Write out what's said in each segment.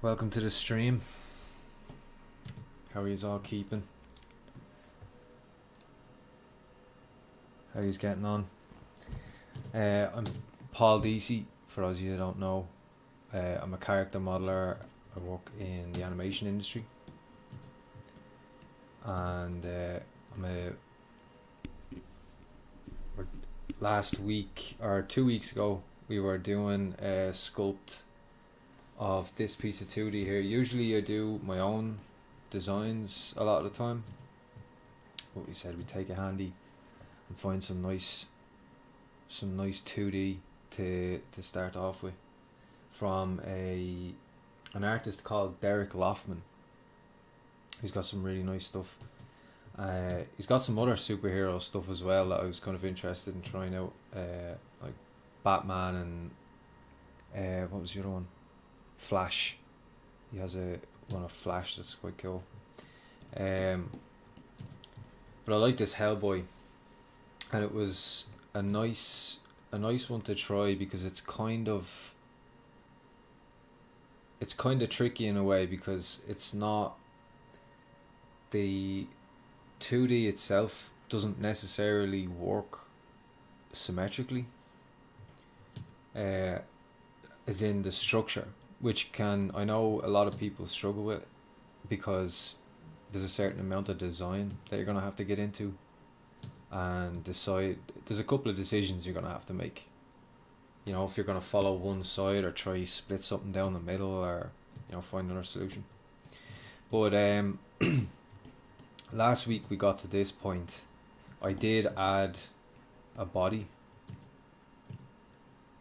welcome to the stream. How are you all keeping? How are you getting on? I'm Paul Deasy, for those of you who don't know. I'm a character modeler. I work in the animation industry. And last week, or 2 weeks ago, we were doing a sculpt of this piece of 2D here. Usually I do my own designs a lot of the time, but we said we'd take it handy and find some nice 2D to start off with from an artist called Derek Loftman. He's got some really nice stuff. He's got some other superhero stuff as well that I was kind of interested in trying out, like Batman and what was the other one? Flash. He has one of Flash that's quite cool. But I like this Hellboy, and it was a nice one to try because it's kind of tricky in a way, because it's not, the 2D itself doesn't necessarily work symmetrically, as in the structure, which I know a lot of people struggle with, because there's a certain amount of design that you're going to have to get into and decide. There's a couple of decisions you're going to have to make, you know, if you're going to follow one side or try split something down the middle, or, you know, find another solution. But last week we got to this point. I did add a body,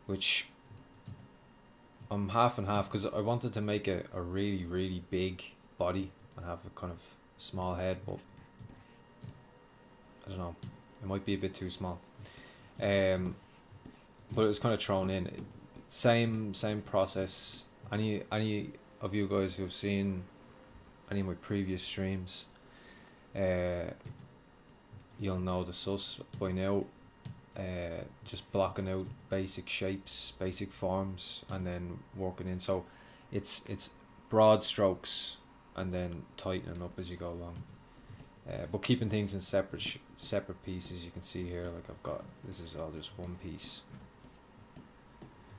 which I'm half and half, because I wanted to make a really big body and have a kind of small head, but I don't know, it might be a bit too small. But it was kind of thrown in. Same process. Any of you guys who've seen any of my previous streams, you'll know the sus by now. Just blocking out basic shapes, basic forms, and then working in. So it's broad strokes and then tightening up as you go along. But keeping things in separate pieces. You can see here, like this is all just one piece.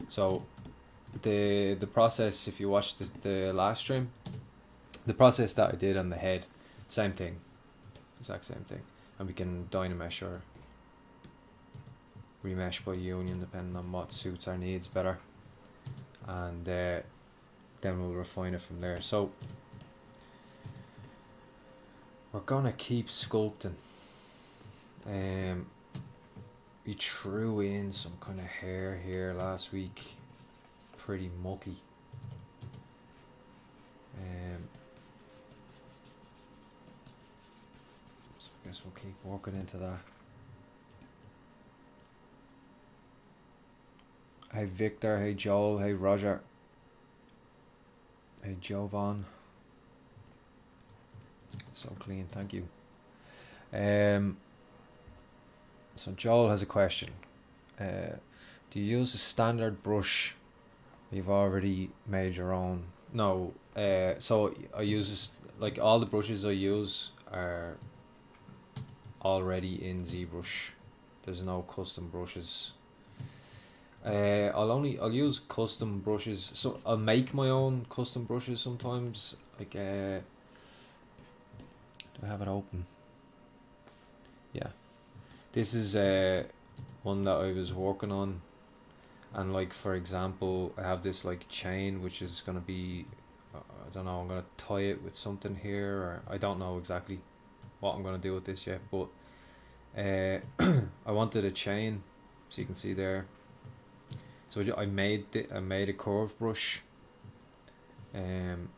So the process, if you watched the last stream, the process that I did on the head, same thing, exact same thing, and we can Dynamesh or remesh by union depending on what suits our needs better, and then we'll refine it from there. So we're gonna keep sculpting. We threw in some kind of hair here last week, pretty mucky. So I guess we'll keep working into that. Hey Victor, hey Joel, hey Roger, hey Jovan. So clean, thank you. So Joel has a question. Do you use a standard brush you've already made your own? No. So I use this, like all the brushes I use are already in ZBrush. There's no custom brushes. I'll use custom brushes. So I'll make my own custom brushes sometimes. Like do I have it open? Yeah. This is one that I was working on, and like for example, I have this like chain which is gonna be, I don't know, I'm gonna tie it with something here, or I don't know exactly what I'm gonna do with this yet, but I wanted a chain, so you can see there. So I made a curve brush to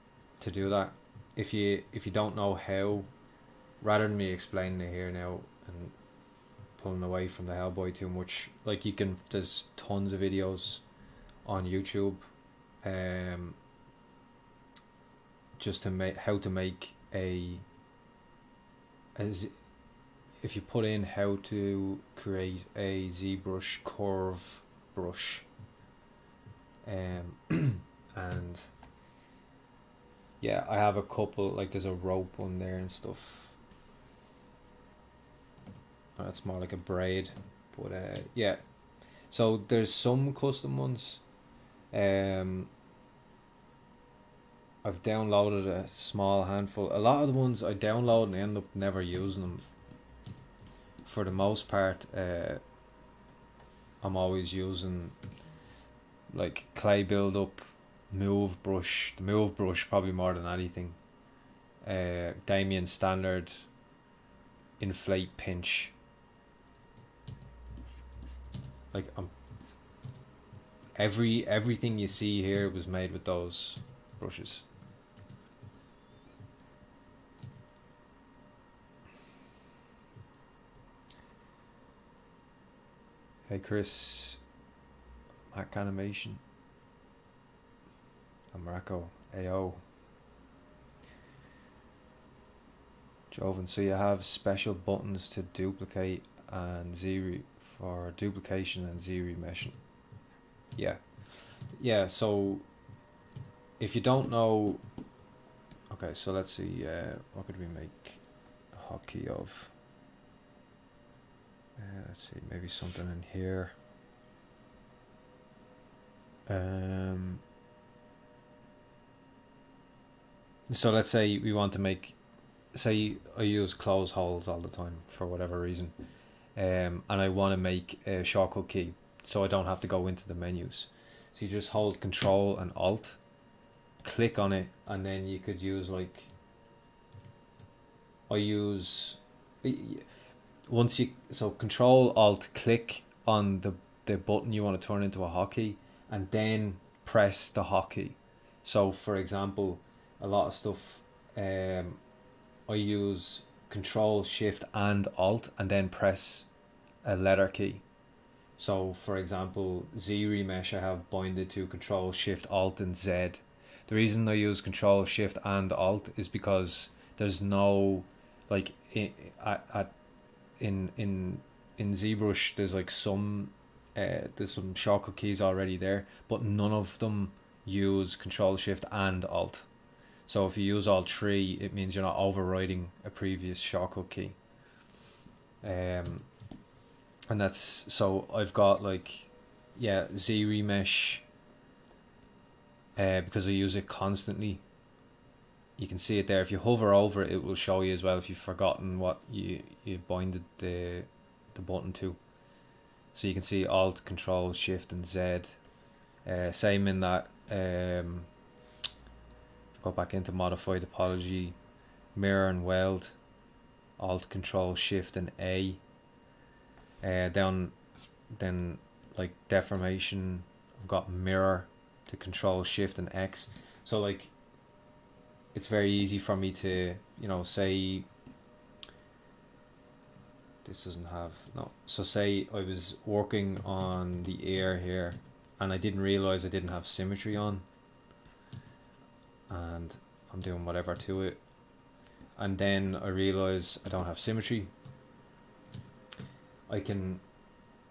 do that. If you don't know how, rather than me explaining it here now and pulling away from the Hellboy too much, like there's tons of videos on YouTube just to make how to make if you put in how to create a ZBrush curve brush, and Yeah, I have a couple, like there's a rope one there and stuff. Oh, that's more like a braid, but yeah. So there's some custom ones. I've downloaded a small handful. A lot of the ones I download and end up never using them. For the most part, I'm always using like clay build up, move brush. The move brush probably more than anything. Damien standard, inflate pinch. Like everything you see here was made with those brushes. Hey Chris, Mac Animation, Morocco, AO. Joven, so you have special buttons to duplicate and for duplication and ZRemeshing. Yeah, so if you don't know, okay, so let's see, what could we make a hotkey of? Let's see, maybe something in here. So let's say we want to make, say I use close holes all the time for whatever reason, and I want to make a shortcut key so I don't have to go into the menus. So you just hold Control and Alt, click on it, and then you could use like, so Control Alt click on the button you want to turn into a hotkey, and then press the hotkey. So for example, a lot of stuff, I use Control Shift and Alt and then press a letter key. So for example, ZRemesh I have binded to Control Shift Alt and Z. The reason I use Control Shift and Alt is because there's no like in ZBrush there's like there's some shortcut keys already there, but none of them use Control Shift and Alt. So if you use all three, it means you're not overriding a previous shortcut key. And that's, so I've got like, yeah, ZRemesh, because I use it constantly. You can see it there. If you hover over it, it will show you as well if you've forgotten what you binded the button to. So you can see Alt, Control, Shift and Z. Same in that, go back into modify topology, mirror and weld, Alt, Control, Shift and A. Then like deformation, I've got mirror to Control, Shift and X. So like it's very easy for me to, say this doesn't have, no. So say I was working on the ear here and I didn't realize I didn't have symmetry on, and I'm doing whatever to it, and then I realize I don't have symmetry. I can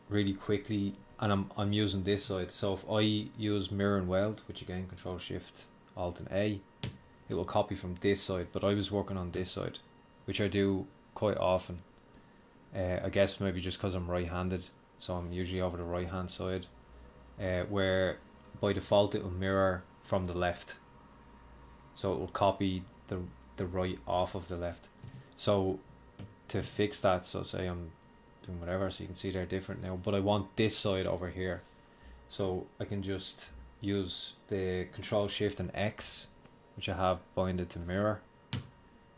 really quickly, and I'm using this side, so if I use mirror and weld, which again Control Shift Alt and A, it will copy from this side, but I was working on this side, which I do quite often. I guess maybe just because I'm right-handed, so I'm usually over the right-hand side, where by default it will mirror from the left, so it will copy the right off of the left. So to fix that, so say I'm doing whatever, so you can see they're different now, but I want this side over here, so I can just use the Control Shift and X, which I have binded to mirror.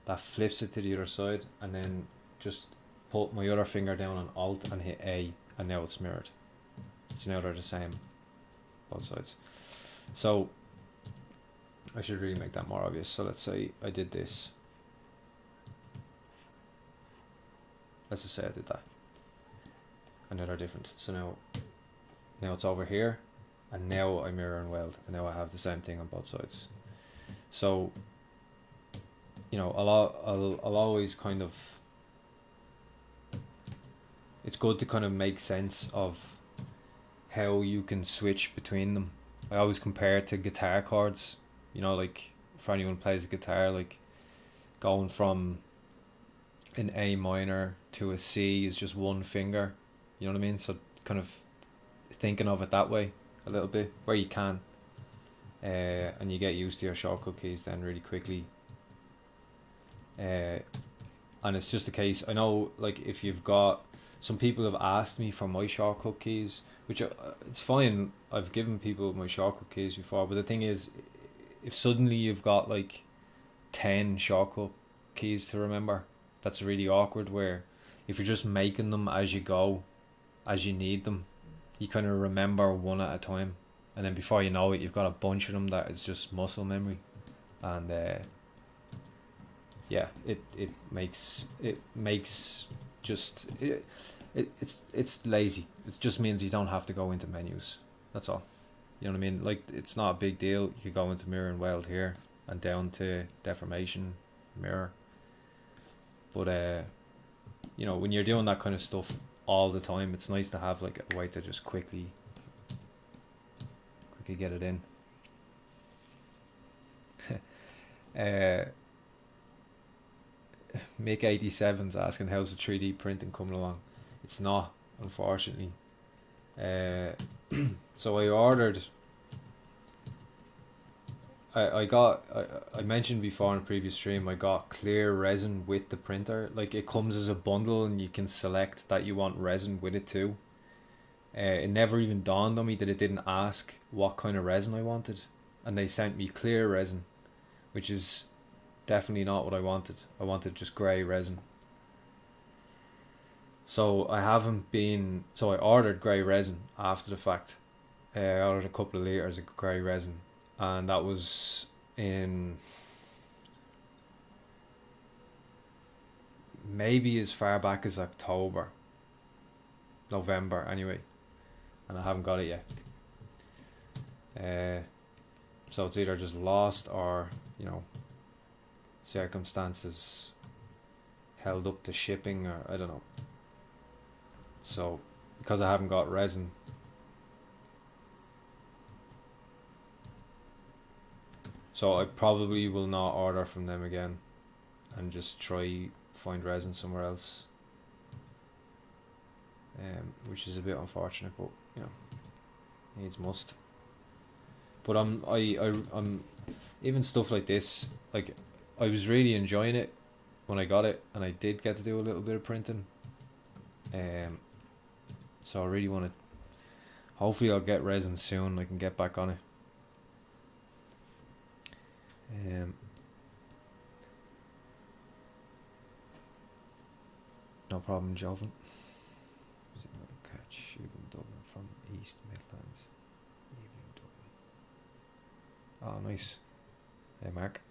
That flips it to the other side, and then just put my other finger down on Alt and hit A, and now it's mirrored. So now they're the same, both sides. So I should really make that more obvious. So let's say I did this. Let's just say I did that. And now they're different. So now it's over here, and now I mirror and weld, and now I have the same thing on both sides. So, I'll always kind of, it's good to kind of make sense of how you can switch between them. I always compare it to guitar chords, like for anyone who plays guitar, like going from an A minor to a C is just one finger, you know what I mean? So kind of thinking of it that way a little bit where you can, and you get used to your shortcut keys then really quickly, and it's just a case, I know, like, if you've got, some people have asked me for my shortcut keys, which it's fine, I've given people my shortcut keys before, but the thing is, if suddenly you've got like 10 shortcut keys to remember, that's really awkward, where if you're just making them as you go, as you need them, you kind of remember one at a time, and then before you know it, you've got a bunch of them that is just muscle memory, and yeah, it makes just it's lazy. It just means you don't have to go into menus. That's all. You know what I mean? Like, it's not a big deal. You could go into mirror and weld here and down to deformation, mirror. But you know, when you're doing that kind of stuff all the time, it's nice to have like a way to just quickly get it in. Mick 87's asking, how's the 3D printing coming along? It's not, unfortunately. So I ordered, I mentioned before in a previous stream, I got clear resin with the printer. Like, it comes as a bundle and you can select that you want resin with it too. It never even dawned on me that it didn't ask what kind of resin I wanted, and they sent me clear resin, which is definitely not what I wanted. I wanted just grey resin. So I ordered grey resin after the fact. I ordered a couple of litres of grey resin, and that was in maybe as far back as November anyway, and I haven't got it yet. So it's either just lost, or, you know, circumstances held up the shipping, or I don't know. So because I haven't got resin, so I probably will not order from them again and just try find resin somewhere else, which is a bit unfortunate, but you know, needs must. But I'm even stuff like this, like, I was really enjoying it when I got it, and I did get to do a little bit of printing. So I really want to, hopefully I'll get resin soon, I can get back on it. No problem, Jovan. Catch Shubin Dublin from East Midlands. Evening Dublin. Oh, nice. Hey, Mark.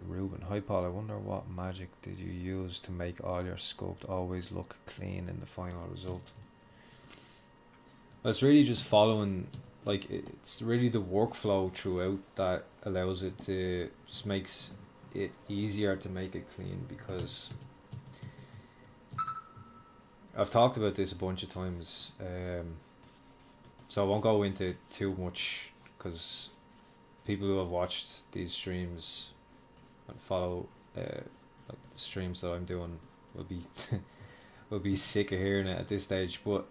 Ruben, hi Paul, I wonder what magic did you use to make all your sculpt always look clean in the final result? Well, it's really just following, like, it's really the workflow throughout that allows it to, just makes it easier to make it clean, because I've talked about this a bunch of times, so I won't go into too much, because people who have watched these streams and follow like the streams that I'm doing will be will be sick of hearing it at this stage. But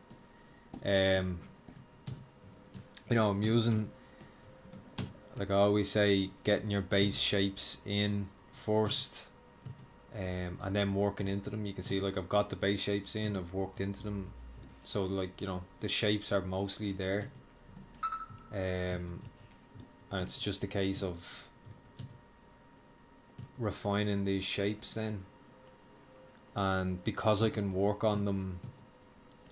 you know, I'm using, like I always say, getting your base shapes in first, and then working into them. You can see, like, I've got the base shapes in, I've worked into them, so, like, you know, the shapes are mostly there, and it's just a case of refining these shapes then. And because I can work on them,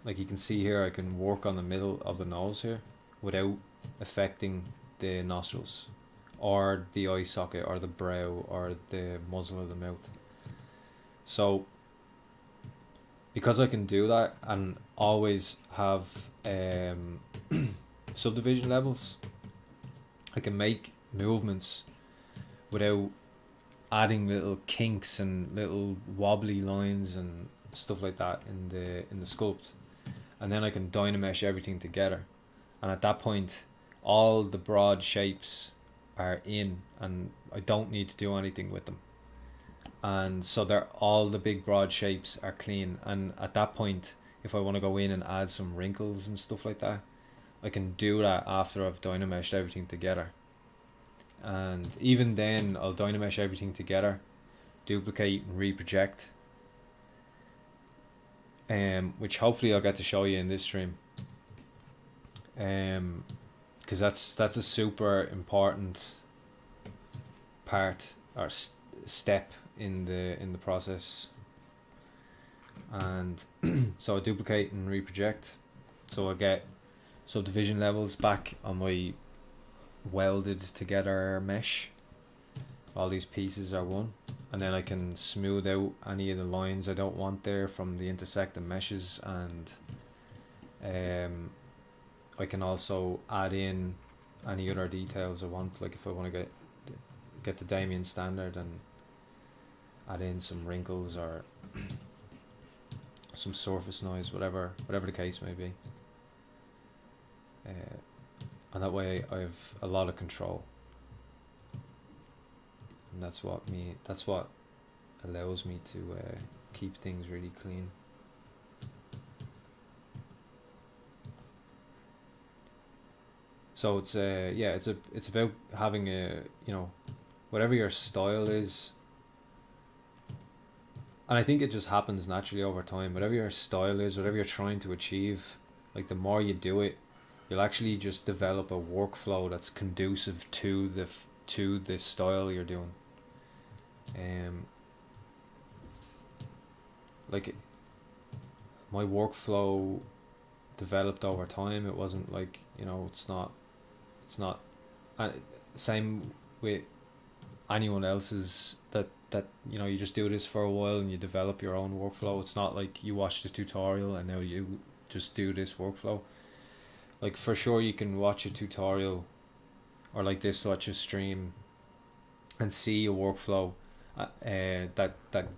like you can see here, I can work on the middle of the nose here without affecting the nostrils or the eye socket or the brow or the muzzle of the mouth. So because I can do that and always have subdivision levels, I can make movements without adding little kinks and little wobbly lines and stuff like that in the sculpt. and then I can Dynamesh everything together, and at that point all the broad shapes are in and I don't need to do anything with them, and so they're all the big broad shapes are clean. And at that point, if I want to go in and add some wrinkles and stuff like that, I can do that after I've Dynameshed everything together. And even then I'll Dynamesh everything together, duplicate and reproject, which hopefully I'll get to show you in this stream, because that's a super important part or step in the process. And so I duplicate and reproject, so I get subdivision levels back on my welded together mesh. All these pieces are one, and then I can smooth out any of the lines I don't want there from the intersecting meshes, and I can also add in any other details I want, like if I want to get the Damien standard and add in some wrinkles or some surface noise, whatever the case may be, and that way I have a lot of control, and that's what allows me to keep things really clean. So it's it's about having a, you know, whatever your style is, and I think it just happens naturally over time. Whatever your style is, whatever you're trying to achieve, like the more you do it, you'll actually just develop a workflow that's conducive to the style you're doing. Like my workflow developed over time. It wasn't like, you know, it's not same with anyone else's that you know, you just do this for a while and you develop your own workflow. It's not like you watch the tutorial and now you just do this workflow. Like for sure you can watch a tutorial or like this, watch a stream and see a workflow that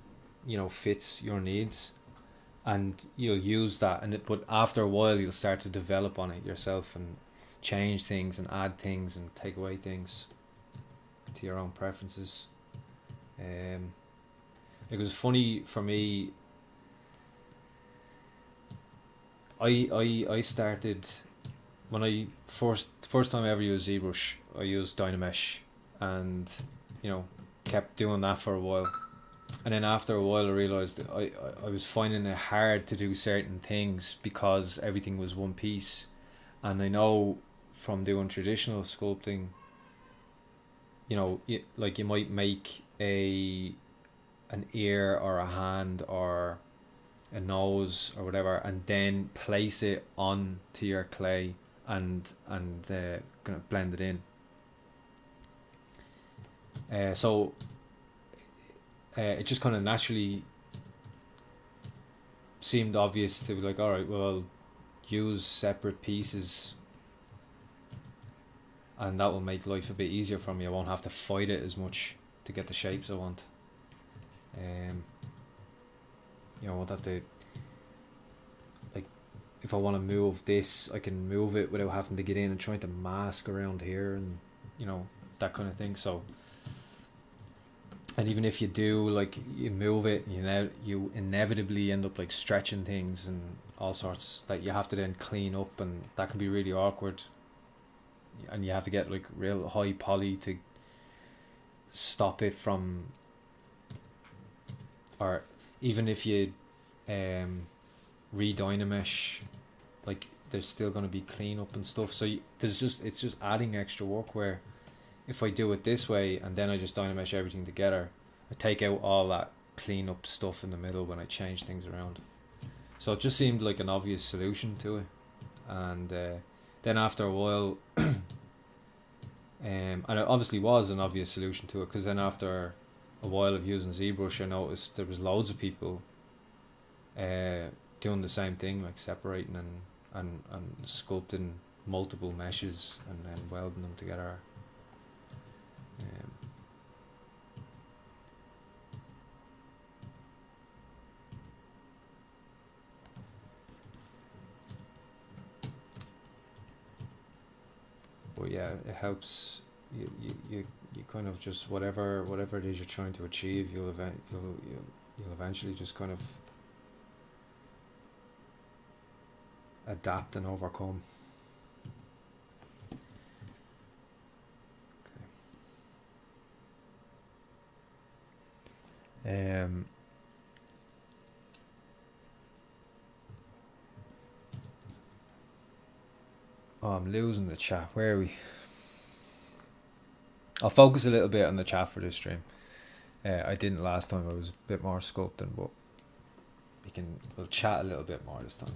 you know fits your needs, and you'll use that, but after a while you'll start to develop on it yourself and change things and add things and take away things to your own preferences. It was funny for me. I started when I first time I ever used ZBrush. I used Dynamesh, and you know, kept doing that for a while, and then after a while I realized that I was finding it hard to do certain things because everything was one piece. And I know from doing traditional sculpting, you know, like you might make an ear or a hand or a nose or whatever, and then place it onto your clay and gonna blend it in. So it just kind of naturally seemed obvious to be like, all right, well, I'll use separate pieces, and that will make life a bit easier for me. I won't have to fight it as much to get the shapes I want. You know, I won't have to, like, if I want to move this, I can move it without having to get in and trying to mask around here and, you know, that kind of thing. So, and even if you do, like, you move it, you inevitably end up like stretching things and all sorts that you have to then clean up, and that can be really awkward. And you have to get like real high poly to stop it from, or even if you re-Dynamesh, like there's still going to be cleanup and stuff. So it's just adding extra work, where if I do it this way and then I just Dynamesh everything together, I take out all that cleanup stuff in the middle when I change things around. So it just seemed like an obvious solution to it. And then after a while, and it obviously was an obvious solution to it, because then after a while of using ZBrush, I noticed there was loads of people doing the same thing, like separating and sculpting multiple meshes and then welding them together. but yeah, it helps you kind of just whatever it is you're trying to achieve, you'll eventually just kind of adapt and overcome. Okay. Oh, I'm losing the chat. Where are we? I'll focus a little bit on the chat for this stream. I didn't last time. I was a bit more sculpting, but we'll chat a little bit more this time.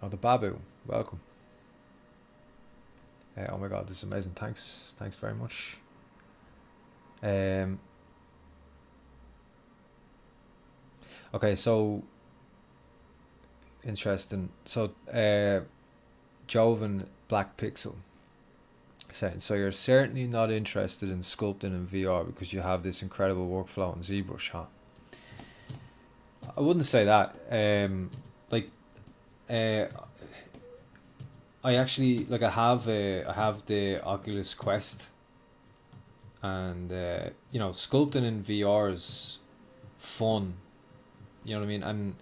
Oh, the Babu, welcome. Oh my god, this is amazing. Thanks very much. Okay, so interesting. So Jovan Black Pixel saying, so you're certainly not interested in sculpting in VR because you have this incredible workflow in ZBrush, huh? I wouldn't say that. I actually I have the Oculus Quest, and sculpting in VR is fun. You know what I mean? And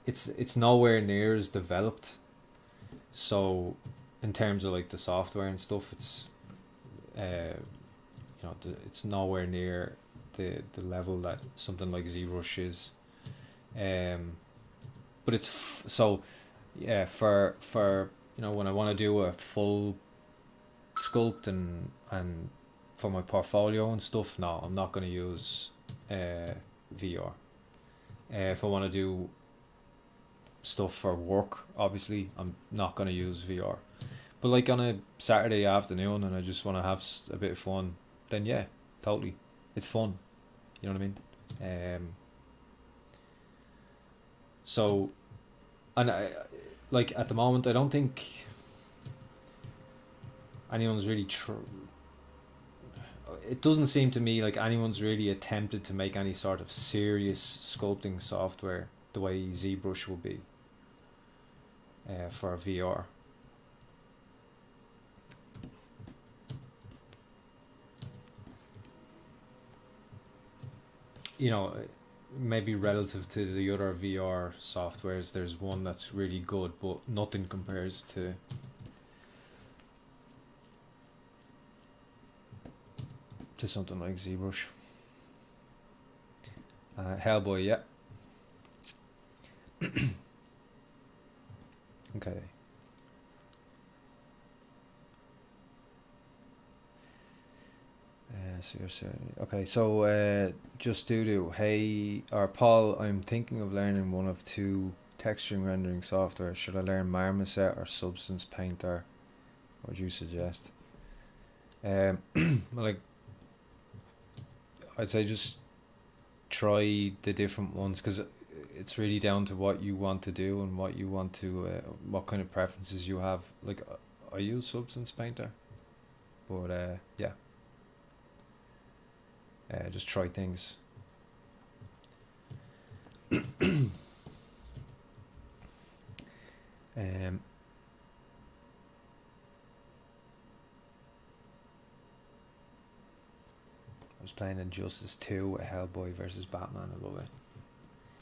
it's nowhere near as developed. So in terms of like the software and stuff, it's it's nowhere near the level that something like ZBrush is. But it's for when I want to do a full sculpt and for my portfolio and stuff, no, I'm not going to use VR. If I want to do stuff for work, obviously I'm not going to use VR. But like on a Saturday afternoon and I just want to have a bit of fun, then yeah, totally, it's fun. You know what I mean? So, and I at the moment, I don't think anyone's really it doesn't seem to me like anyone's really attempted to make any sort of serious sculpting software the way ZBrush will be for VR. Maybe relative to the other VR softwares, there's one that's really good, but nothing compares to something like ZBrush. Hellboy, yeah. Okay. So you're saying, okay, so just hey, or Paul, I'm thinking of learning one of two texturing rendering software. Should I learn Marmoset or Substance Painter? What would you suggest? I'd say just try the different ones, because it's really down to what you want to do and what you want to what kind of preferences you have. Like I use Substance Painter, but yeah. Just try things. I was playing Injustice 2 with Hellboy versus Batman. I love it.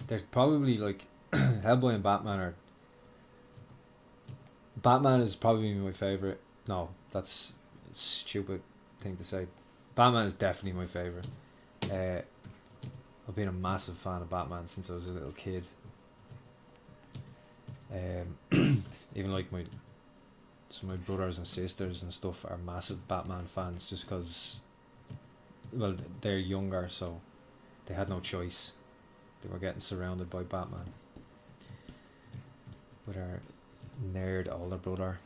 They're probably like Hellboy and Batman are. Batman is probably my favorite. No, that's a stupid thing to say. Batman is definitely my favourite. I've been a massive fan of Batman since I was a little kid. Even like some of my brothers and sisters and stuff are massive Batman fans, just because, well, they're younger, so they had no choice. They were getting surrounded by Batman with our nerd older brother.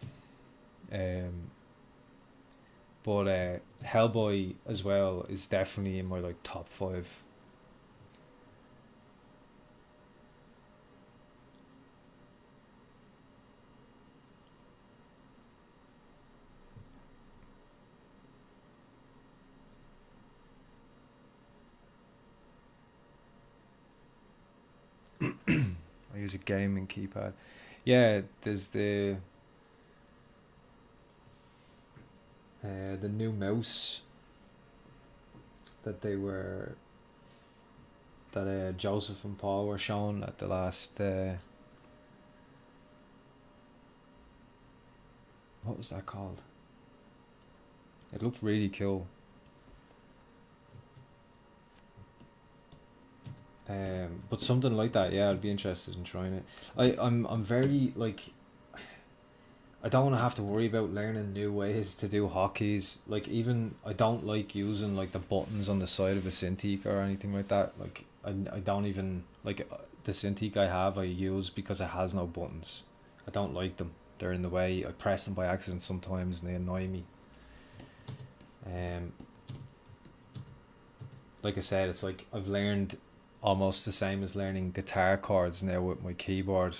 But Hellboy as well is definitely in my like top 5. I Here's a gaming keypad. Yeah, there's the new mouse that Joseph and Paul were showing at the last what was that called? It looked really cool. But something like that, yeah, I'd be interested in trying it. I'm very like, I don't want to have to worry about learning new ways to do hotkeys. Like, even I don't like using like the buttons on the side of a Cintiq or anything like that. Like, I don't even like the Cintiq I have. I use because it has no buttons. I don't like them. They're in the way. I press them by accident sometimes and they annoy me. Like I said, it's like I've learned almost the same as learning guitar chords now with my keyboard.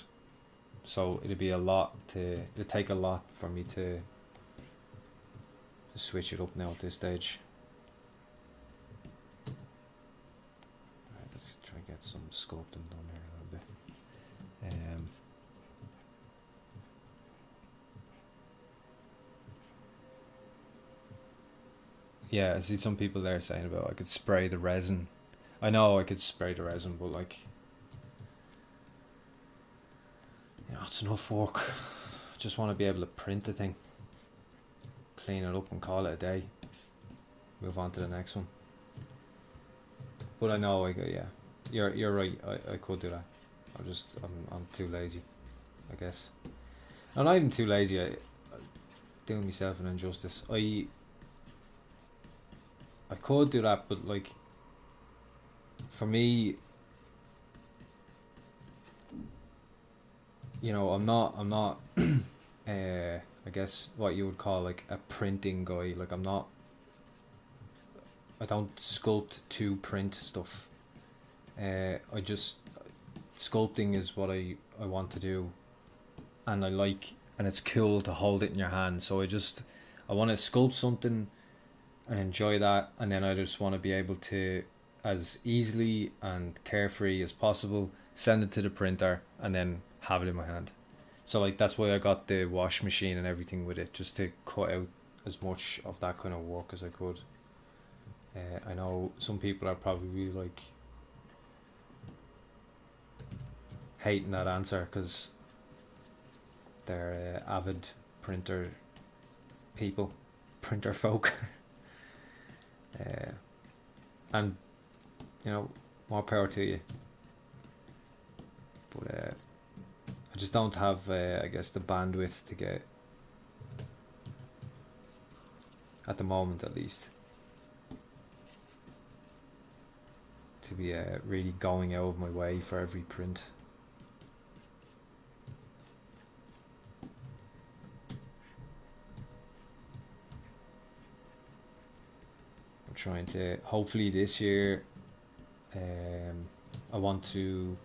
So it'd take a lot for me to switch it up now at this stage. Alright, let's try and get some sculpting done here a little bit. Yeah, I see some people there saying about I could spray the resin. I know I could spray the resin, but like, you know, it's enough work. I just want to be able to print the thing, clean it up and call it a day. Move on to the next one. But I know, yeah, you're right. I could do that. I'm too lazy, I guess. I'm not even too lazy. I'm doing myself an injustice. I could do that, but like, for me, you know, I'm not I guess what you would call like a printing guy. Like, I don't sculpt to print stuff. Sculpting is what I want to do, and and it's cool to hold it in your hand. So I want to sculpt something and enjoy that, and then I just want to be able to, as easily and carefree as possible, send it to the printer and then have it in my hand. So like, that's why I got the wash machine and everything with it, just to cut out as much of that kind of work as I could. I know some people are probably like hating that answer because they're avid printer folk. And you know, more power to you. But I just don't have, I guess, the bandwidth to get, at the moment at least, to be really going out of my way for every print. I'm trying to, hopefully this year, I want to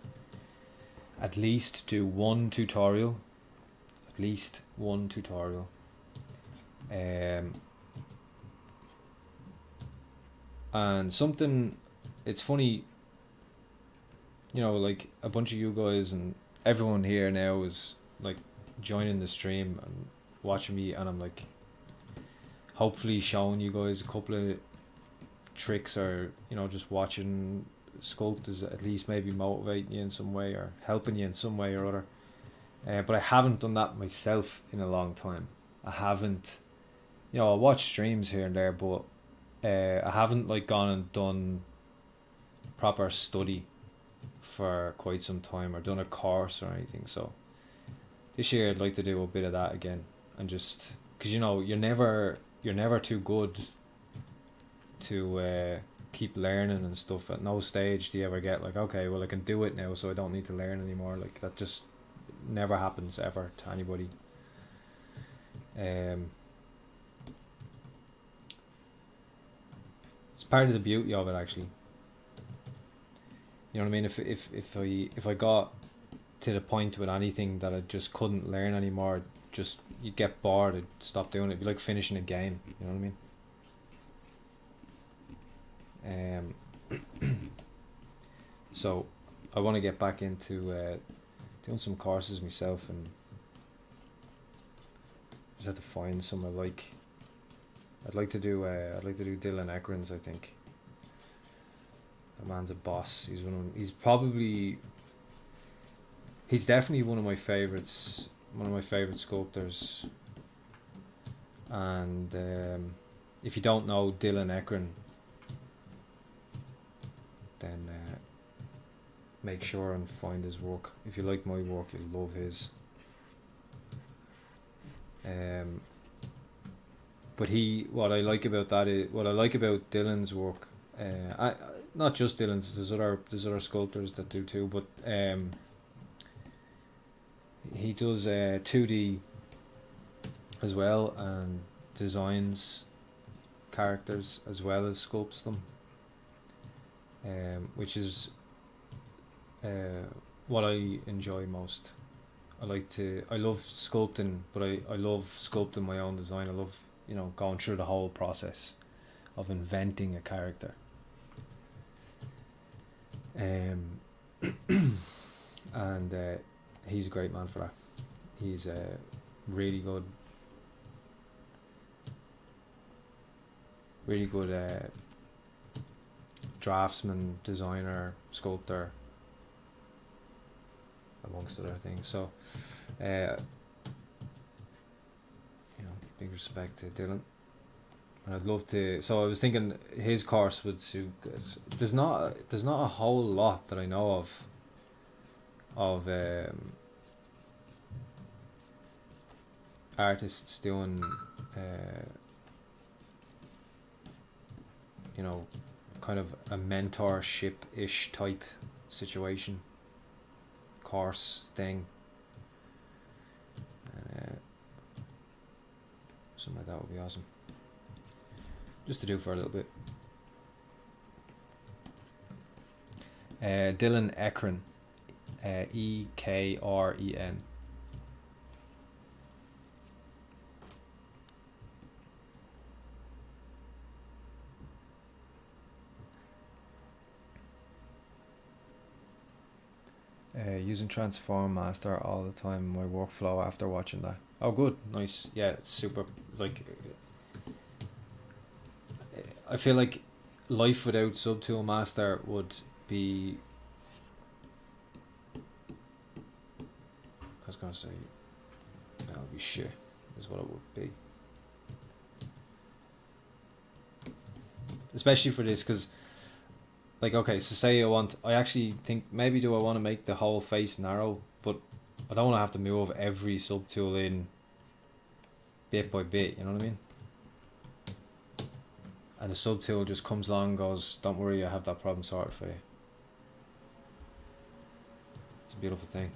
at least do one tutorial. And something, it's funny, you know, like a bunch of you guys and everyone here now is like joining the stream and watching me, and I'm like hopefully showing you guys a couple of tricks, or you know, just watching sculpt is at least maybe motivating you in some way or helping you in some way or other. But I haven't done that myself in a long time. I haven't, you know, I watch streams here and there, but I haven't like gone and done proper study for quite some time, or done a course or anything. So this year I'd like to do a bit of that again, and just because, you know, you're never too good to keep learning and stuff. At no stage do you ever get like, okay, well, I can do it now, so I don't need to learn anymore. Like, that just never happens ever to anybody. It's part of the beauty of it, actually. You know what I mean? If I got to the point with anything that I just couldn't learn anymore, just you'd get bored, I'd stop doing it. It'd be like finishing a game. You know what I mean? So I want to get back into doing some courses myself, and just have to find some I like. I'd like to do Dylan Ekron's. I think that man's a boss. He's definitely one of my favorites. One of my favorite sculptors. And if you don't know Dylan Ekron, then make sure and find his work. If you like my work, you'll love his. But what I like about Dylan's work, not just Dylan's. There's other sculptors that do too. But he does 2D as well, and designs characters as well as sculpts them, which is what I enjoy most. I love sculpting, but I love sculpting my own design. I love, going through the whole process of inventing a character. And he's a great man for that. He's a really good draftsman, designer, sculptor, amongst other things. So big respect to Dylan, and I'd love to. So I was thinking his course would suit. There's not a whole lot that I know of artists doing kind of a mentorship-ish type situation, course thing. Something like that would be awesome, just to do for a little bit. Dylan Ekron, Ekren. Using Transform Master all the time in my workflow after watching that. Oh, good, nice. Yeah, it's super. Like, I feel like life without Subtool Master would be. I was gonna say, that would be shit. Is what it would be. Especially for this, because. Like, okay, so say I actually think, maybe do I want to make the whole face narrow, but I don't want to have to move every subtool in bit by bit, you know what I mean? And the subtool just comes along and goes, don't worry, I have that problem sorted for you. It's a beautiful thing.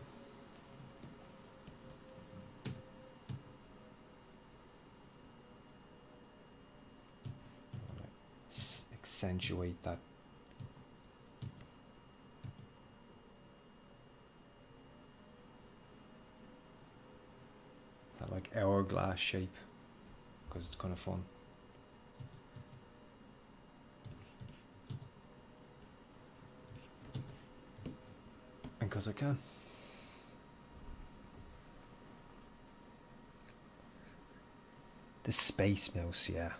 Accentuate that. Like hourglass shape, because it's kind of fun. And because I can. The space mouse, yeah.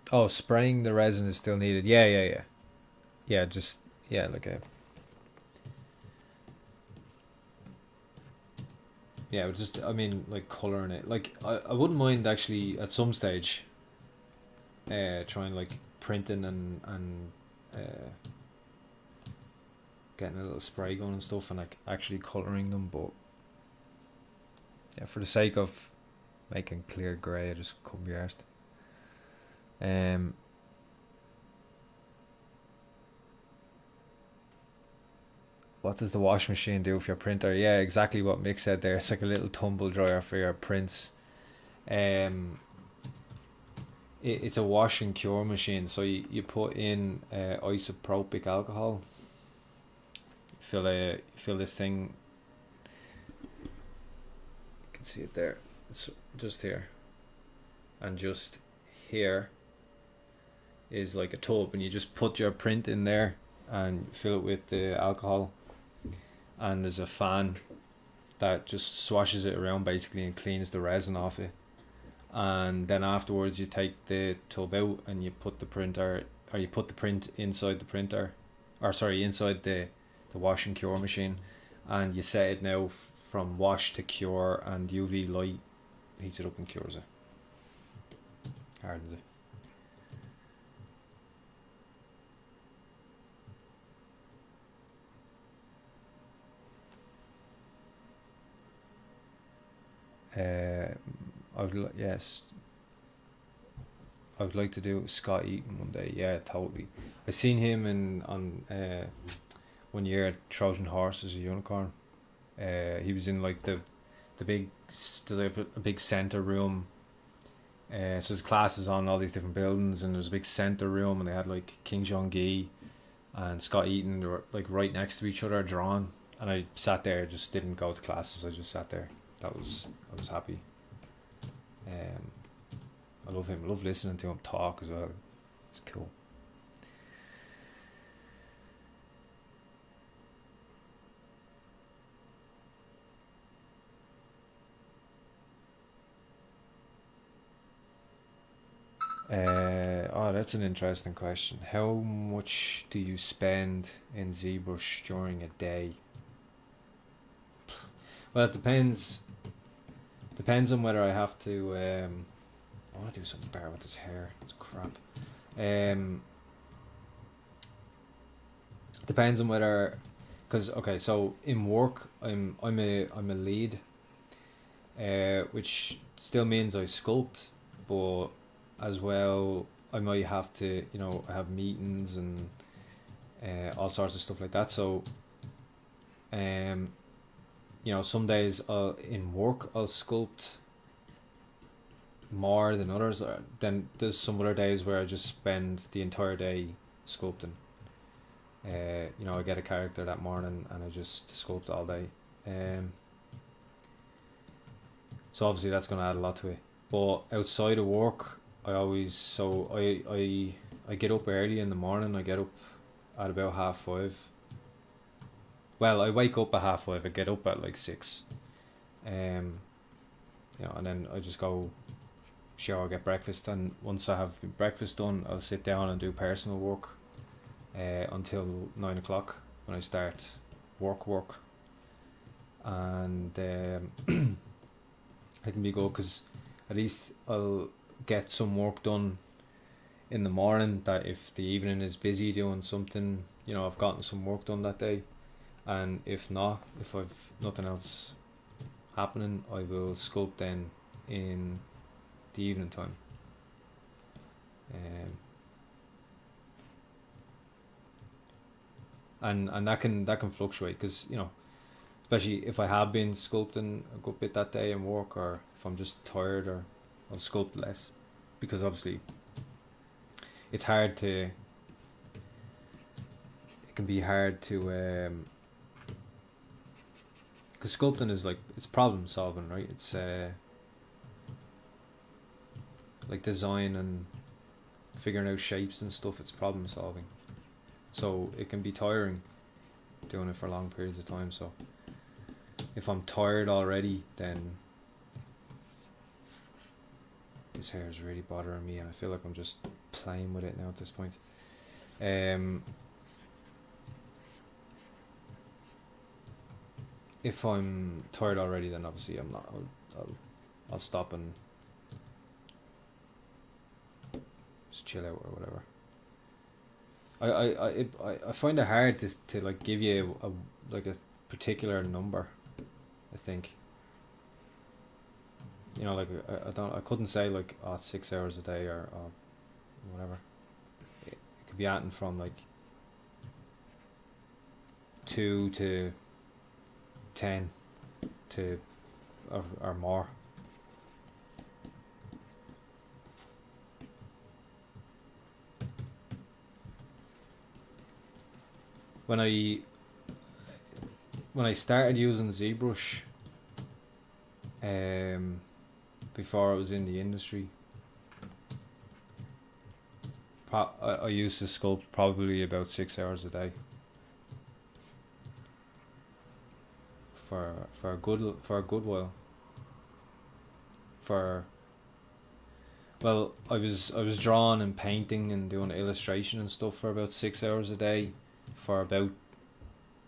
Oh, spraying the resin is still needed. Yeah. Yeah, like a... Yeah, just, I mean, like, colouring it. Like, I wouldn't mind, actually, at some stage, trying, like, printing and getting a little spray gun and stuff, and, like, actually colouring them, but... Yeah, for the sake of making clear grey, I just couldn't be arsed. What does the wash machine do for your printer? Yeah, exactly what Mick said there. It's like a little tumble dryer for your prints. It's a wash and cure machine. So you put in isopropyl alcohol. Fill this thing see it there. It's just here, and just here is like a tub, and you just put your print in there and fill it with the alcohol, and there's a fan that just swashes it around basically and cleans the resin off it. And then afterwards you take the tub out and you put the printer, or you put the print inside the printer, or sorry, inside the wash and cure machine, and you set it now from wash to cure, and UV light heats it up and cures it, hardens it. Yes, I would like to do Scott Eaton one day. Yeah, totally. I seen him on 1 year at Trojan Horse as a unicorn. He was in like the big, there's a big center room. So his class is on all these different buildings, and there's a big center room, and they had like King Jong-gi and Scott Eaton. They were like right next to each other, drawn. And I sat there, just didn't go to classes. I just sat there. I was happy. I love him. I love listening to him talk as well. It's cool. That's an interesting question. How much do you spend in ZBrush during a day? Well, it depends. Depends on whether I have to. I want to do something better with this hair. It's crap. Depends on whether, because okay, so in work I'm a lead, which still means I sculpt, but as well I might have to, I have meetings and all sorts of stuff like that. So some days in work I'll sculpt more than others. Then there's some other days where I just spend the entire day sculpting. I get a character that morning and I just sculpt all day. So obviously that's going to add a lot to it. But outside of work, I get up early in the morning. I get up at about 5:30. Well, I wake up at 5:30. I get up at like 6. And then I just go shower, get breakfast, and once I have breakfast done, I'll sit down and do personal work until 9 o'clock when I start work. And it can be good because at least I'll get some work done in the morning, that if the evening is busy doing something, I've gotten some work done that day. And if not, if I've nothing else happening, I will sculpt then in the evening time. And that can fluctuate, because especially if I have been sculpting a good bit that day in work, or if I'm just tired, or I'll sculpt less, because obviously it can be hard to because sculpting is like, it's problem solving, right? It's like design and figuring out shapes and stuff. It's problem solving, so it can be tiring doing it for long periods of time. So if I'm tired already, then this hair is really bothering me, and I feel like I'm just playing with it now at this point. If I'm tired already, then obviously I'm not. I'll stop and just chill out or whatever. I find it hard to like give you a particular number. I think. Like I couldn't say like 6 hours a day or whatever. It could be anything from like 2 to 10 to or more. When I started using ZBrush, before I was in the industry. I used to sculpt probably about 6 hours a day for a good while. Well, I was drawing and painting and doing illustration and stuff for about 6 hours a day for about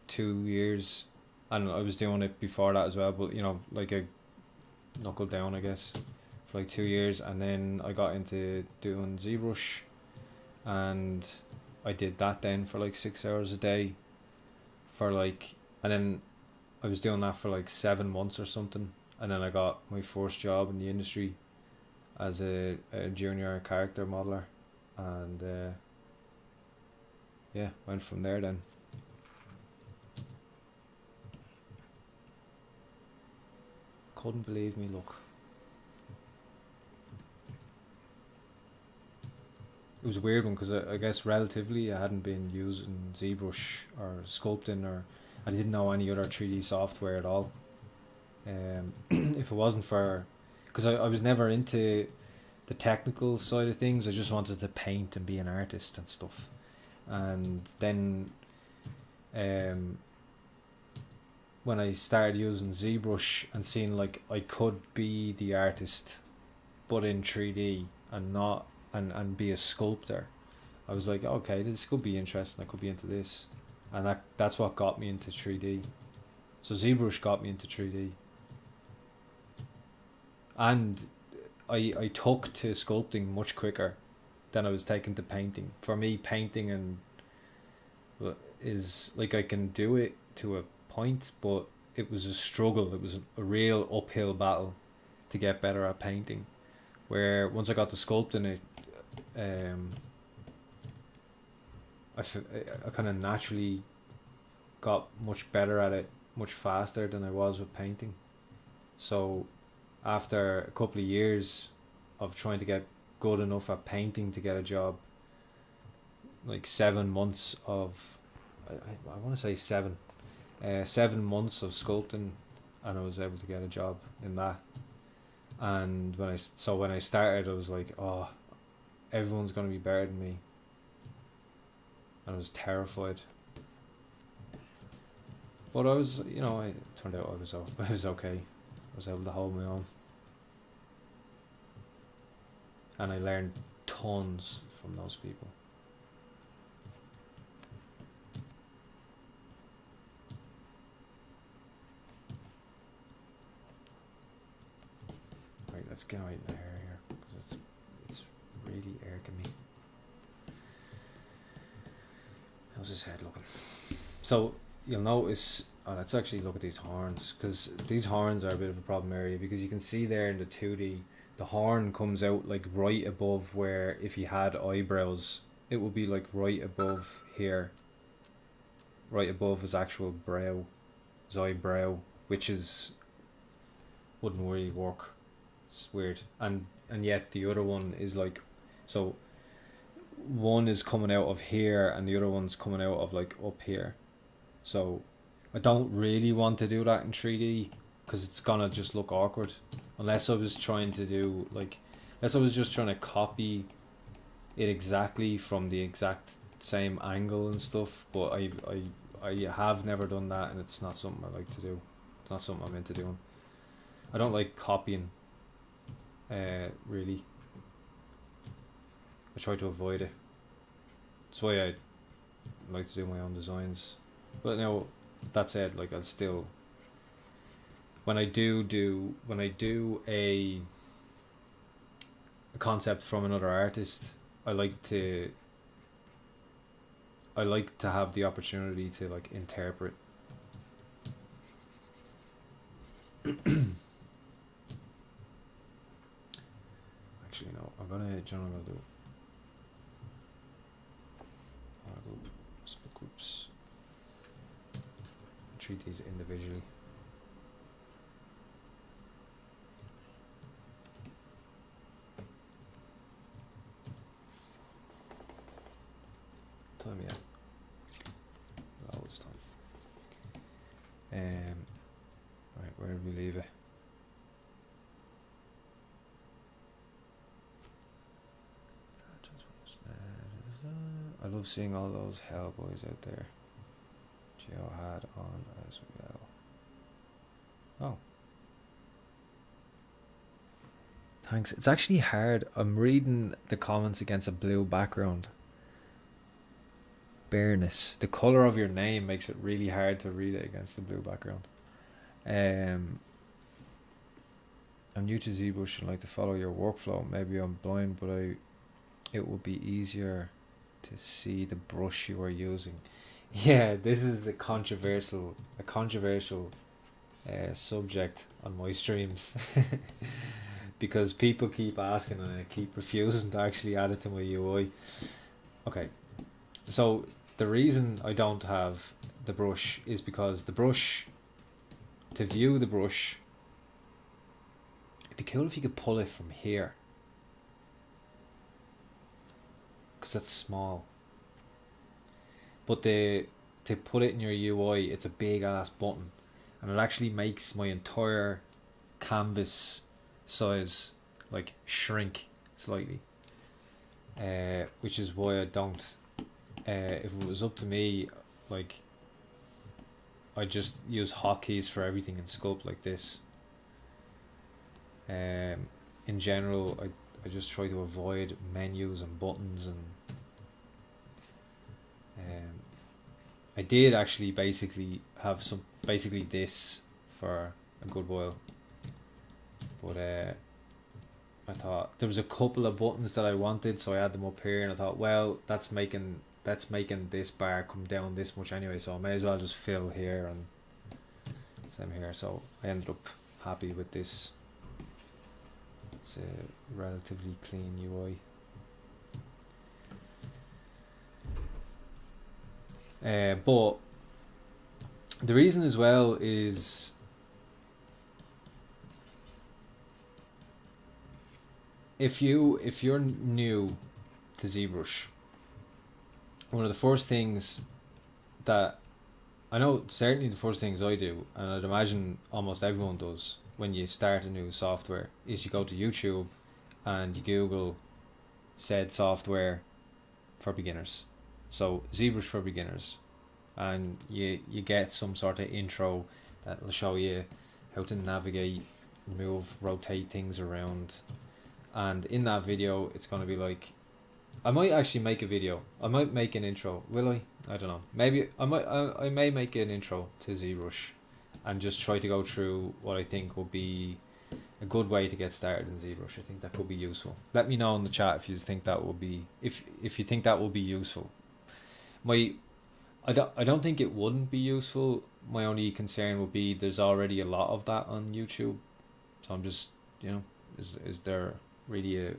2 years, and I was doing it before that as well, but like a knuckle down, I guess, for like 2 years, and then I got into doing ZBrush, and I did that then for like 6 hours a day and then I was doing that for like 7 months or something, and then I got my first job in the industry as a junior character modeler, and went from there then. Couldn't believe me luck. It was a weird one because I guess relatively I hadn't been using ZBrush or Sculpting, or I didn't know any other 3D software at all. If it wasn't for, because I was never into the technical side of things, I just wanted to paint and be an artist and stuff. And then when I started using ZBrush and seeing like I could be the artist but in 3D and not and be a sculptor, I was like, okay, this could be interesting, I could be into this. And that's what got me into 3D. So ZBrush got me into 3D. And I took to sculpting much quicker than I was taking to painting. For me, painting and is like, I can do it to a point, but it was a struggle. It was a real uphill battle to get better at painting. Where once I got to sculpting it, I kind of naturally got much better at it much faster than I was with painting. So after a couple of years of trying to get good enough at painting to get a job, like 7 months of, I want to say 7 months of sculpting, and I was able to get a job in that. And when I started, I was like, oh, everyone's going to be better than me, and I was terrified. But I was, it turned out I was okay. I was able to hold my own, and I learned tons from those people. Right, let's get out the hair here because it's really irking me. How's his head looking? So you'll notice, let's actually look at these horns, because these horns are a bit of a problem area, because you can see there in the 2D, the horn comes out like right above where, if he had eyebrows, it would be like right above here, right above his actual brow, his eyebrow, which wouldn't really work. It's weird. And yet the other one is like, so one is coming out of here and the other one's coming out of like up here. So I don't really want to do that in 3D because it's gonna just look awkward, unless I was trying to do unless I was just trying to copy it exactly from the exact same angle and stuff. But I have never done that, and it's not something I like to do. It's not something I'm into doing. I don't like copying, really. I try to avoid it. That's why I like to do my own designs. But now, that said, like, I'll still, when I do a concept from another artist, I like to have the opportunity to like interpret. Actually, no, I'm gonna generally do split groups. Treat these individually. Time, yeah. Oh, it's time. Right, where did we leave it? love seeing all those Hellboys out there. Geo had on as well. Oh. Thanks. It's actually hard. I'm reading the comments against a blue background. Bareness. The colour of your name makes it really hard to read it against the blue background. I'm new to ZBrush and like to follow your workflow. Maybe I'm blind, but it would be easier to see the brush you are using. Yeah, this is a controversial subject on my streams. Because people keep asking and I keep refusing to actually add it to my UI. Okay, so the reason I don't have the brush is because the brush, to view the brush, it'd be cool if you could pull it from here, because that's small. But to put it in your UI, it's a big ass button, and it actually makes my entire canvas size like shrink slightly, which is why I don't. If it was up to me, like, I just use hotkeys for everything in Sculpt like this. In general, I just try to avoid menus and buttons, and I did actually basically have this for a good while, but I thought there was a couple of buttons that I wanted, so I had them up here, and I thought, well, that's making this bar come down this much anyway, so I may as well just fill here and same here. So I ended up happy with this. It's a relatively clean UI. But the reason as well is if you're new to ZBrush, one of the first things that I know, certainly the first things I do, and I'd imagine almost everyone does when you start a new software, is you go to YouTube and you Google said software for beginners. So ZBrush for beginners, and you get some sort of intro that will show you how to navigate, move, rotate things around. And in that video, it's going to be like, I might actually make a video. I might make an intro. Will I? I don't know. Maybe I may make an intro to ZBrush and just try to go through what I think will be a good way to get started in ZBrush. I think that could be useful. Let me know in the chat if you think that will be, if you think that will be useful. I don't think it wouldn't be useful. My only concern would be there's already a lot of that on YouTube. So I'm just, is there really a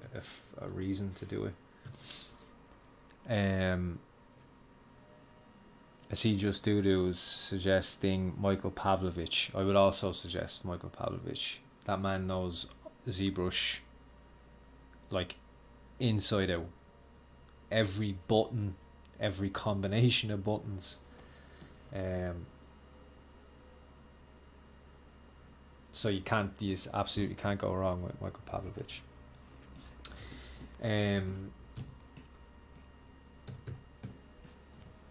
reason to do it? I see Just Doodoo is suggesting Michael Pavlovich. I would also suggest Michael Pavlovich. That man knows ZBrush like inside out. Every button, every combination of buttons. So you absolutely can't go wrong with Michael Pavlovich.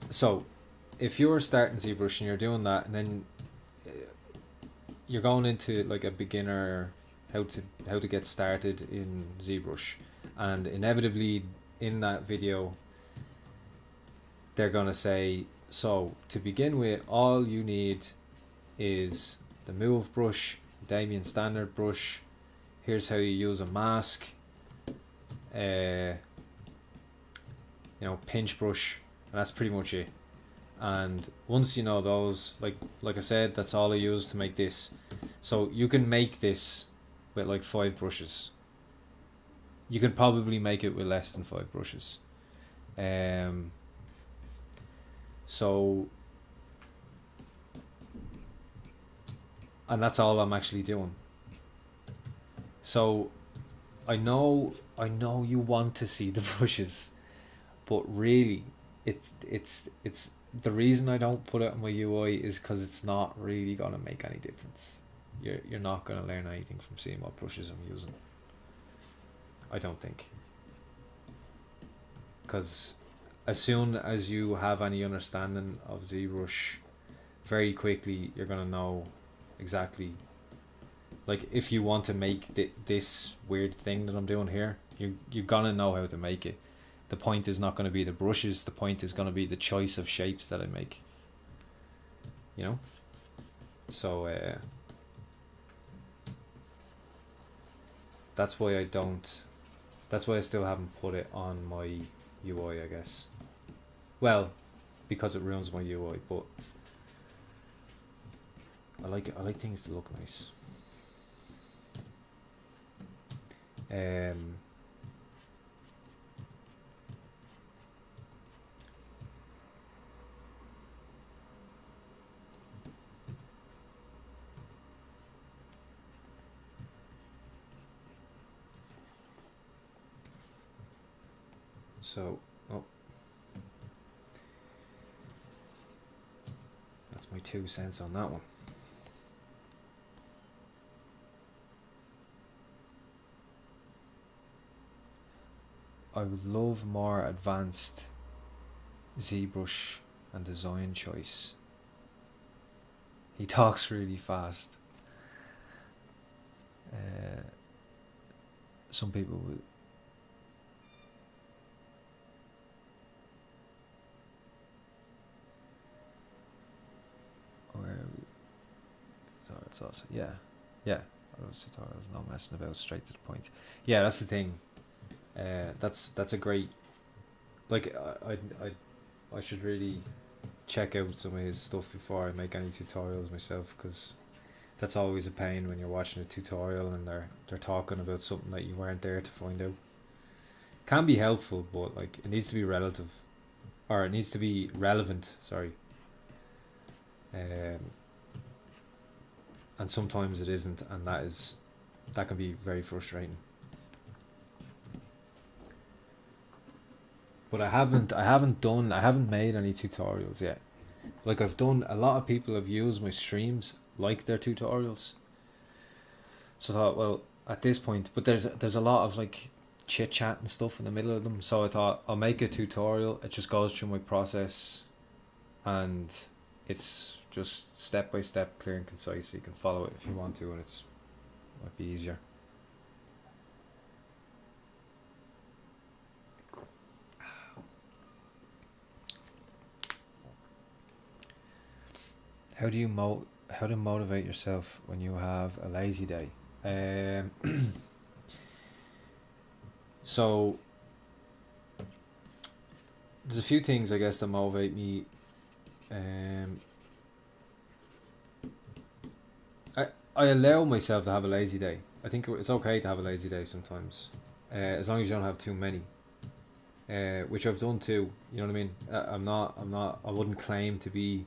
So if you're starting ZBrush and you're doing that, and then you're going into like a beginner, how to get started in ZBrush, and inevitably in that video they're gonna say, so to begin with, all you need is the move brush, Damien standard brush, here's how you use a mask, pinch brush, and that's pretty much it. And once you know those, like I said, that's all I use to make this. So you can make this with like 5 brushes. You could probably make it with less than 5 brushes. So, and that's all I'm actually doing. So I know you want to see the brushes, but really it's the reason I don't put it on my UI is because it's not really gonna make any difference. You're not gonna learn anything from seeing what brushes I'm using. I don't think, because as soon as you have any understanding of ZBrush, very quickly you're gonna know exactly, like, if you want to make this weird thing that I'm doing here, you're gonna know how to make it. The point is not going to be the brushes, the point is going to be the choice of shapes that I make, you know. So that's why I still haven't put it on my UI, I guess. Well, because it ruins my UI, but I like things to look nice. So, oh, that's my 2 cents on that one. I would love more advanced ZBrush and design choice. He talks really fast. Some people would. It's also, yeah. Those tutorials, no messing about, straight to the point. Yeah, that's the thing. That's a great, like, I should really check out some of his stuff before I make any tutorials myself, because that's always a pain when you're watching a tutorial and they're talking about something that you weren't there to find out. Can be helpful, but like, it needs to be relative, or it needs to be relevant. Sorry. And sometimes it isn't, and that can be very frustrating. But I haven't made any tutorials yet. Like, I've done, a lot of people have used my streams like their tutorials. So I thought, well, at this point, but there's a lot of like chit chat and stuff in the middle of them. So I thought, I'll make a tutorial. It just goes through my process, and it's just step by step, clear and concise, so you can follow it if you want to, and might be easier. How to motivate yourself when you have a lazy day? So there's a few things, I guess, that motivate me. I allow myself to have a lazy day. I think it's okay to have a lazy day sometimes, as long as you don't have too many. Which I've done too. You know what I mean? I'm not. I wouldn't claim to be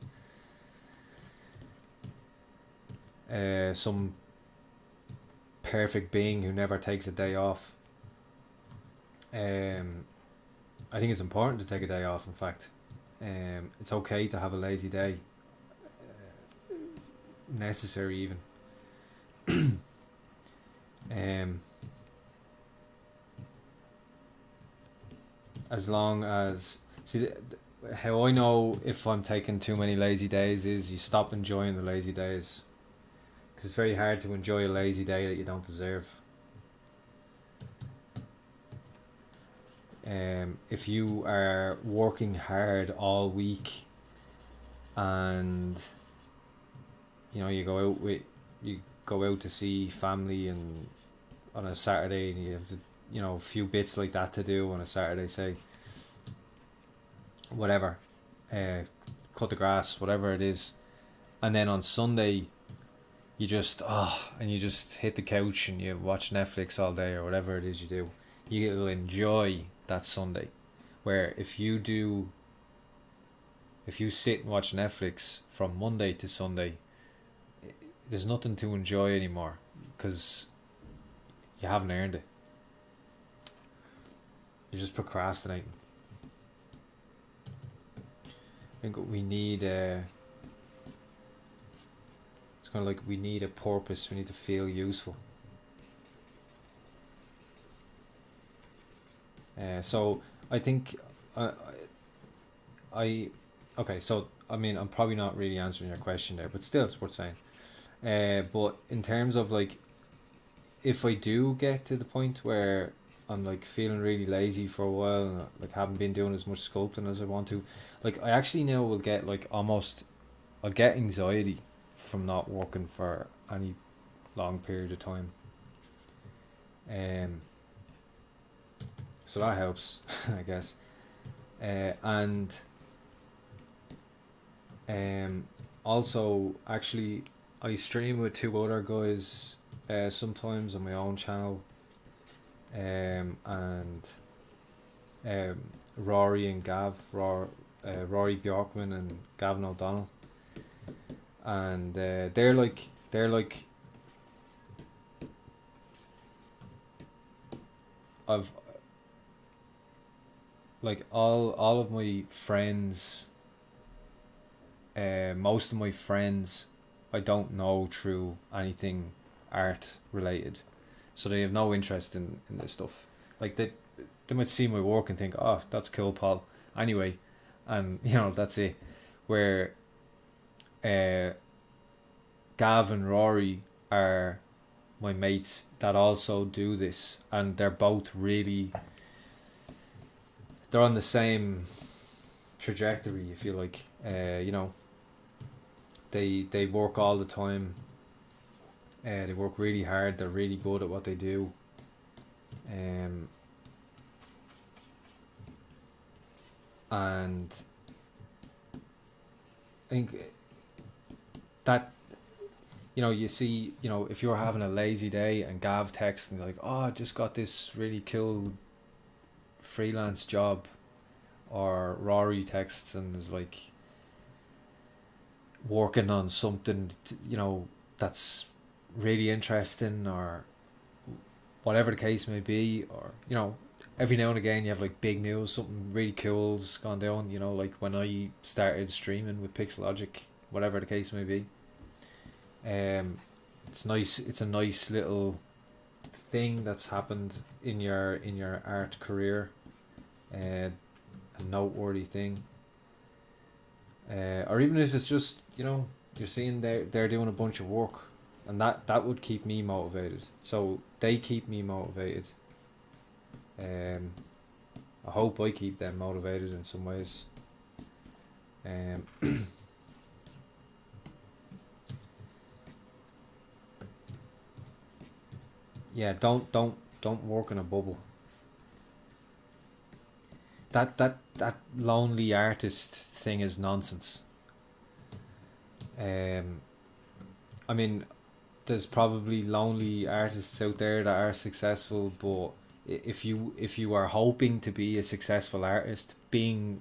some perfect being who never takes a day off. I think it's important to take a day off. In fact, it's okay to have a lazy day. Necessary even. As long as, see, how I know if I'm taking too many lazy days is you stop enjoying the lazy days, because it's very hard to enjoy a lazy day that you don't deserve. If you are working hard all week and you go out to see family and on a Saturday, and you have to, a few bits like that to do on a Saturday, say, whatever, cut the grass, whatever it is, and then on Sunday you just hit the couch and you watch Netflix all day or whatever it is you do. You'll enjoy that Sunday. Where if you sit and watch Netflix from Monday to Sunday, there's nothing to enjoy anymore, because you haven't earned it. You're just procrastinating. I think we need it's kind of like we need a purpose. We need to feel useful. So I think Okay, so I mean, I'm probably not really answering your question there, but still, it's worth saying. But in terms of like, if I do get to the point where I'm like feeling really lazy for a while and like haven't been doing as much sculpting as I want to, like I actually now will get like almost, I'll get anxiety from not working for any long period of time. Um, so that helps, I guess. And also, actually, I stream with two other guys sometimes on my own channel, and Rory and Rory Bjorkman and Gavin O'Donnell, and they're like I've like all of my friends, most of my friends I don't know through anything art related, so they have no interest in this stuff. Like they might see my work and think, oh, that's cool, Paul, anyway, and that's it. Where Gav and Rory are my mates that also do this, and they're both really, they're on the same trajectory, if you like. They work all the time. They work really hard. They're really good at what they do. And I think that, you see, if you're having a lazy day and Gav texts and like, oh, I just got this really cool freelance job, or Rory texts and is like working on something, that's really interesting, or whatever the case may be, or every now and again you have like big news, something really cool's gone down, like when I started streaming with Pixologic, whatever the case may be. It's nice, it's a nice little thing that's happened in your art career, a noteworthy thing. Or even if it's just, you're seeing they're doing a bunch of work, and that would keep me motivated. So they keep me motivated. I hope I keep them motivated in some ways. Yeah, don't work in a bubble. That lonely artist thing is nonsense. I mean, there's probably lonely artists out there that are successful, but if you are hoping to be a successful artist, being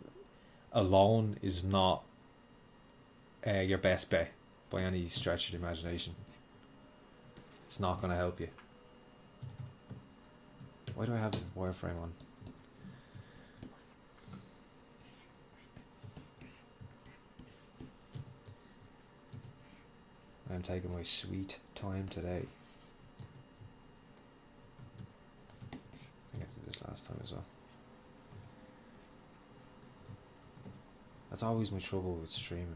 alone is not your best bet by any stretch of the imagination. It's not going to help you. Why do I have the wireframe on? I'm taking my sweet time today. I think I did this last time as well. That's always my trouble with streaming.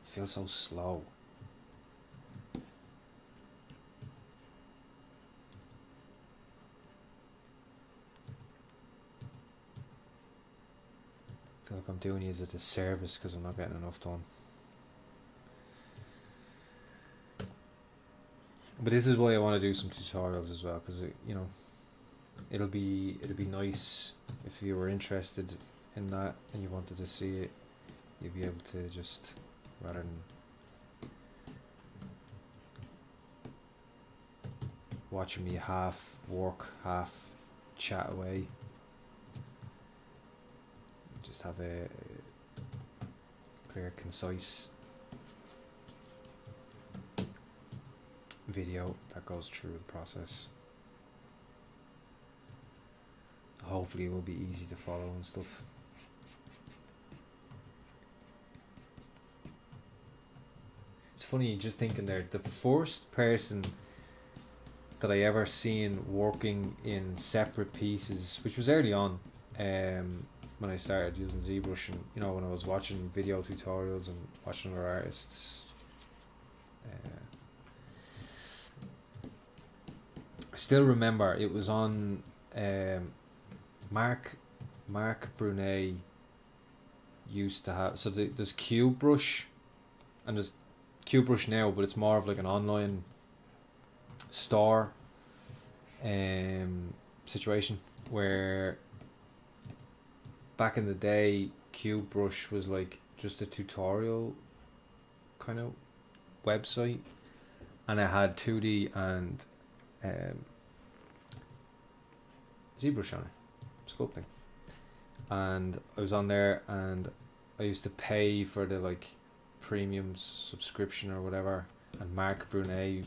It feels so slow. I feel like I'm doing you as a disservice because I'm not getting enough done. But this is why I want to do some tutorials as well, because it'll be nice if you were interested in that and you wanted to see it. You'll be able to just, rather than watching me half work, half chat away, just have a clear, concise video that goes through the process. Hopefully it will be easy to follow and stuff. It's funny just thinking there, the first person that I ever seen working in separate pieces, which was early on, when I started using ZBrush, and you know, when I was watching video tutorials and watching other artists. I still remember it was on Mark Brunet used to have, so there's ZBrush, and there's ZBrush now, but it's more of like an online store situation, where back in the day ZBrush was like just a tutorial kind of website, and it had 2D and ZBrush on it, sculpting. And I was on there, and I used to pay for the like premium subscription or whatever, and Mark Brunet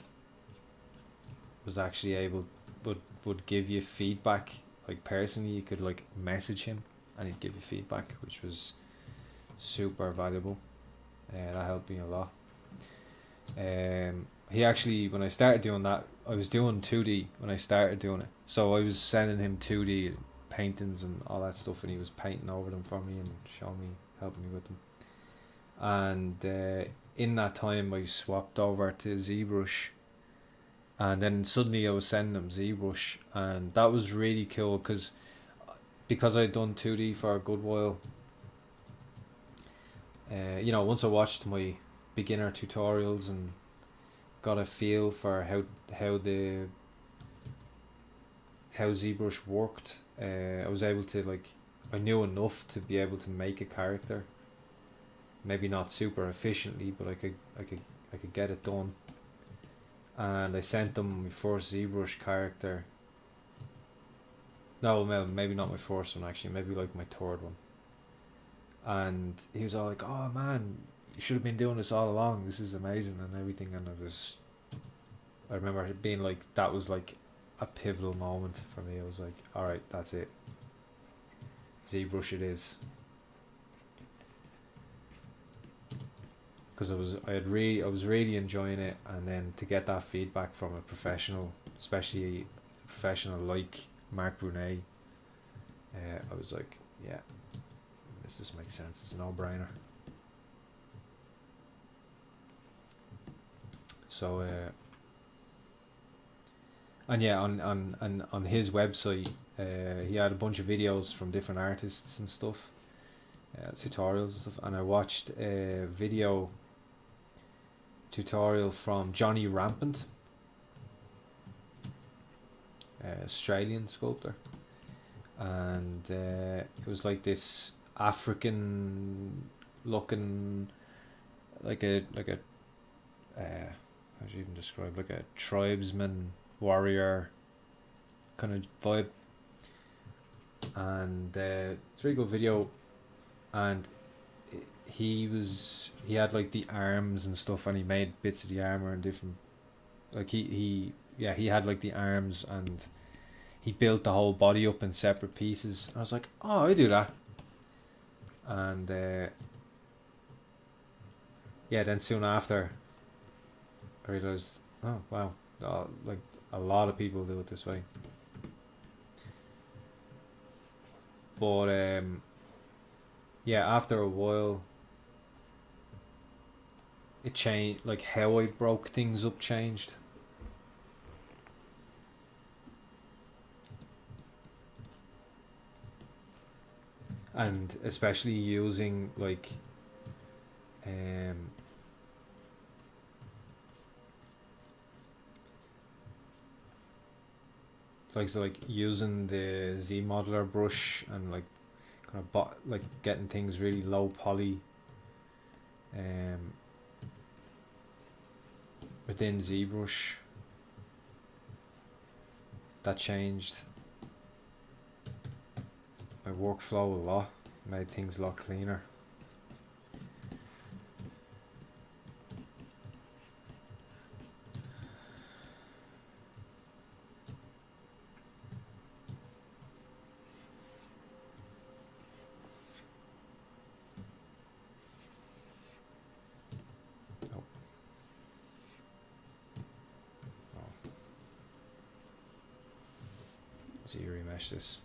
was actually able would give you feedback, like personally. You could like message him and he'd give you feedback, which was super valuable. That helped me a lot. He actually, when I started doing that, I was doing 2D when I started doing it, so I was sending him 2D paintings and all that stuff, and he was painting over them for me and showing me, helping me with them. And in that time I swapped over to ZBrush, and then suddenly I was sending him ZBrush, and that was really cool, because I'd done 2D for a good while. You know, once I watched my beginner tutorials and got a feel for how ZBrush worked, I was able to, like, I knew enough to be able to make a character. Maybe not super efficiently, but I could get it done. And I sent them my first ZBrush character. No, maybe not my first one, actually. Maybe like my third one. And he was all like, "Oh man, you should have been doing this all along. This is amazing," and everything. And I remember it being like, that was like a pivotal moment for me. I was like, all right, that's it. ZBrush it is. Because I was really enjoying it, and then to get that feedback from a professional, especially a professional like Mark Brunet, I was like, yeah, this just makes sense. It's a no-brainer. So and yeah, on his website, he had a bunch of videos from different artists and stuff, tutorials and stuff, and I watched a video tutorial from Johnny Rampant, Australian sculptor, and it was like this African looking, like a how do you even describe, like a tribesman warrior kind of vibe. And it's a really good video, and he had like the arms and stuff, and he made bits of the armor and different, like he had like the arms, and he built the whole body up in separate pieces. I was like, oh, I do that. And then soon after I realized, oh wow, like a lot of people do it this way. But after a while it changed, like how I broke things up changed. And especially using like using the Z modeler brush, and like kind of like getting things really low poly within ZBrush. That changed my workflow a lot, made things a lot cleaner. ZRemesh this.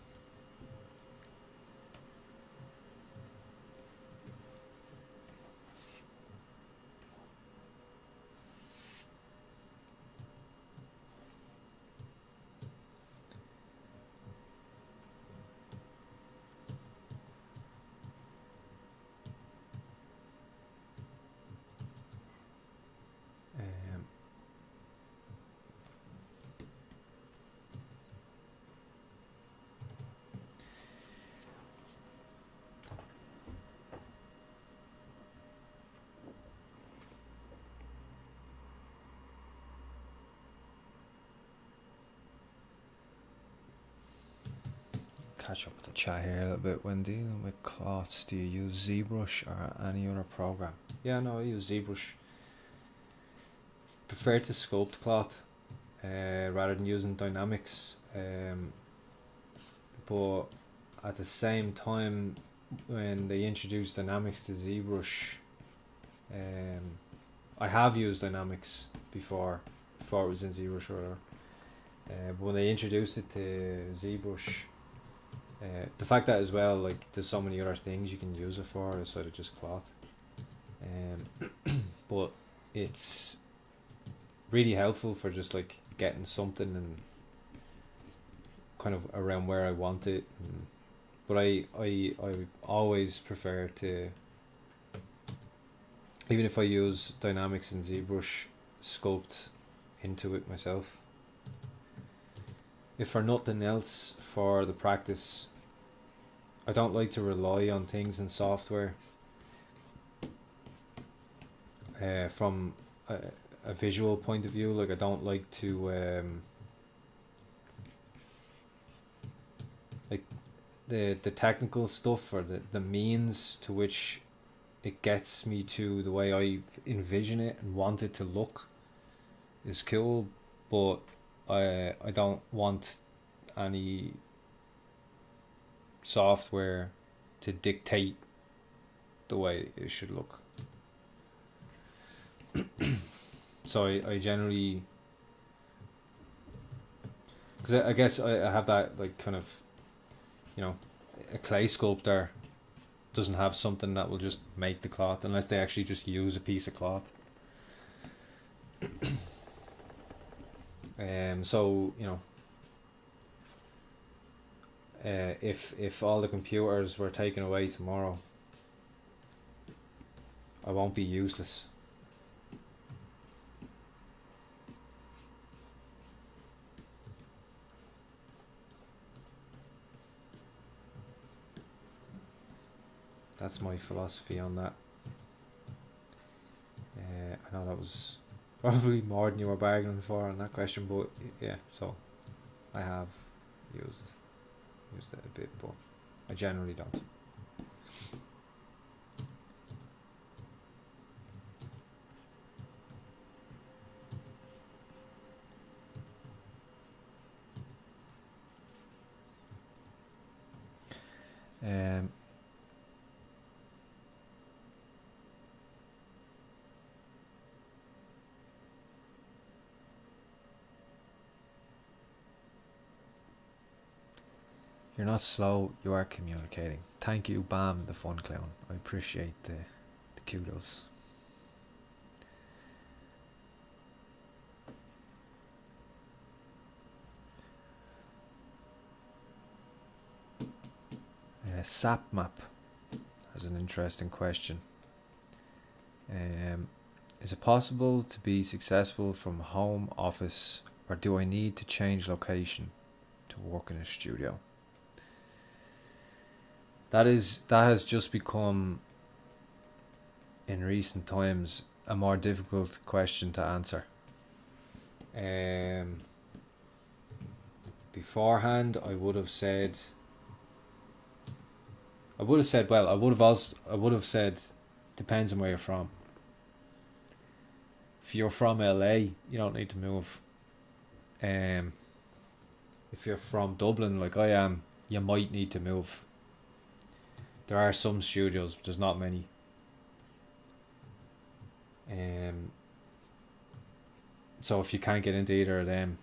catch up with the chat here a little bit. When dealing with cloths, do you use ZBrush or any other program? Yeah, no, I use ZBrush. Prefer to sculpt cloth rather than using dynamics. But at the same time, when they introduced dynamics to ZBrush, I have used dynamics before it was in ZBrush or whatever. But when they introduced it to ZBrush, the fact that as well, like, there's so many other things you can use it for instead of just cloth. But it's really helpful for just like getting something and kind of around where I want it. But I always prefer to, even if I use dynamics in ZBrush, sculpt into it myself. If for nothing else, for the practice, I don't like to rely on things in software from a visual point of view. Like, I don't like to like the technical stuff or the means to which it gets me to the way I envision it and want it to look is cool, but I don't want any software to dictate the way it should look. So I generally, because I guess I have that, like, kind of, you know, a clay sculptor doesn't have something that will just make the cloth unless they actually just use a piece of cloth. So, you know, if all the computers were taken away tomorrow, I won't be useless. That's my philosophy on that. I know that was probably more than you were bargaining for on that question, but yeah, so I have used it a bit, but I generally don't. You're not slow, you are communicating. Thank you, Bam, the fun clown. I appreciate the kudos. SAP map has an interesting question. Is it possible to be successful from home office, or do I need to change location to work in a studio? That has just become, in recent times, a more difficult question to answer. Beforehand, I would have said, depends on where you're from. If you're from LA, you don't need to move. If you're from Dublin, like I am, you might need to move. There are some studios, but there's not many. So if you can't get into either of them,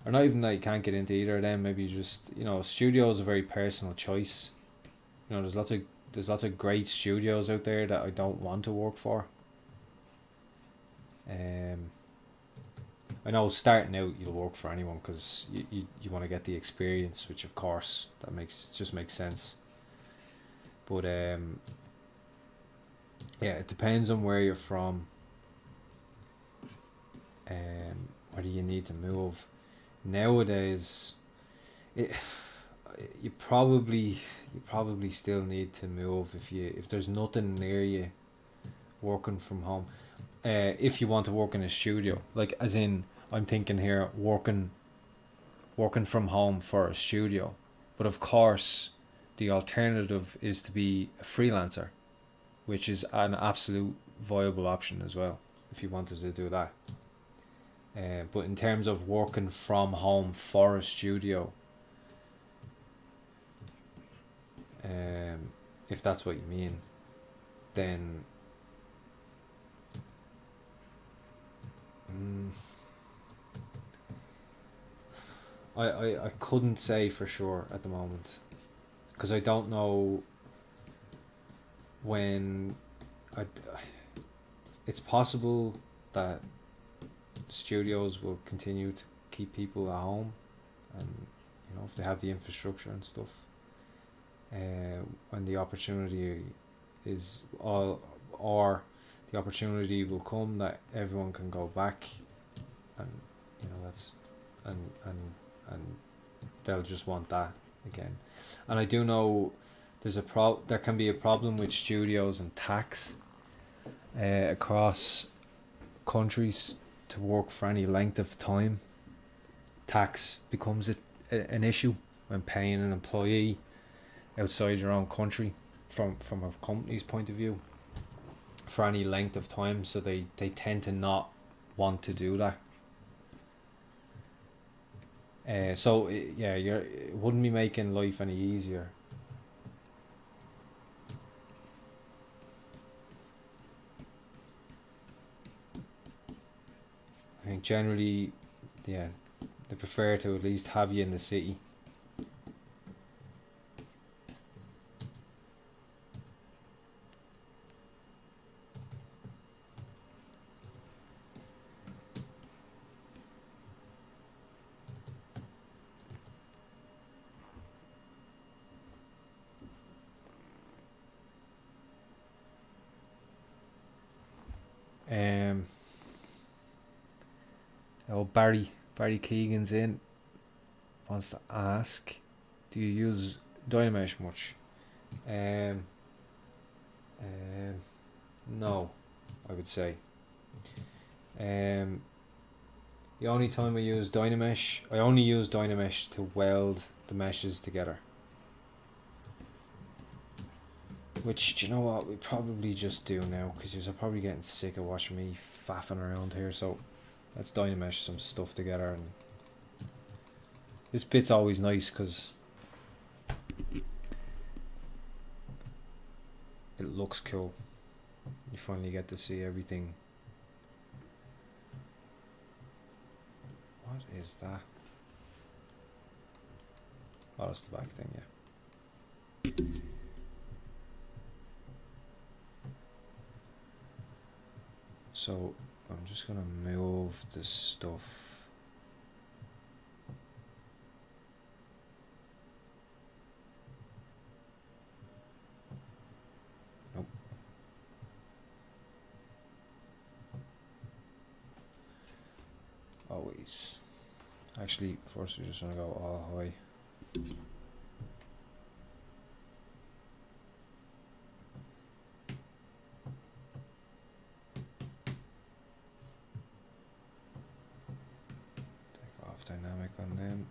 or not even that you can't get into either of them, maybe you just, you know, studio is a very personal choice. You know, there's lots of great studios out there that I don't want to work for. I know starting out you'll work for anyone because you want to get the experience, which of course that makes sense. But yeah, it depends on where you're from. Whether you need to move. Nowadays, you probably still need to move if there's nothing near you working from home. If you want to work in a studio, like, as in, I'm thinking here, working working from home for a studio. But of course, the alternative is to be a freelancer, which is an absolute viable option as well if you wanted to do that. But in terms of working from home for a studio, if that's what you mean, then I couldn't say for sure at the moment, because I don't know when it's possible that studios will continue to keep people at home, and you know, if they have the infrastructure and stuff, when the opportunity is all, or the opportunity will come that everyone can go back, and you know, that's and they'll just want that again. And I do know there's there can be a problem with studios and tax across countries to work for any length of time. Tax becomes an issue when paying an employee outside your own country from a company's point of view for any length of time, so they tend to not want to do that. So yeah, it wouldn't be making life any easier. I think generally, yeah, they prefer to at least have you in the city. Oh, Barry Keegan's in, wants to ask, do you use Dynamesh much? No, I would say. The only time I use Dynamesh, I only use Dynamesh to weld the meshes together. Which, do you know what, we probably just do now, because you're probably getting sick of watching me faffing around here, so let's Dynamesh some stuff together. And this bit's always nice because it looks cool. You finally get to see everything. What is that? Oh, that's the back thing, yeah. So I'm just gonna move the stuff. Nope. Always. Actually, first we just wanna go all high. Dynamic on them.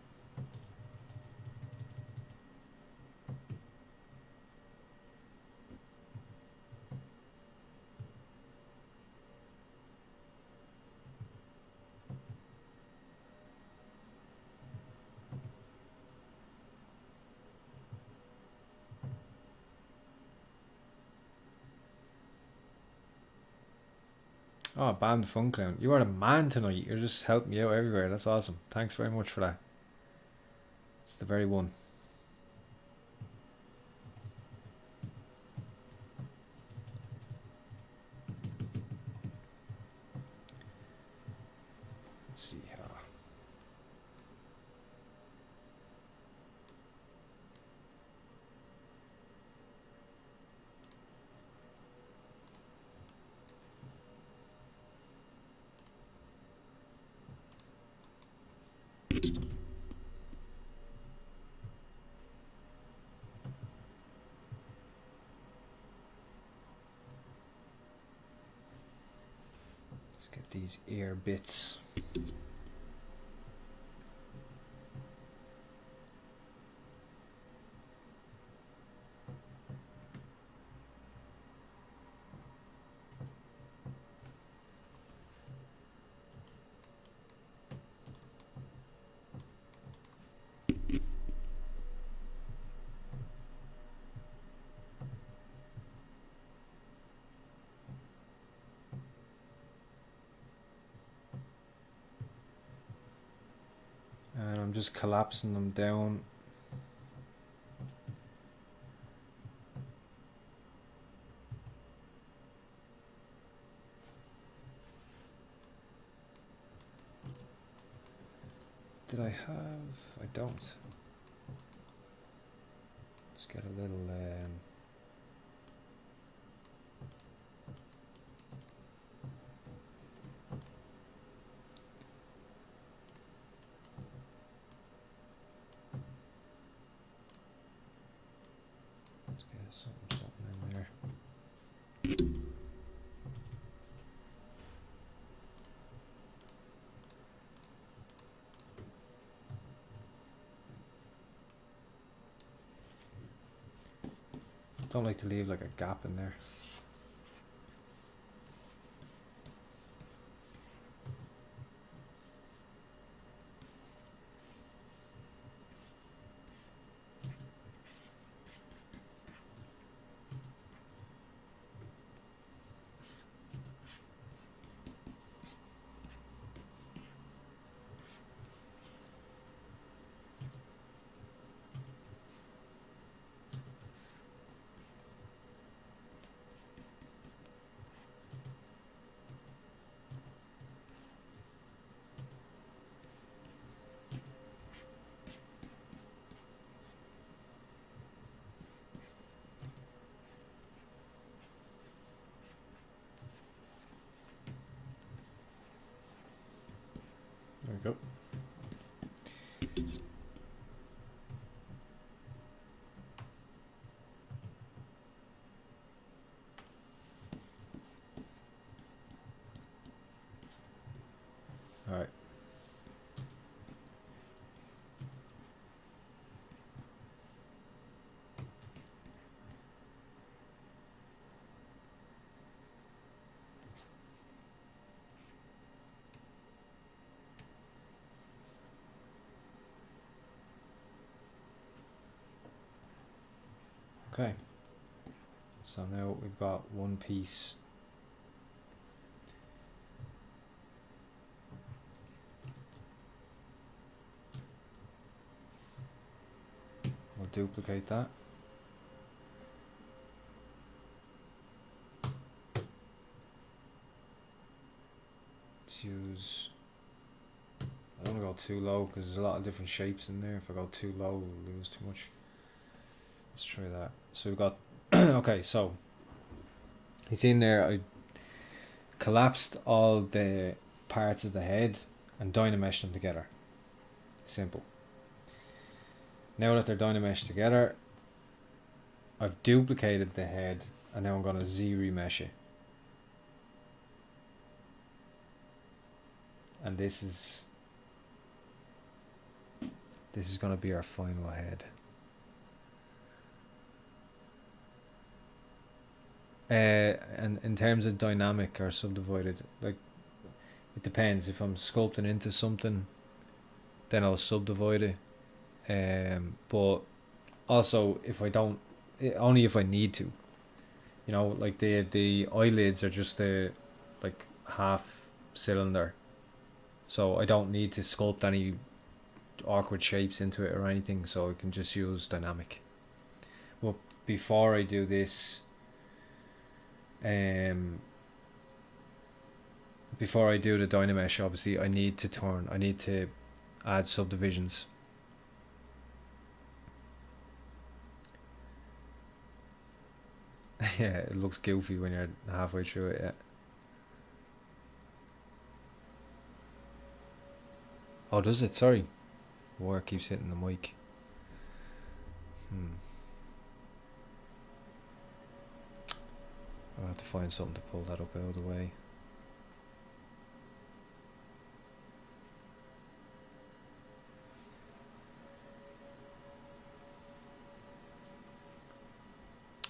Oh, Band Fun Clown. You are the man tonight. You're just helping me out everywhere. That's awesome. Thanks very much for that. It's the very one. Let's see how. Get these ear bits. I'm just collapsing them down. Did I have? I don't. Let's get a little let's get something in there. Don't like to leave like a gap in there. There we go. All right. Okay, so now we've got one piece. We'll duplicate that. Let's use, I don't want to go too low because there's a lot of different shapes in there. If I go too low, we'll lose too much. Let's try that. So we've got, okay, so he's in there. I collapsed all the parts of the head and Dynamesh them together. Simple. Now that they're Dynamesh together, I've duplicated the head and now I'm going to ZRemesh it. And this is going to be our final head. And in terms of dynamic or subdivided, like it depends. If I'm sculpting into something, then I'll subdivide it. But also if I don't, only if I need to. You know, like the eyelids are just a like half cylinder, so I don't need to sculpt any awkward shapes into it or anything. So I can just use dynamic. Well, before I do this, before I do the Dynamesh, obviously I need to add subdivisions. Yeah, it looks goofy when you're halfway through it. Yeah. Oh, does it? Sorry. Wire keeps hitting the mic. I'll have to find something to pull that up out of the way.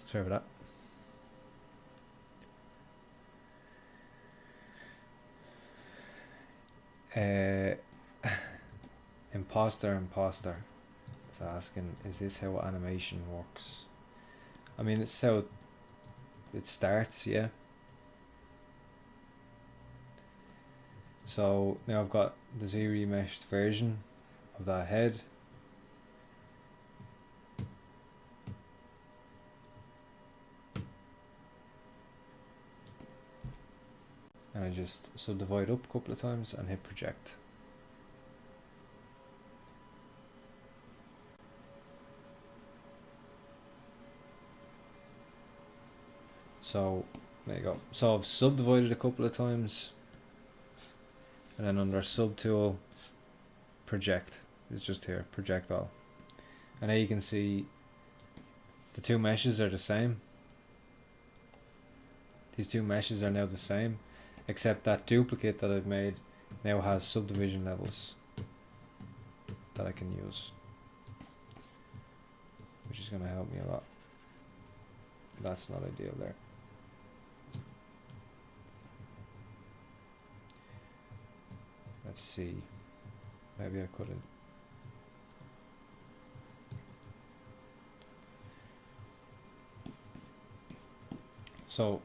Sorry about that. Imposter is asking, is this how animation works? I mean, it's how it starts, yeah. So now I've got the ZRemeshed version of that head. And I just subdivide up a couple of times and hit project. So there you go. So I've subdivided a couple of times, and then under subtool, project is just here, project all. And now you can see the two meshes are the same. These two meshes are now the same, except that duplicate that I've made now has subdivision levels that I can use, which is going to help me a lot. That's not ideal there. Let's see, maybe I couldn't. So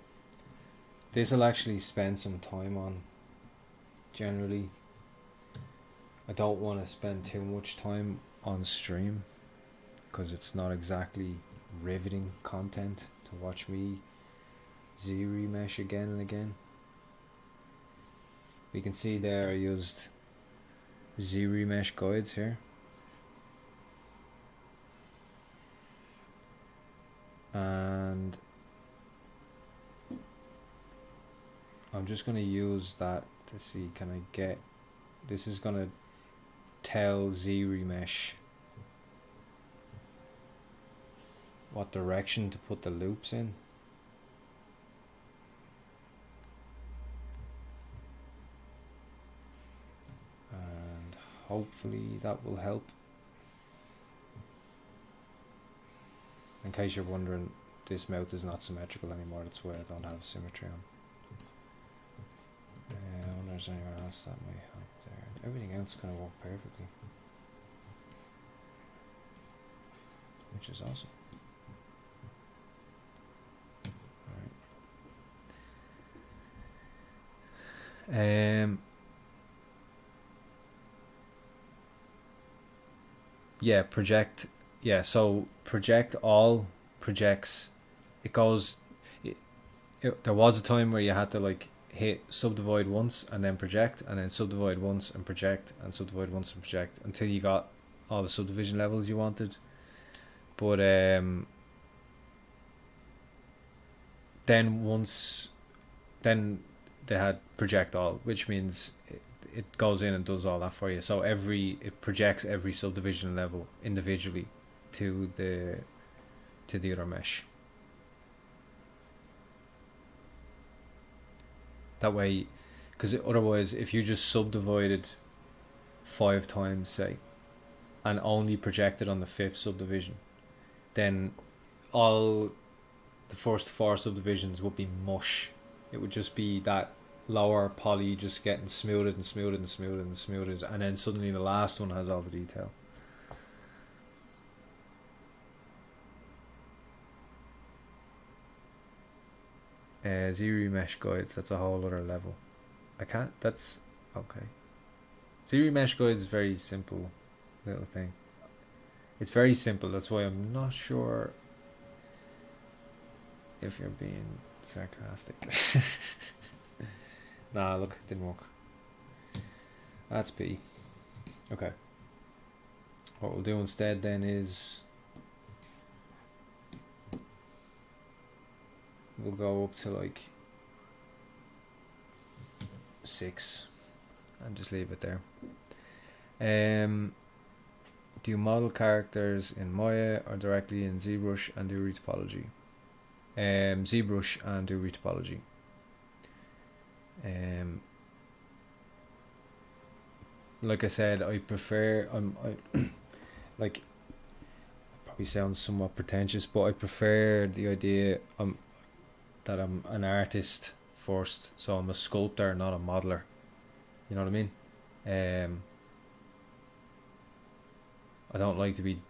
this will actually spend some time on. Generally, I don't want to spend too much time on stream because it's not exactly riveting content to watch me ZRemesh again and again. We can see there I used ZRemesh guides here. And I'm just going to use that to see, can I get, this is going to tell ZRemesh what direction to put the loops in. And hopefully that will help. In case you're wondering, this mouth is not symmetrical anymore, that's why I don't have symmetry on. I wonder if there's anywhere else that might help there. Everything else kind of worked perfectly, which is awesome. Alright. Yeah, project. Yeah, so project all projects. It goes. There was a time where you had to like hit subdivide once and then project, and then subdivide once and project, and subdivide once and project until you got all the subdivision levels you wanted. But then they had project all, which means it goes in and does all that for you. So it projects every subdivision level individually to the other mesh. That way, because otherwise if you just subdivided 5 times, say, and only projected on the 5th subdivision, then all the first 4 subdivisions would be mush. It would just be that lower poly just getting smoothed and smoothed and smoothed and smoothed, and then suddenly the last one has all the detail. ZRemesh guides, that's a whole other level. I can't, that's okay. ZRemesh guides is very simple little thing. It's very simple, that's why I'm not sure if you're being sarcastic. Nah, look, it didn't work. That's B. Okay. What we'll do instead then is we'll go up to like 6 and just leave it there. Do you model characters in Maya or directly in ZBrush and do retopology? ZBrush and do retopology. Like I said, I prefer like, probably sounds somewhat pretentious, but I prefer the idea that I'm an artist first, so I'm a sculptor, not a modeler. You know what I mean? I don't like to be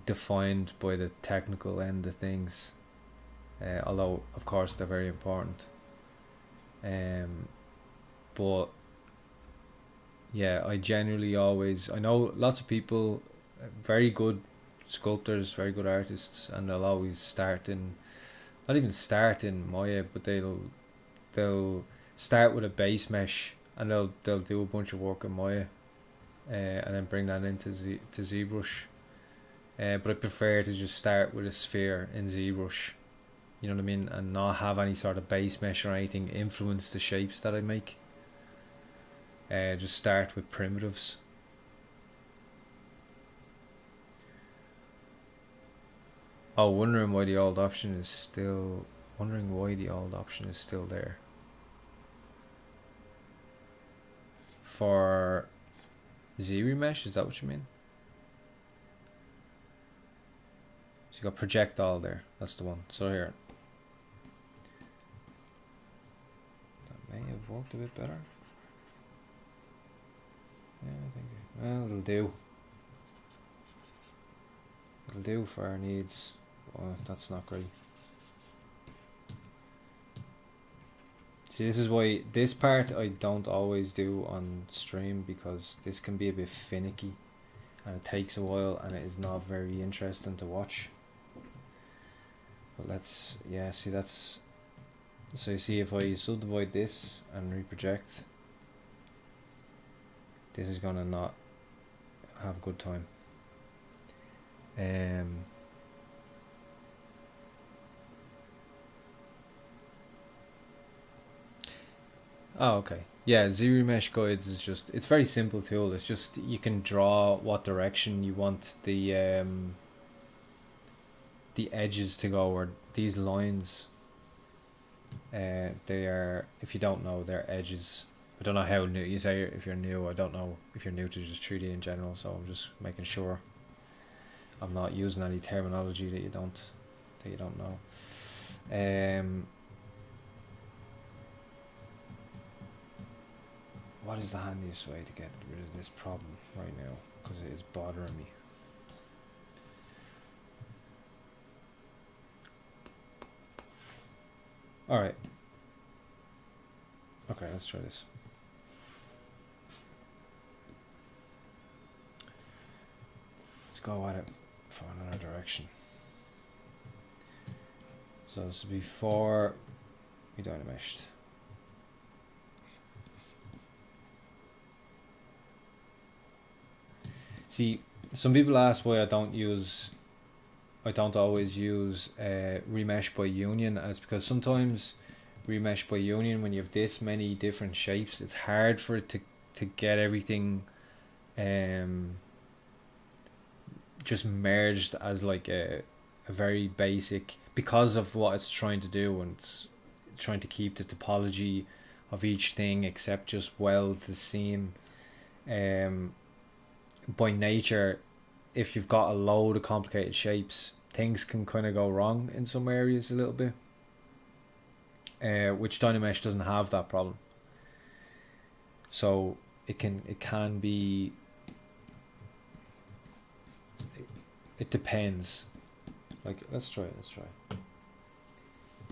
defined by the technical end of things, although of course they're very important. But yeah, I generally always, I know lots of people, very good sculptors, very good artists, and they'll always start in, not even start in Maya, but they'll start with a base mesh, and they'll do a bunch of work in Maya, and then bring that into ZBrush. But I prefer to just start with a sphere in ZBrush, you know what I mean, and not have any sort of base mesh or anything influence the shapes that I make. Just start with primitives. Oh, wondering why the old option is still there. For ZRemesh, is that what you mean? So you got project all there, that's the one. So here, that may have worked a bit better. Yeah, I think, well, it'll do. It'll do for our needs. Well, that's not great. See, this is why this part I don't always do on stream, because this can be a bit finicky and it takes a while and it is not very interesting to watch. But let's, yeah, see, that's, so you see, if I subdivide this and reproject, this is gonna not have a good time. Oh, okay. Yeah, ZRemesh guides is just, it's very simple tool. It's just, you can draw what direction you want the edges to go, or these lines. They are, if you don't know, they're edges. I don't know how new, you say if you're new, I don't know if you're new to just 3D in general, so I'm just making sure I'm not using any terminology that you don't know. What is the handiest way to get rid of this problem right now? Because it is bothering me. Alright. Okay, let's try this. Let's go at it from another direction. So this is before we dynameshed. See, some people ask why I don't always use remesh by union, as because sometimes remesh by union, when you have this many different shapes, it's hard for it to get everything just merged as like a very basic, because of what it's trying to do, and it's trying to keep the topology of each thing except just weld the scene. By nature, if you've got a load of complicated shapes, things can kind of go wrong in some areas a little bit, which Dynamesh doesn't have that problem. So it can be, it depends. Like, let's try. Let's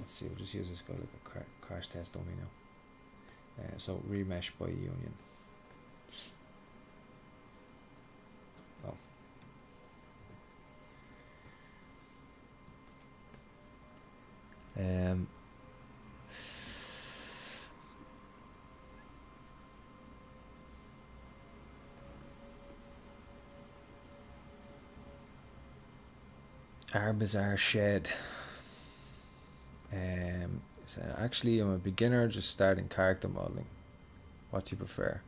see, we'll just use this guy like a crash test dummy now. So remesh by union. Oh. Our bizarre shed. So actually, I'm a beginner just starting character modeling. What do you prefer?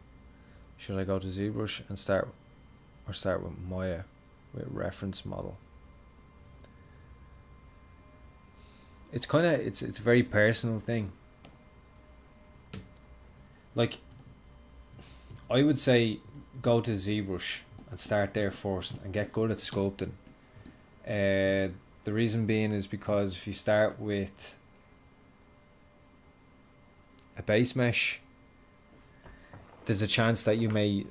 Should I go to ZBrush and start with Maya with reference model? It's kind of, it's a very personal thing. Like, I would say go to ZBrush and start there first and get good at sculpting. The reason being is because if you start with a base mesh, there's a chance that you may,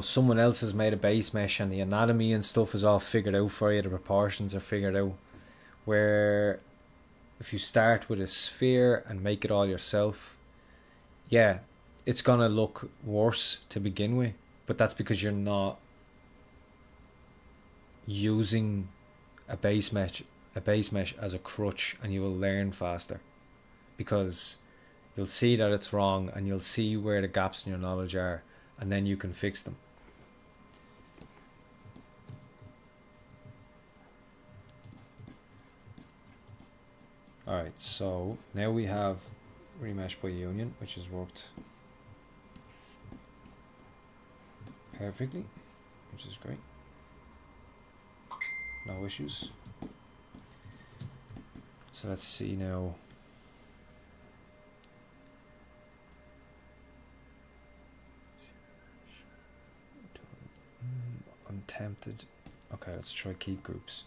someone else has made a base mesh and the anatomy and stuff is all figured out for you, the proportions are figured out. Where if you start with a sphere and make it all yourself, yeah, it's gonna look worse to begin with, but that's because you're not using a base mesh as a crutch, and you will learn faster because you'll see that it's wrong and you'll see where the gaps in your knowledge are, and then you can fix them. Alright, so now we have remesh by union, which has worked perfectly, which is great. No issues. So let's see now. I'm tempted. Okay, let's try keep groups.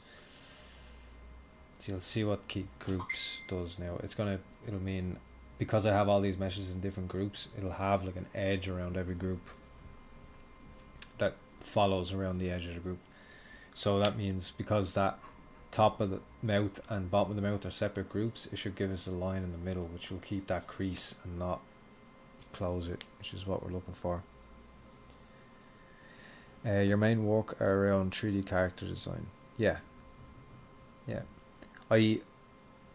So you'll see what keep groups does now. It'll mean, because I have all these meshes in different groups, it'll have like an edge around every group that follows around the edge of the group. So that means because that top of the mouth and bottom of the mouth are separate groups, it should give us a line in the middle which will keep that crease and not close it, which is what we're looking for. Your main work are around 3D character design. Yeah. I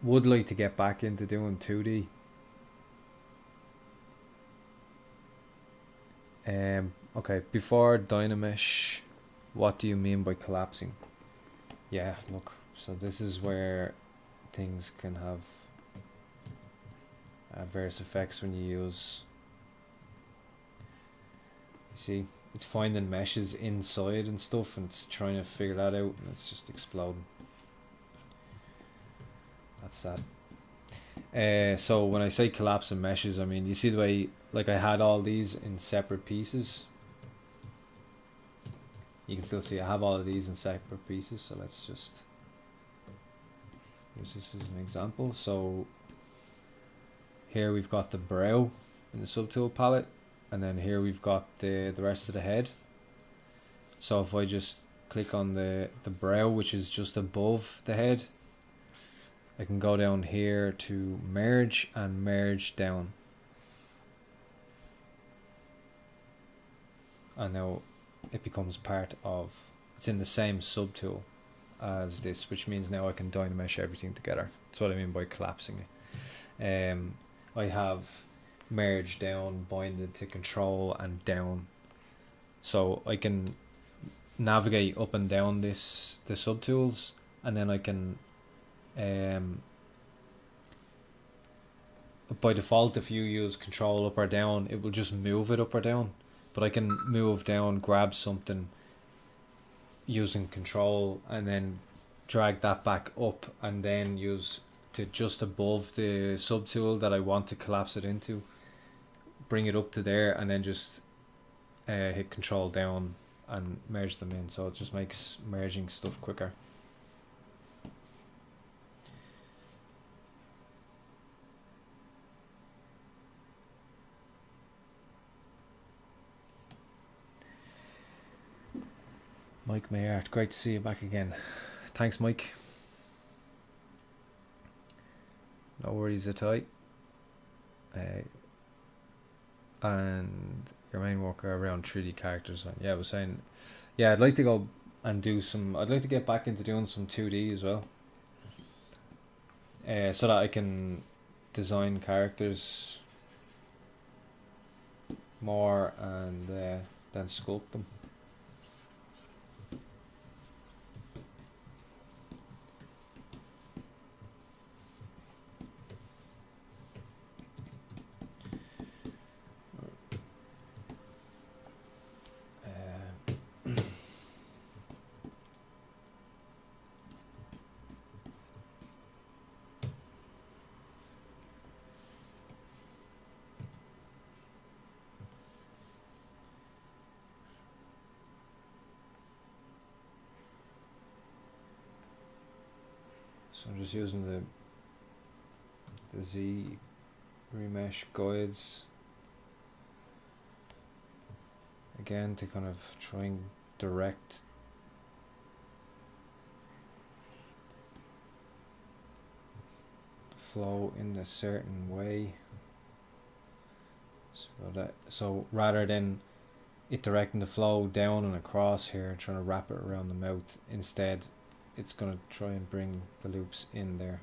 would like to get back into doing 2D. Okay, before Dynamesh, what do you mean by collapsing? Yeah, look, so this is where things can have adverse effects when you use, you see, it's finding meshes inside and stuff, and it's trying to figure that out, and it's just exploding. That's that. So when I say collapsing meshes, I mean, you see the way, like, I had all these in separate pieces. You can still see I have all of these in separate pieces, so let's just use this as an example. So here we've got the brow in the subtool palette, and then here we've got the rest of the head. So if I just click on the brow, which is just above the head, I can go down here to merge and merge down. And now it becomes part of, it's in the same subtool as this, which means now I can Dynamesh everything together. That's what I mean by collapsing it. I have merge down, binded to control and down. So I can navigate up and down the subtools, and then I can by default, if you use control up or down, it will just move it up or down, but I can move down, grab something using control, and then drag that back up, and then use to just above the subtool that I want to collapse it into, bring it up to there, and then just hit control down and merge them in. So it just makes merging stuff quicker. Mike Mayart, great to see you back again. Thanks, Mike. No worries at all. And your main work are around 3D characters. Yeah, I was saying, yeah, I'd like to go and do some, I'd like to get back into doing some 2D as well. So that I can design characters more and then sculpt them. So I'm just using the ZRemesh guides again to kind of try and direct the flow in a certain way. So rather than it directing the flow down and across here, trying to wrap it around the mouth. Instead, it's going to try and bring the loops in there.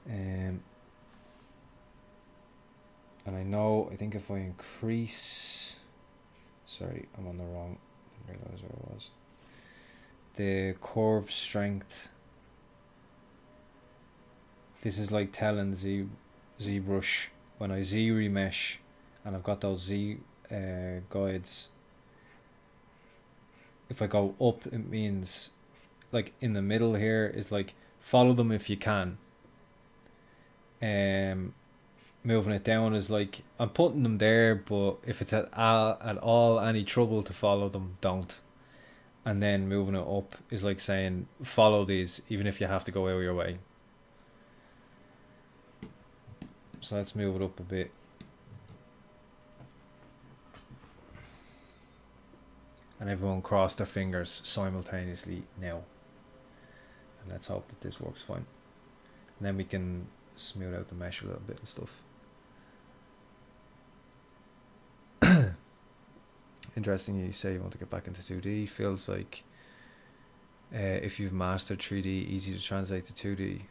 And I think if I increase, sorry, I'm on the wrong, I didn't realize where it was. The curve strength. This is like telling ZBrush when I ZRemesh and I've got those Z guides. If I go up, it means like in the middle here is like follow them if you can. Moving it down is like I'm putting them there, but if it's at all any trouble to follow them, don't. And then moving it up is like saying follow these even if you have to go out of your way. So let's move it up a bit. And everyone cross their fingers simultaneously now. And let's hope that this works fine. And then we can smooth out the mesh a little bit and stuff. Interesting you say you want to get back into 2D. Feels like if you've mastered 3D, easy to translate to 2D.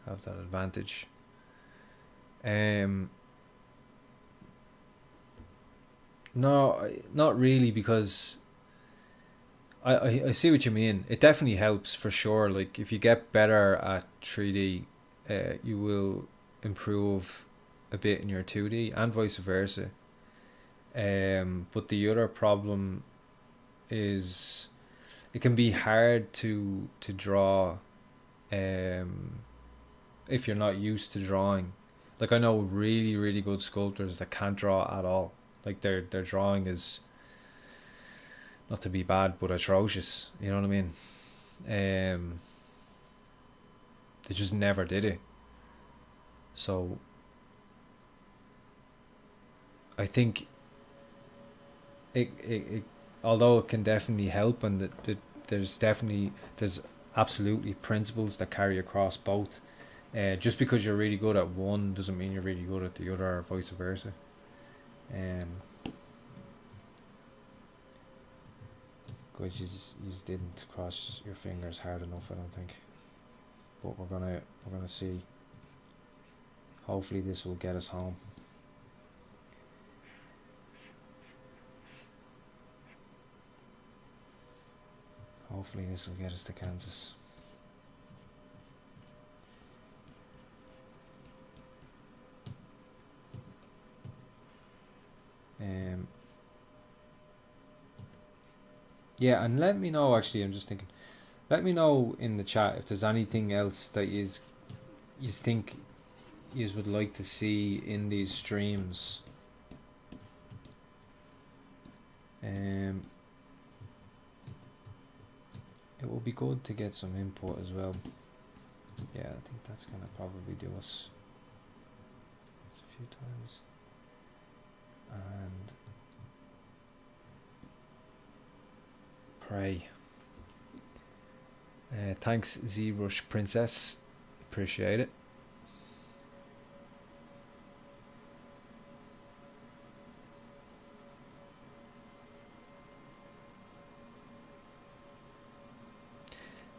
Have that advantage. No, not really, because I see what you mean. It definitely helps for sure. Like if you get better at 3D, you will improve a bit in your 2D and vice versa. But the other problem is it can be hard to draw if you're not used to drawing. Like I know really, really good sculptors that can't draw at all. Like their drawing is, not to be bad, but atrocious. You know what I mean? They just never did it. So I think it although it can definitely help, and that there's absolutely principles that carry across both. Just because you're really good at one doesn't mean you're really good at the other, or vice versa. Because you just didn't cross your fingers hard enough, I don't think. But we're gonna see. Hopefully this will get us home. Hopefully this will get us to Kansas. Yeah, and let me know, actually, I'm just thinking, let me know in the chat if there's anything else that you think you would like to see in these streams. It will be good to get some input as well. Yeah, I think that's gonna probably do us a few times. And pray. Thanks ZBrush Princess, appreciate it.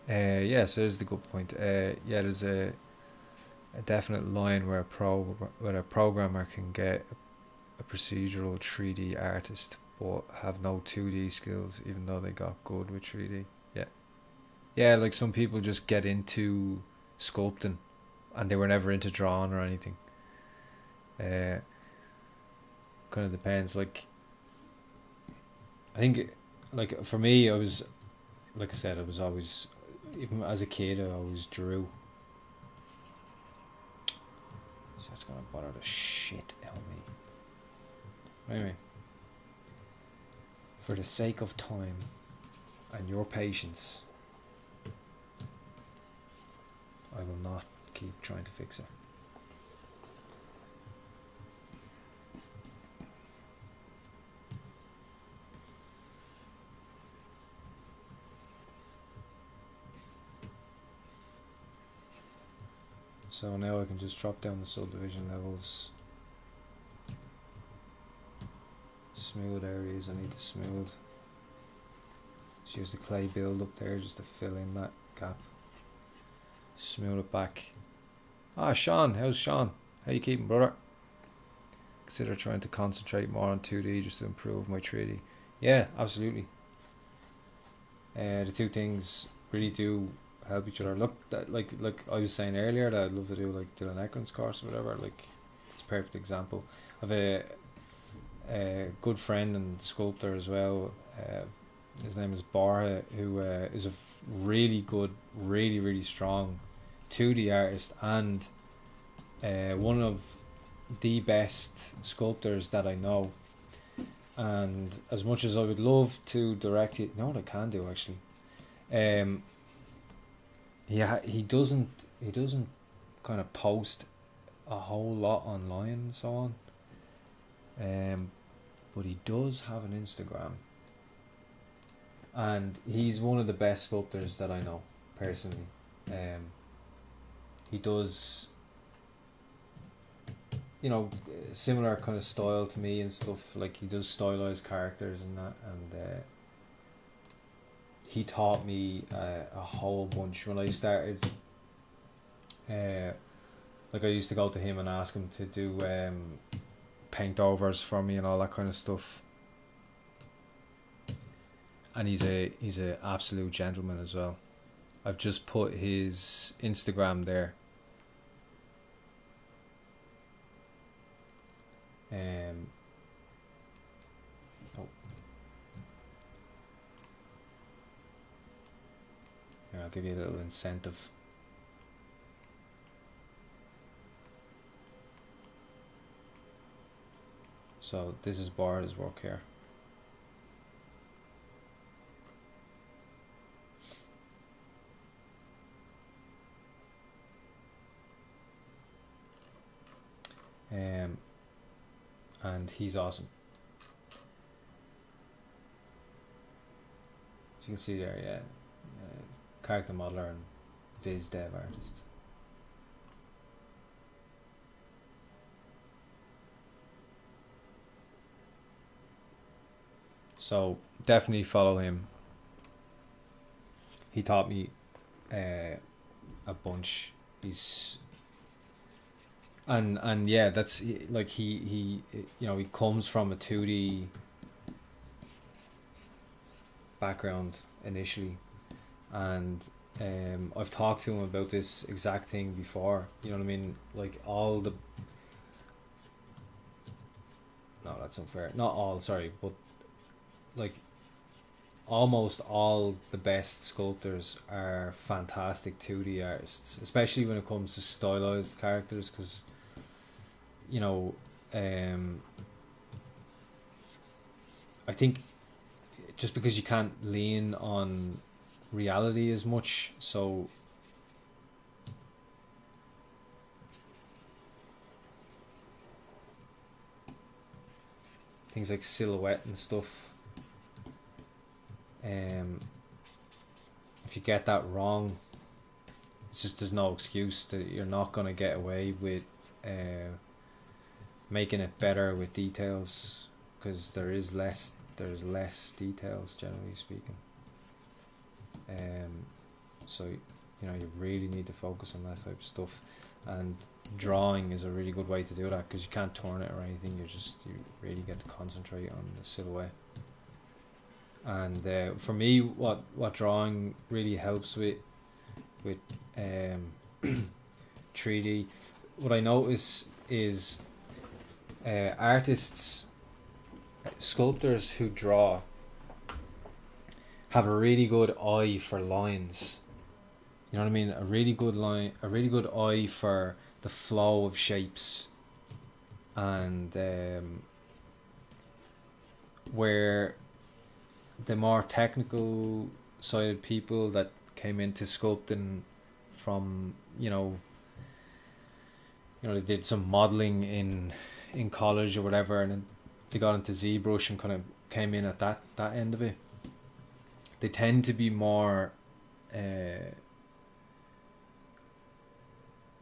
Yeah, so there's the good point. Yeah, there's a definite line where a programmer can get a procedural 3D artist but have no 2D skills, even though they got good with 3D. Yeah, like some people just get into sculpting and they were never into drawing or anything. Kind of depends. Like I think, like for me, I was, like I said, I was always, even as a kid, I always drew. So that's gonna bother the shit out of me. Anyway, for the sake of time and your patience, I will not keep trying to fix it. So now I can just drop down the subdivision levels Smooth areas I need to smooth. Just use the clay build up there just to fill in that gap. Smooth it back. Ah, Sean, how's Sean? How you keeping, brother? Consider trying to concentrate more on 2D just to improve my 3D. Yeah, absolutely. The two things really do help each other. Look, that like I was saying earlier, that I'd love to do like Dylan Ekron's course or whatever. Like, it's a perfect example. I have a good friend and sculptor as well. His name is Barha, who is a really good, really strong 2D artist and one of the best sculptors that I know. And as much as I would love to direct it, no, what I can do actually, he doesn't kind of post a whole lot online and so on, but he does have an Instagram, and he's one of the best sculptors that I know personally. He does, you know, similar kind of style to me and stuff. Like, he does stylized characters and that, and he taught me a whole bunch when I started. Like, I used to go to him and ask him to do paint overs for me and all that kind of stuff. And he's a absolute gentleman as well. I've just put his Instagram there. Here, I'll give you a little incentive. So this is Bar's work here. And he's awesome. As you can see there, yeah, character modeler and viz dev artist. So definitely follow him. He taught me a bunch. He's and yeah, that's like he you know, he comes from a 2D background initially, and I've talked to him about this exact thing before. You know what I mean? Like, all the, no, that's unfair. Not all, sorry, but like almost all the best sculptors are fantastic 2D artists, especially when it comes to stylized characters, because, you know, I think just because you can't lean on reality as much, so things like silhouette and stuff, if you get that wrong, it's just, there's no excuse that you're not going to get away with making it better with details, because there's less details, generally speaking. So, you know, you really need to focus on that type of stuff, and drawing is a really good way to do that, because you can't turn it or anything. You really get to concentrate on the silhouette. And for me, what drawing really helps with 3D, what I notice is artists, sculptors who draw have a really good eye for lines. You know what I mean? A really good eye for the flow of shapes, and where the more technical sided people that came into sculpting from, you know, they did some modeling in college or whatever, and then they got into ZBrush and kind of came in at that end of it. They tend to be more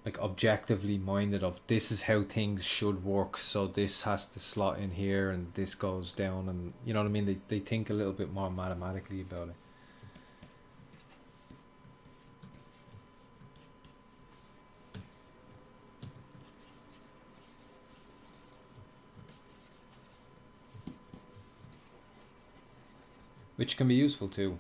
like objectively minded of this is how things should work, so this has to slot in here and this goes down, and you know what I mean, they think a little bit more mathematically about it. Which can be useful too.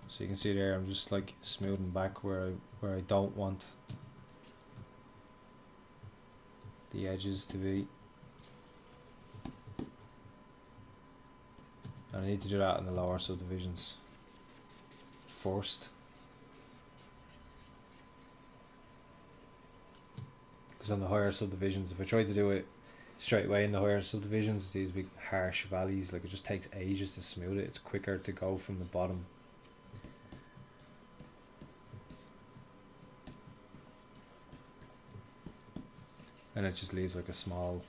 So you can see there, I'm just like smoothing back where I don't want the edges to be. And I need to do that in the lower subdivisions first. Because on the higher subdivisions, if I try to do it straight away in the higher subdivisions, these big harsh valleys, like it just takes ages to smooth it. It's quicker to go from the bottom. And it just leaves like a small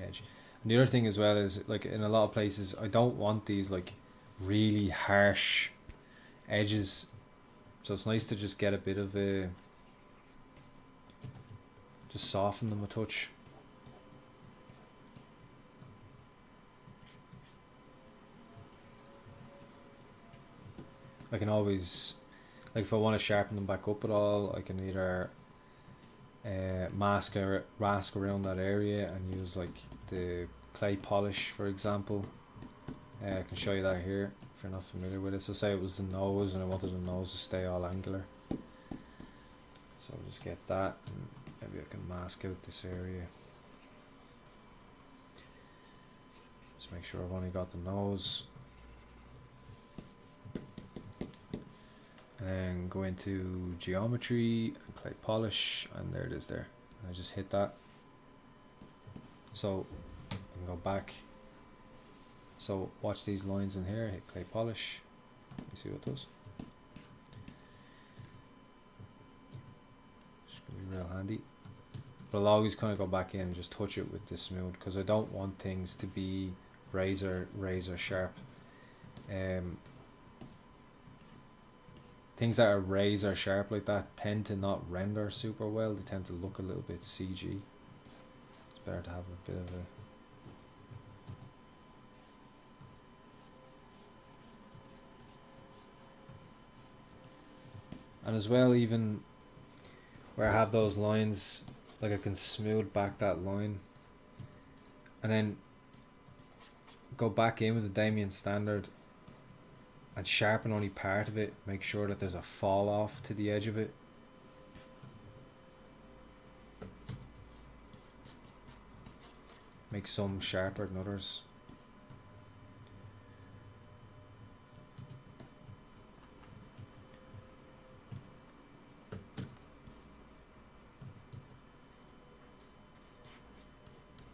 edge. And the other thing as well is, like in a lot of places, I don't want these like really harsh edges. So it's nice to just get a bit of a, just soften them a touch. I can always, like if I want to sharpen them back up at all, I can either mask around that area and use like the clay polish, for example. I can show you that here if you're not familiar with it. So say it was the nose and I wanted the nose to stay all angular. So I'll just get that, and maybe I can mask out this area. Just make sure I've only got the nose. And then go into geometry and clay polish, and there it is there. I just hit that. So I can go back. So watch these lines in here, hit clay polish. You see what it does. It's gonna be real handy. But I'll always kind of go back in and just touch it with this smooth, because I don't want things to be razor sharp. Things that are razor sharp like that tend to not render super well. They tend to look a little bit CG. It's better to have a bit of a, and as well, even where I have those lines, like I can smooth back that line and then go back in with the Damien standard and sharpen only part of it. Make sure that there's a fall off to the edge of it. Make some sharper than others.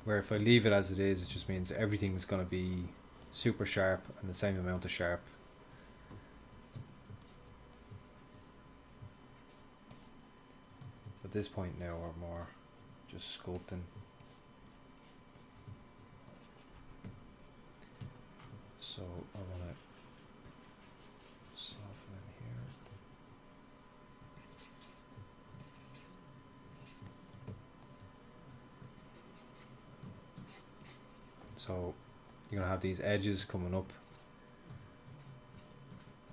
Where if I leave it as it is, it just means everything's going to be super sharp and the same amount of sharp. At this point now we're more just sculpting. So I want to soften in here. So you're going to have these edges coming up,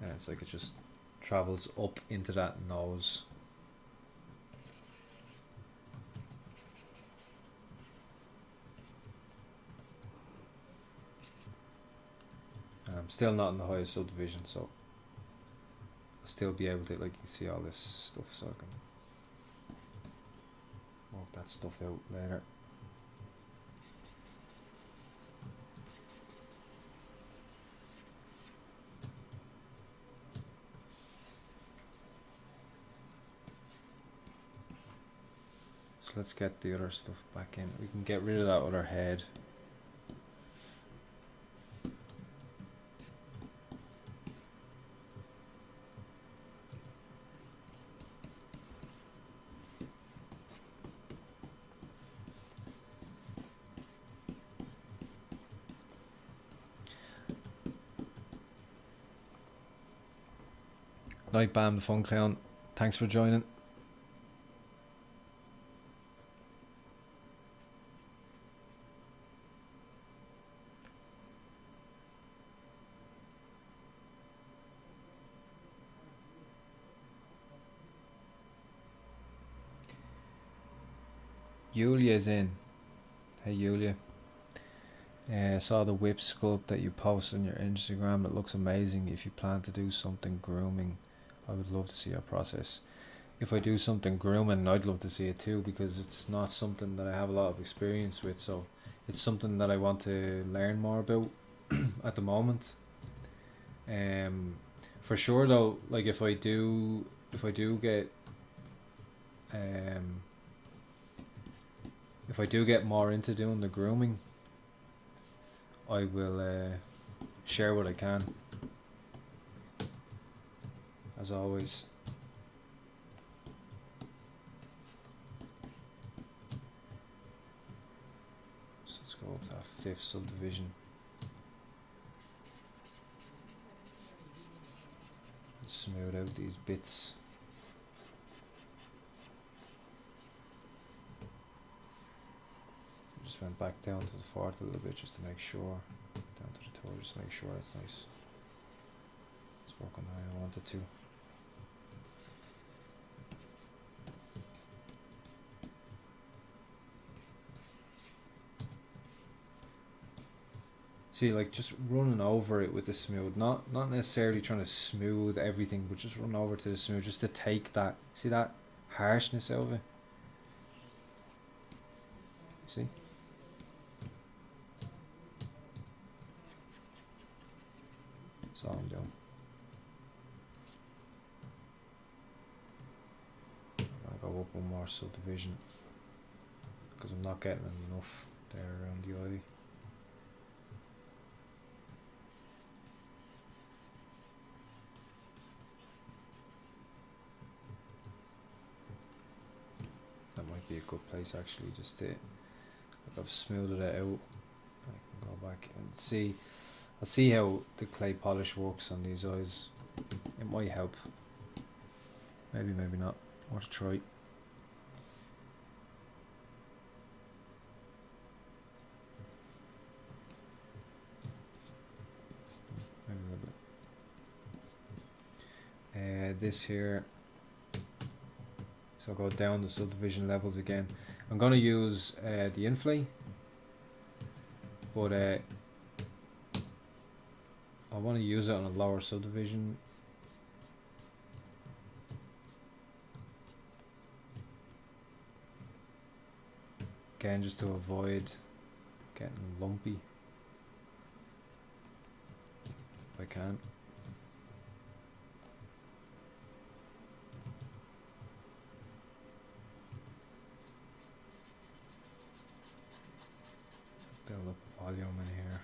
and it's like it just travels up into that nose. And I'm still not in the highest subdivision, so I'll still be able to, like, you see all this stuff, so I can work that stuff out later. So let's get the other stuff back in. We can get rid of that other head. Night Bam the Fun Clown, thanks for joining. Yulia's in. Hey Yulia. Saw the whip sculpt that you post on your Instagram. It looks amazing. If you plan to do something grooming, I would love to see your process. If I do something grooming, I'd love to see it too, because it's not something that I have a lot of experience with, so it's something that I want to learn more about at the moment. For sure though, like if I do get more into doing the grooming, I will share what I can, as always. So let's go up to that 5th subdivision. Let's smooth out these bits. Just went back down to the 4th a little bit just to make sure, down to the 3rd, just to make sure it's nice. It's working how I want it to. See, like just running over it with the smooth, not necessarily trying to smooth everything, but just run over to the smooth, just to take that, see that harshness out of it? See? That's all I'm doing. I'll go up one more subdivision, because I'm not getting enough there around the eye. That might be a good place actually, just to, like I've smoothed it out. I can go back and see. I'll see how the clay polish works on these eyes. It might help. Maybe, maybe not. Worth a try. Maybe a little bit. This here. So I'll go down the subdivision levels again. I'm going to use the inflay, but I want to use it on a lower subdivision. Again, just to avoid getting lumpy, if I can. Build up volume in here.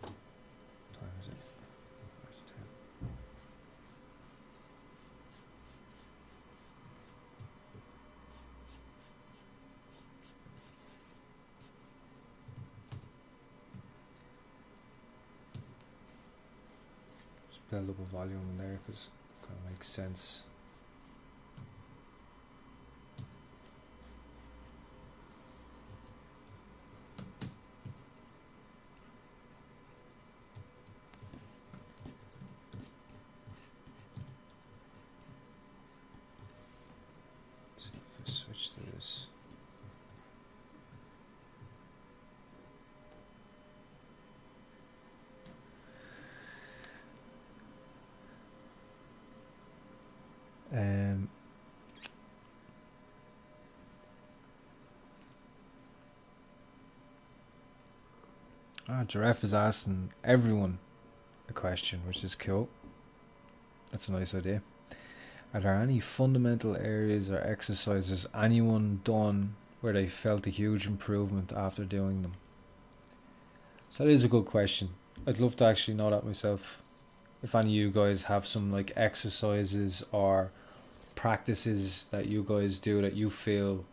What time is it? Where's the time? Just build up a volume in there, because it kind of makes sense. So if I switch to this. Giraffe is asking everyone a question, which is cool. That's a nice idea. Are there any fundamental areas or exercises anyone done where they felt a huge improvement after doing them? So that is a good question. I'd love to actually know that myself. If any of you guys have some like exercises or practices that you guys do that you feel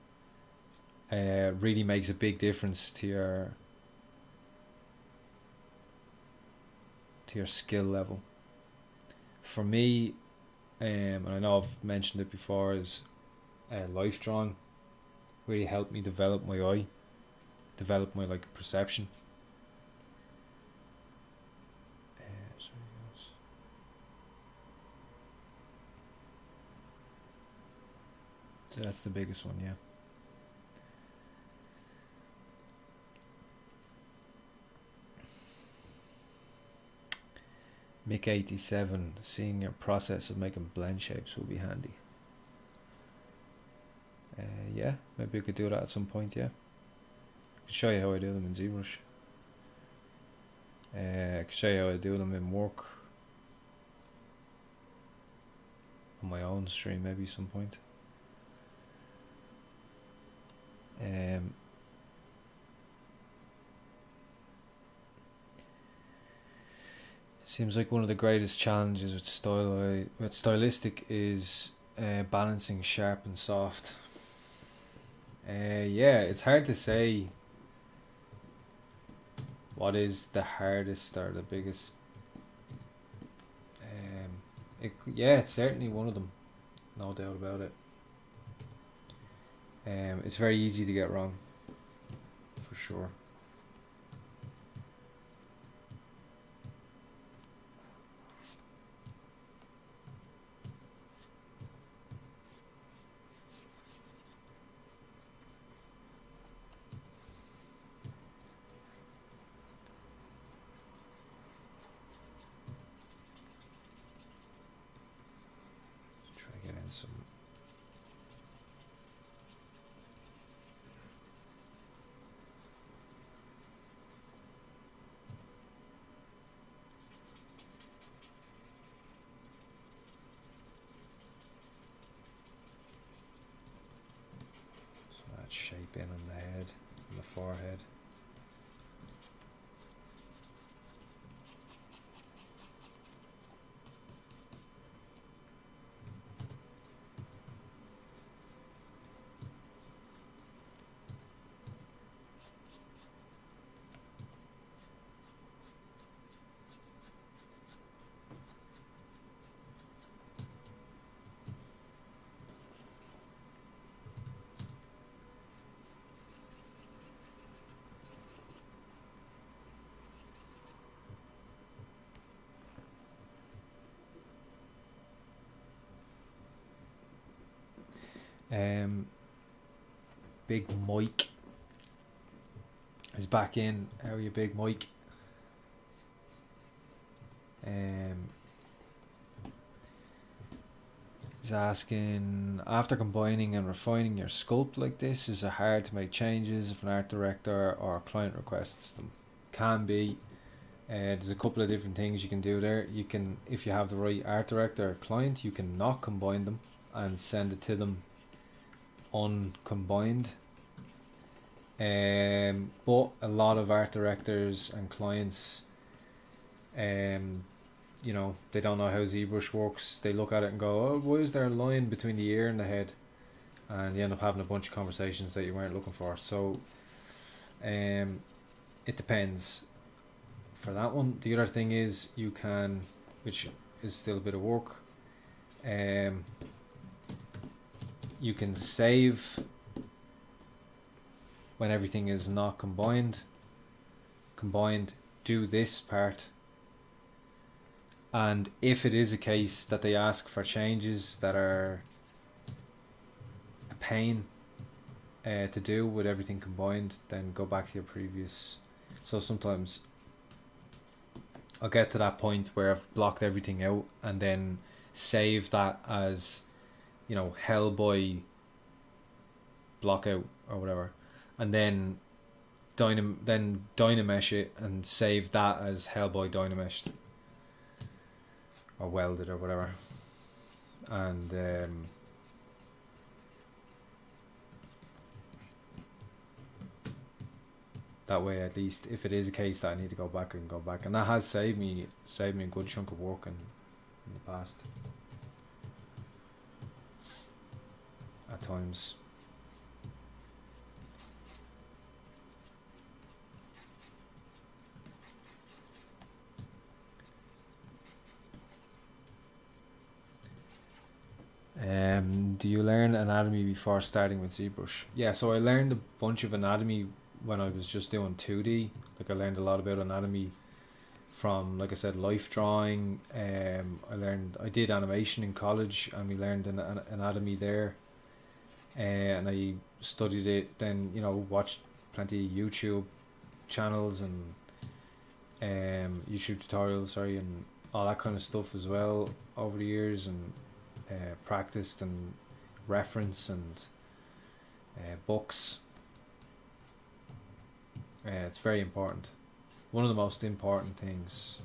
really makes a big difference to your skill level. For me, and I know I've mentioned it before, is life drawing really helped me develop my eye, develop my like perception. So that's the biggest one, yeah. Mick87, seeing your process of making blend shapes will be handy. Yeah, maybe we could do that at some point, yeah. I can show you how I do them in ZBrush. I can show you how I do them in work. On my own stream, maybe some point. Seems like one of the greatest challenges with stylistic is balancing sharp and soft. Yeah, it's hard to say what is the hardest or the biggest. Yeah, it's certainly one of them, no doubt about it. It's very easy to get wrong, for sure. Try to get in some. Shape in on the head, on the forehead. Big Mike is back in. How are you, Big Mike? He's asking, after combining and refining your sculpt like this, is it hard to make changes if an art director or a client requests them? Can be. There's a couple of different things you can do there. You can, if you have the right art director or client, you can not combine them and send it to them uncombined. But a lot of art directors and clients, you know, they don't know how ZBrush works. They look at it and go, oh, why is there a line between the ear and the head? And you end up having a bunch of conversations that you weren't looking for. So it depends for that one. The other thing is you can, which is still a bit of work, you can save when everything is not combined, do this part, and if it is a case that they ask for changes that are a pain to do with everything combined, then go back to your previous. So sometimes I'll get to that point where I've blocked everything out and then save that as, you know, Hellboy blockout or whatever, and then Dynamesh it and save that as Hellboy Dynameshed or welded or whatever, and that way at least if it is a case that I need to go back, I can go back, and that has saved me a good chunk of work in the past at times. Do you learn anatomy before starting with ZBrush? Yeah, so I learned a bunch of anatomy when I was just doing 2D. Like I learned a lot about anatomy from, like I said, life drawing. I did animation in college, and we learned anatomy there. And I studied it. Then watched plenty of YouTube channels and YouTube tutorials, sorry, and all that kind of stuff as well over the years, and practiced and reference and books. It's very important. One of the most important things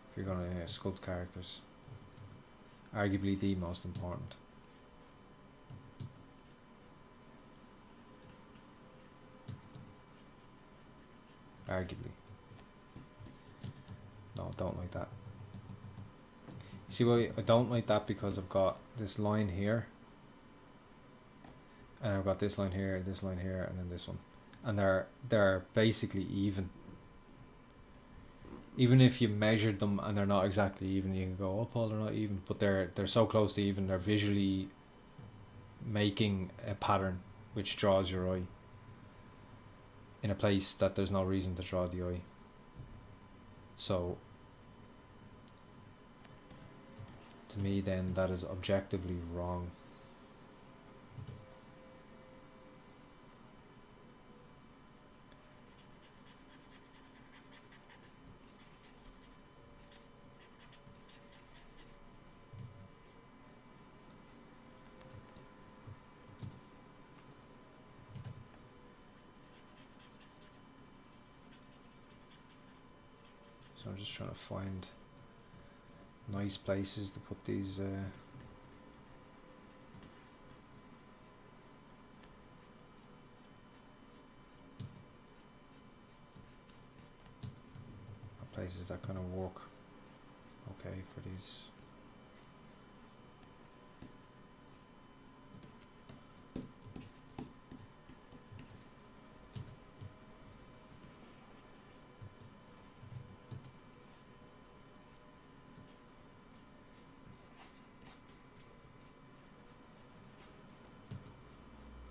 if you're going to sculpt characters. Arguably the most important. Arguably. No, don't like that. See why I don't like that? Because I've got this line here, and I've got this line here, and then this one, and they're basically even. Even if you measured them and they're not exactly even, you can go, oh Paul, they're not even, but they're so close to even, they're visually making a pattern which draws your eye in a place that there's no reason to draw the eye. So to me then that is objectively wrong. So I'm just trying to find nice places to put these places that kind of work okay for these.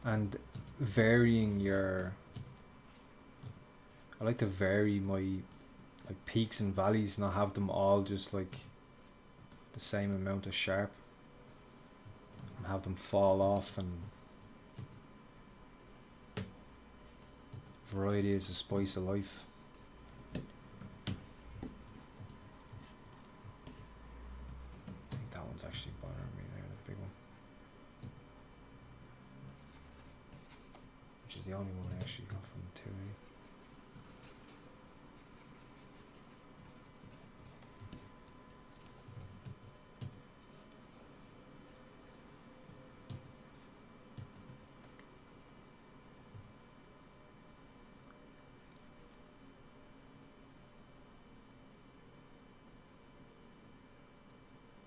And varying your, I like to vary my like peaks and valleys, not have them all just like the same amount of sharp, and have them fall off. And variety is the spice of life. I think that one's actually bothering me there, the big one, which is the only one I actually got from 2D.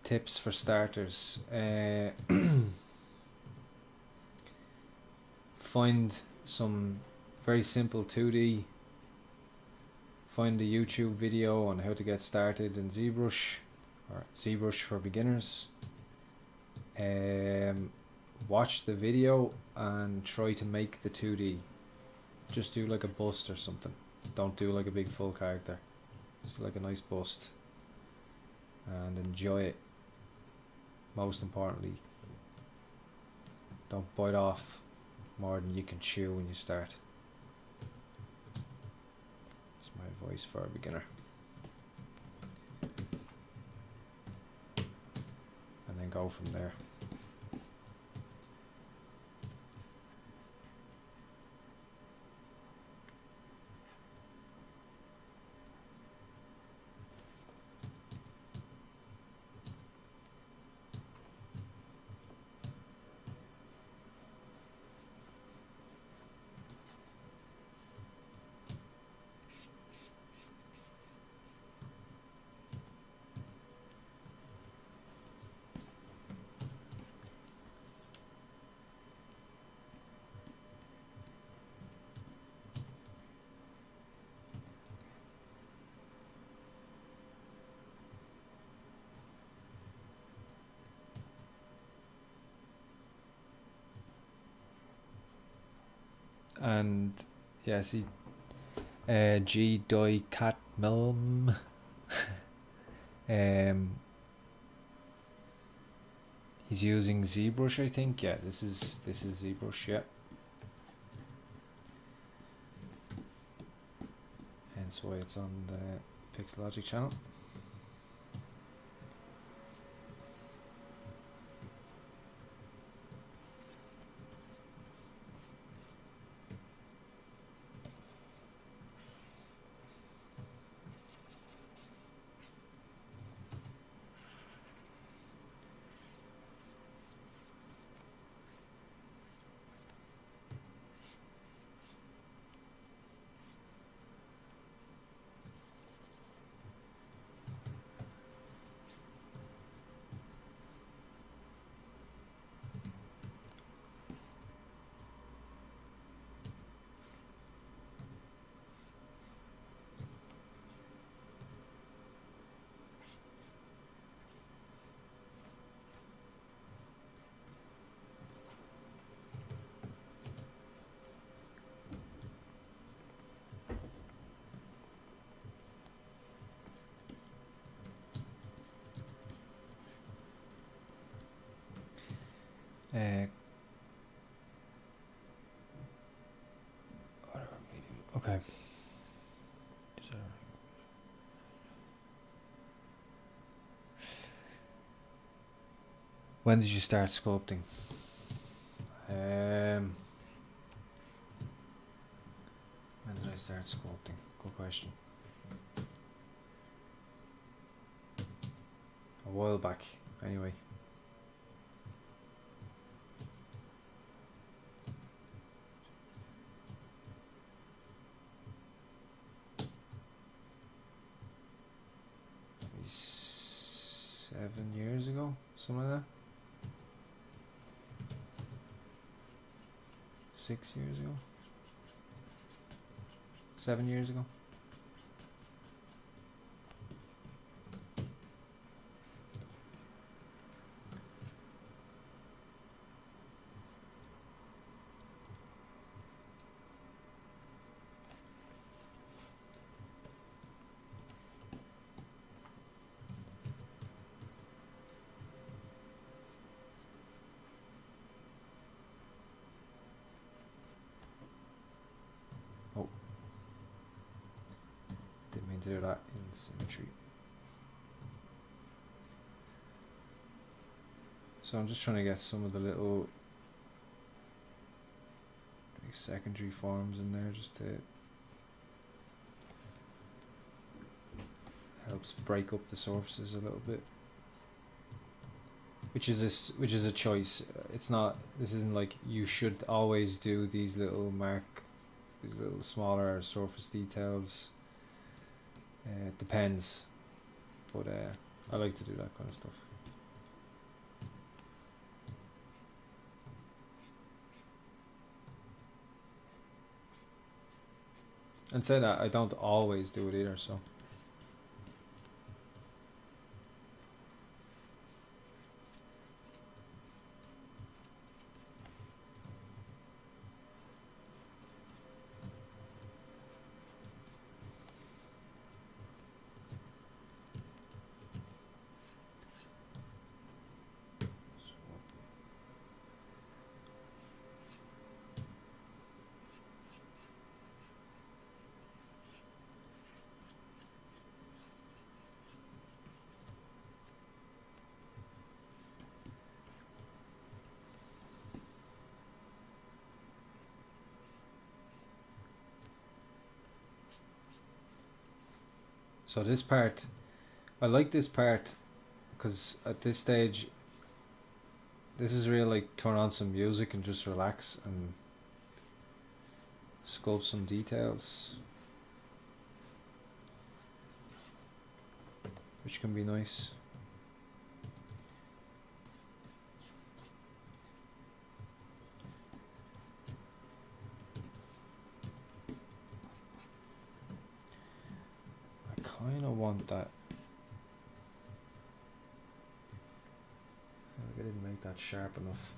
Tips for starters. Find some very simple 2D. Find a YouTube video on how to get started in ZBrush, or ZBrush for beginners. Watch the video and try to make the 2D. Just do like a bust or something. Don't do like a big full character. Just like a nice bust. And enjoy it. Most importantly, don't bite off more than you can chew when you start. That's my advice for a beginner. And then go from there. and yeah, see, G Doi Cat Milm. He's using ZBrush, I think. Yeah, this is ZBrush. Yeah. Hence why it's on the Pixologic channel. Okay. When did you start sculpting? When did I start sculpting? Good question. A while back, anyway. Maybe 7 years ago, something like that. 6 years ago. 7 years ago. Oh, didn't mean to do that in symmetry. So I'm just trying to get some of the little like secondary forms in there just to helps break up the surfaces a little bit. Which is a choice. It's not. This isn't like you should always do these little smaller surface details. It depends, but I like to do that kind of stuff. And say that I don't always do it either, so. So this part, I like this part because at this stage, this is real like turn on some music and just relax and sculpt some details, which can be nice. I kind of want that. I feel like I didn't make that sharp enough.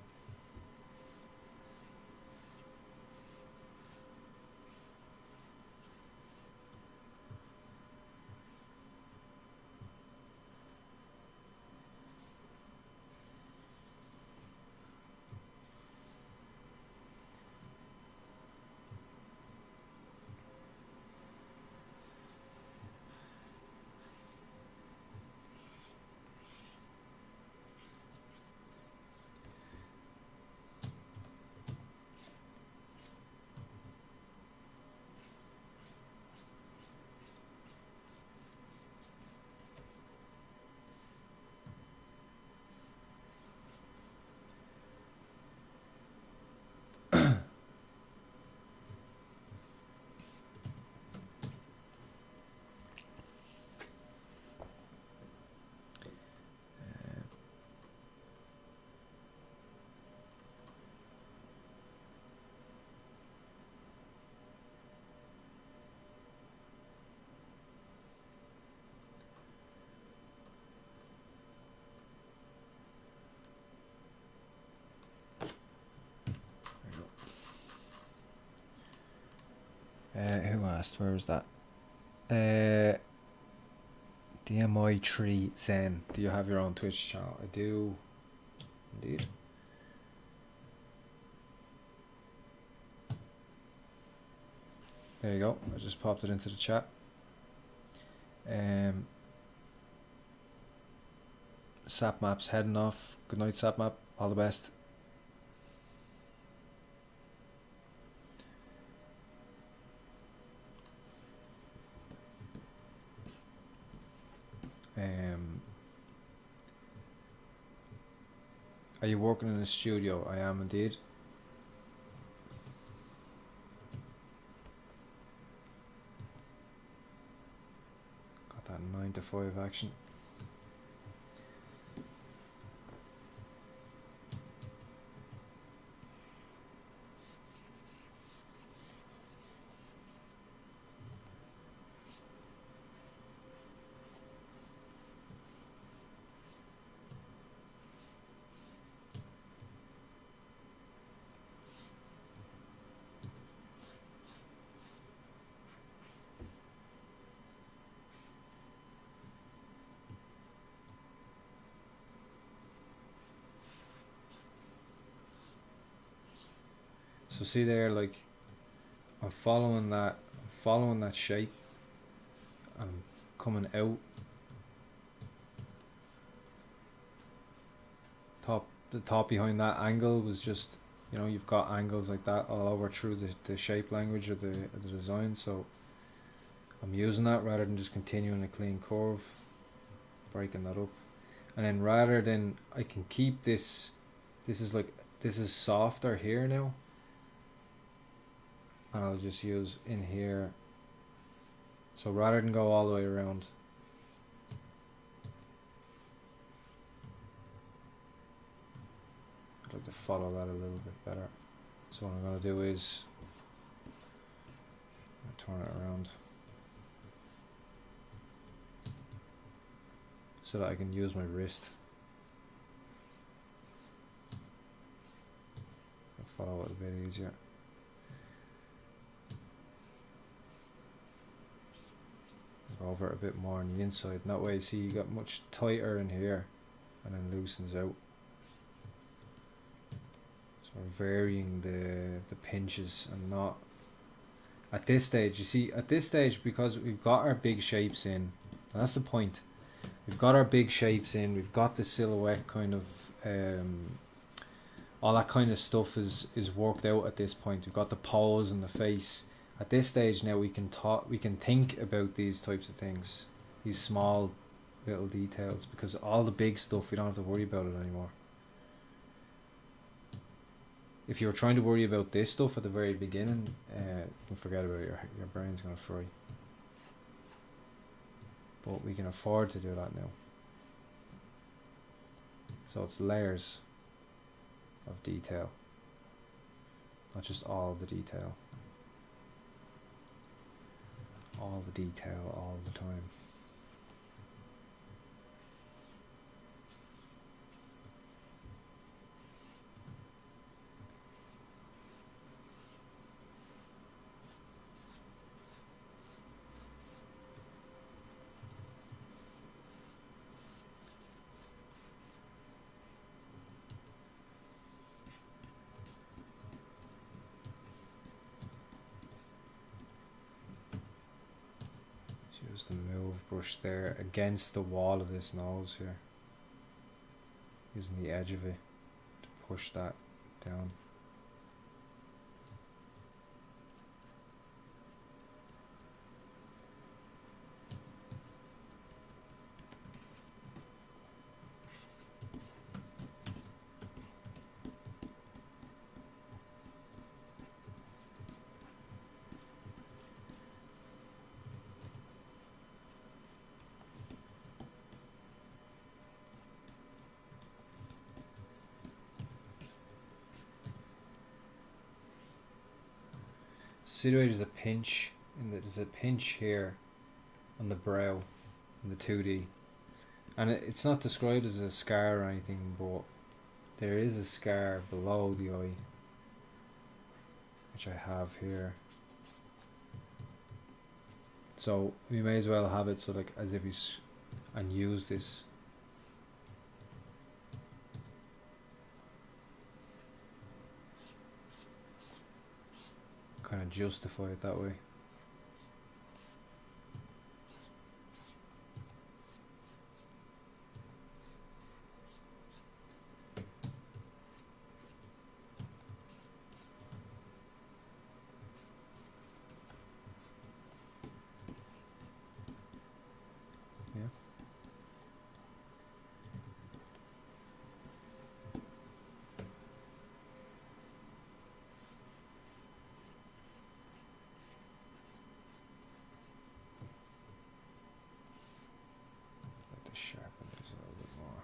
Who asked? Where was that? DMI3 Zen. Do you have your own Twitch channel? I do, indeed. There you go. I just popped it into the chat. Sap Map's heading off. Good night, Sap Map. All the best. Are you working in a studio? I am indeed. Got that 9 to 5 action. So see there, like I'm following that shape. I'm coming out. The top behind that angle was just, you know, you've got angles like that all over through the shape language of the design. So I'm using that rather than just continuing a clean curve, breaking that up, and then rather than I can keep this. This is softer here now. And I'll just use in here. So rather than go all the way around, I'd like to follow that a little bit better. So what I'm going to do is turn it around so that I can use my wrist. I'll follow it a bit easier. Over it a bit more on the inside, and that way, see, you got much tighter in here and then loosens out. So we're varying the pinches and not at this stage. You see, at this stage, because we've got our big shapes in, and that's the point, we've got our big shapes in, we've got the silhouette kind of all that kind of stuff is worked out at this point. We've got the pose and the face. At this stage now, we can think about these types of things, these small little details, because all the big stuff we don't have to worry about it anymore. If you're trying to worry about this stuff at the very beginning, don't forget about it. Your brain's gonna fry. But we can afford to do that now. So it's layers of detail, not just all the detail. All the detail, all the time. Use the move brush there against the wall of this nose here, using the edge of it to push that down. See the way there's a pinch there's a pinch here on the brow in the 2D, and it's not described as a scar or anything, but there is a scar below the eye, which I have here. So we may as well have it so like as if he's and use this. Kind of justify it that way. Sharpen this a little bit more.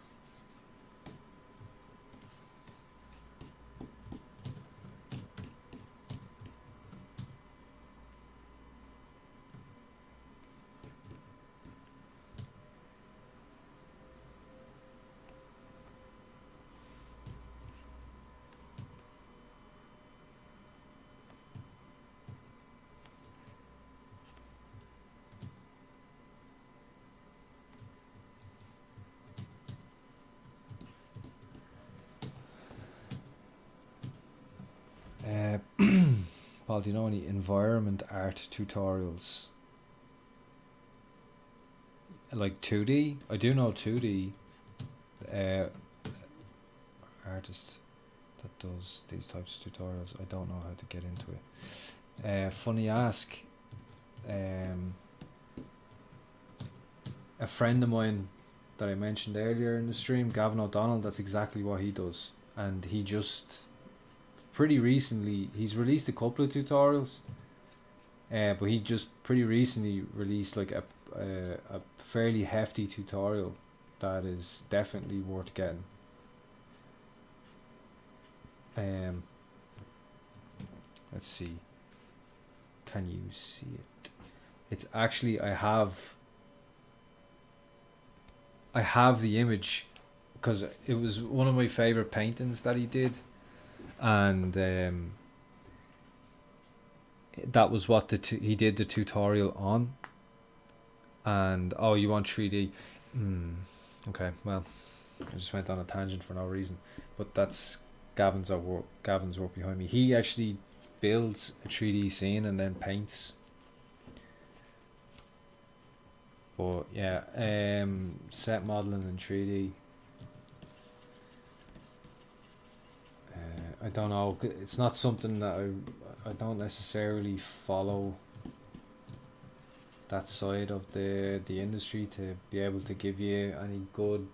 Paul, do you know any environment art tutorials? Like 2D? I do know 2D. Artist that does these types of tutorials. I don't know how to get into it. Funny ask. A friend of mine that I mentioned earlier in the stream, Gavin O'Donnell, that's exactly what he does. And he just pretty recently, he's released a couple of tutorials, but he just pretty recently released like a fairly hefty tutorial that is definitely worth getting. Let's see, can you see it? It's actually, I have the image because it was one of my favorite paintings that he did. And that was what he did the tutorial on. And oh, you want 3D? Okay, well, I just went on a tangent for no reason. But that's Gavin's work behind me. He actually builds a 3D scene and then paints. But yeah, set modeling in 3D. I don't know. It's not something that I don't necessarily follow that side of the industry to be able to give you any good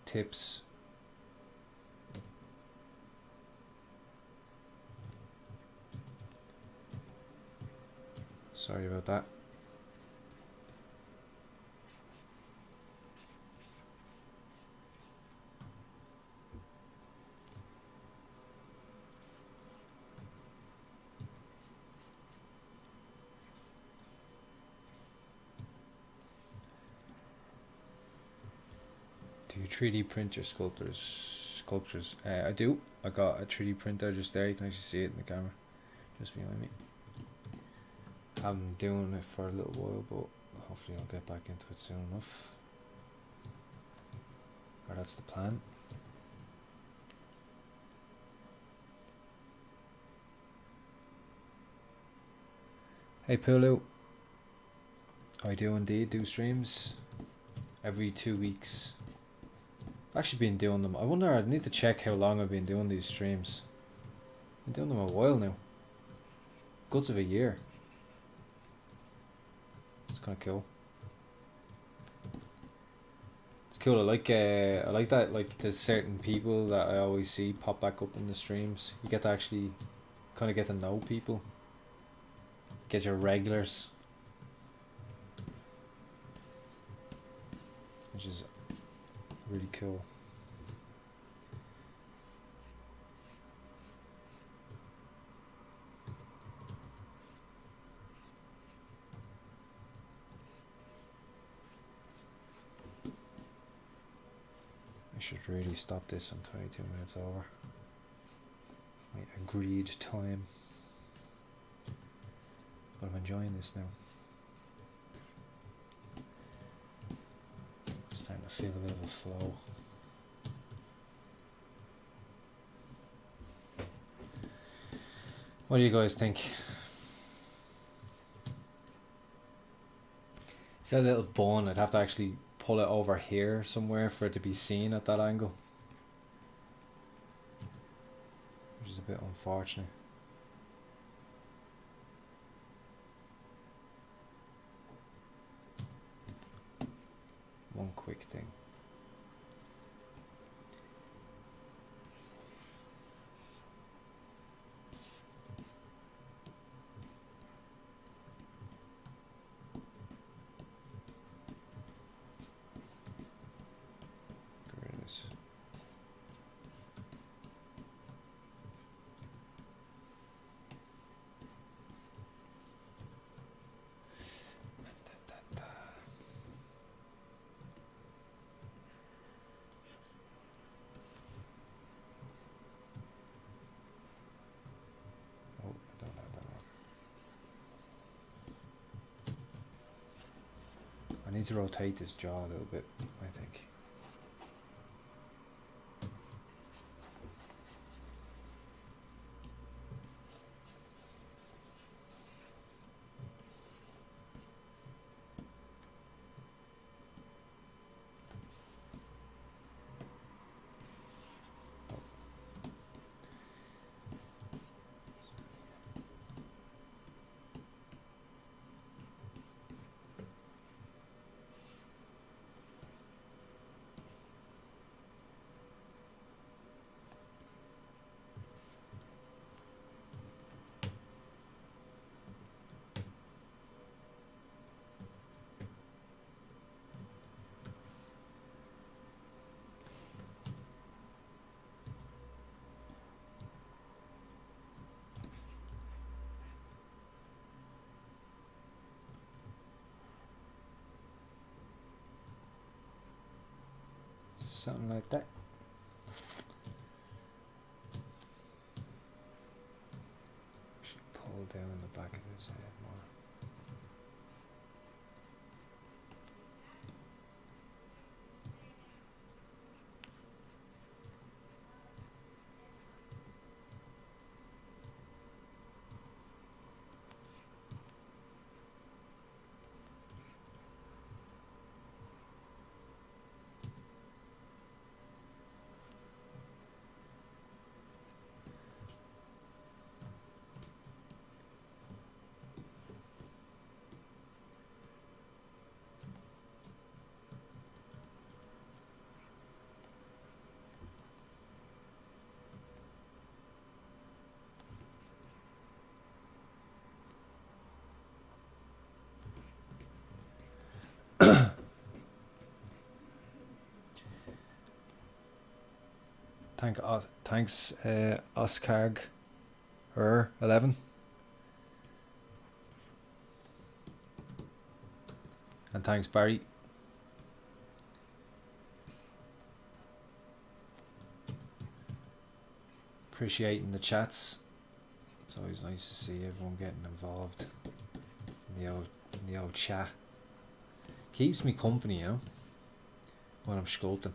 tips. Sorry about that. Do you 3D print your sculptures? I do. I got a 3D printer just there. You can actually see it in the camera, just behind me. I've been doing it for a little while, but hopefully I'll get back into it soon enough. Or that's the plan. Hey Pulu. I do indeed do streams every 2 weeks. I've actually been doing them. I wonder, I need to check how long I've been doing these streams. I've been doing them a while now. Guts of a year. It's kind of cool. It's cool. I like that. Like there's certain people that I always see pop back up in the streams. You get to actually kind of get to know people. Get your regulars, which is really cool. I should really stop this. I'm 22 minutes over my agreed time, but I'm enjoying this now. I feel a bit of a flow. What do you guys think? It's a little bun. I'd have to actually pull it over here somewhere for it to be seen at that angle, which is a bit unfortunate. One quick thing. I need to rotate this jaw a little bit, I think. Something like that. Should pull down the back of his head more. Thanks, Oscar 11, and thanks, Barry. Appreciating the chats. It's always nice to see everyone getting involved in the old chat. Keeps me company, you know, when I'm sculpting.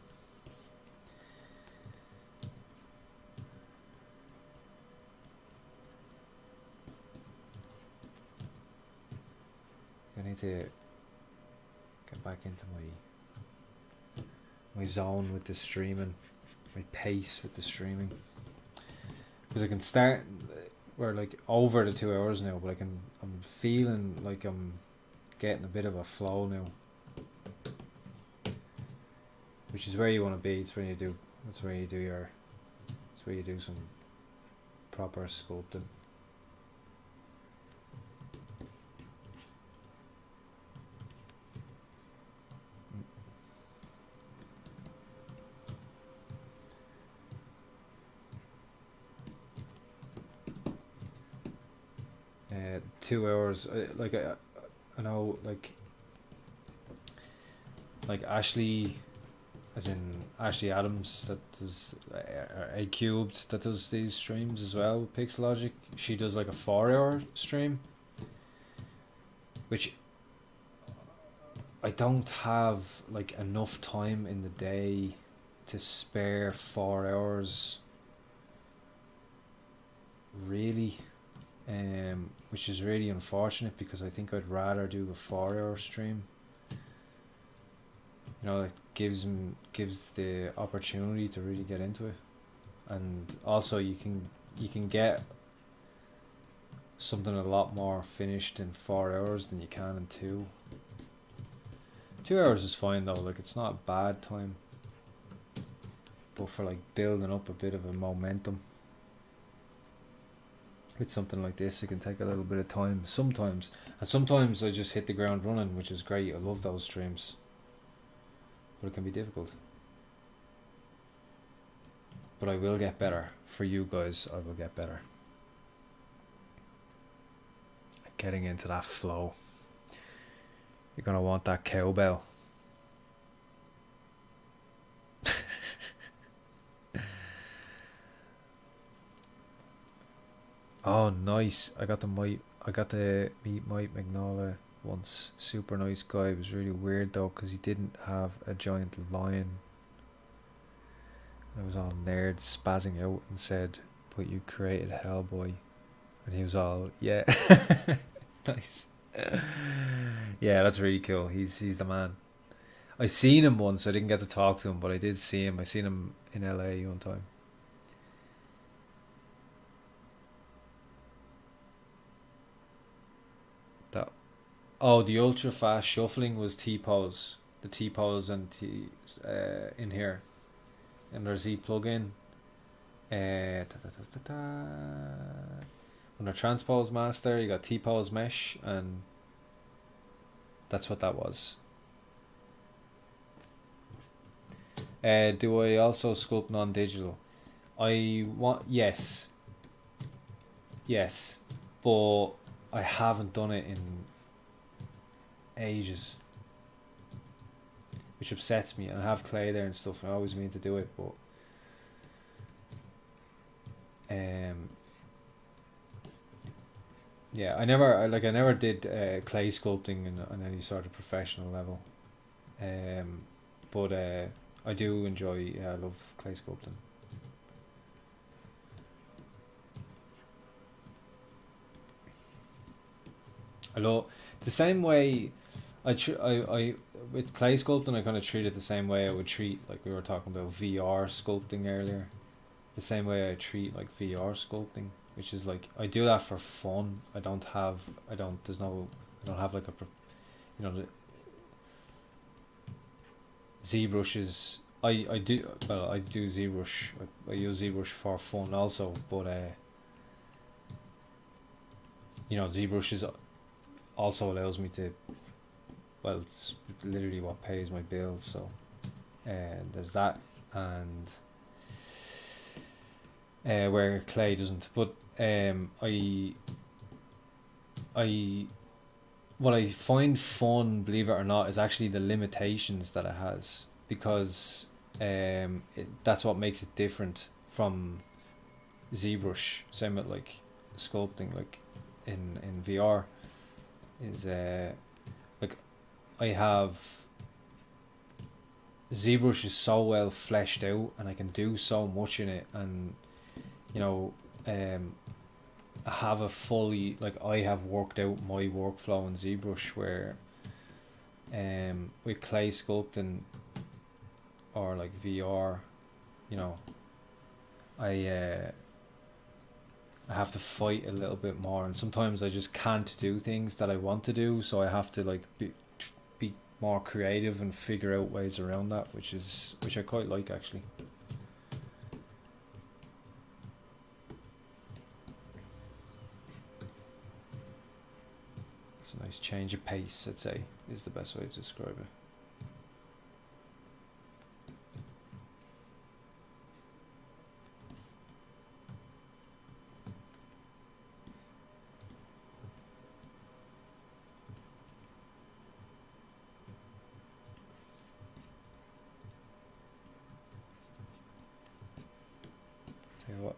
I need to get back into my zone with the streaming, my pace with the streaming, because I can start. We're like over the 2 hours now, but I'm feeling like I'm getting a bit of a flow now, which is where you want to be. It's when you do. That's where you do your. It's where you do some proper sculpting. Uh, 2 hours. Like I know, like Ashley, as in Ashley Adams, that does A Cubed, that does these streams as well. Pixologic, she does like a 4 hour stream, which I don't have like enough time in the day to spare 4 hours really, which is really unfortunate because I think I'd rather do a 4 hour stream. You know, it gives the opportunity to really get into it, and also you can get something a lot more finished in 4 hours than you can in 2. 2 hours is fine though, like it's not a bad time, but for like building up a bit of a momentum with something like this, it can take a little bit of time sometimes, and sometimes I just hit the ground running, which is great. I love those streams, but it can be difficult. But I will get better. For you guys, I will get better. Getting into that flow. You're gonna want that cowbell. Oh, nice! I got to meet Mike Magnolia once. Super nice guy. It was really weird though because he didn't have a giant lion. I was all nerd spazzing out and said, "But you created Hellboy," and he was all, "Yeah." Nice. Yeah, that's really cool. He's the man. I seen him once. I didn't get to talk to him, but I did see him. I seen him in LA one time. That the ultra fast shuffling was T-pose. The T-pose and in here, and their Z plugin. Under transpose master, you got T-pose mesh, and that's what that was. Do I also sculpt non-digital? I want yes, but I haven't done it in ages, which upsets me. And I have clay there and stuff, and I always mean to do it, but yeah, I never did clay sculpting on any sort of professional level, but I do enjoy. I love clay sculpting. I love the same way I with clay sculpting. I kind of treat it the same way I would treat, like we were talking about VR sculpting earlier. The same way I treat like VR sculpting, which is like I do that for fun. I don't have like a, you know, the ZBrushes. I do ZBrush. I use ZBrush for fun also, but ZBrush also allows me to, well, it's literally what pays my bills, so there's that, and where clay doesn't. But what I find fun, believe it or not, is actually the limitations that it has, because that's what makes it different from ZBrush. Same with like sculpting, like in VR, is like I have ZBrush is so well fleshed out, and I can do so much in it, and I have a fully, like, I have worked out my workflow in ZBrush, where with clay sculpting or like VR, I have to fight a little bit more, and sometimes I just can't do things that I want to do, so I have to like be more creative and figure out ways around that, which I quite like actually. It's a nice change of pace, I'd say, is the best way to describe it. Tell you what.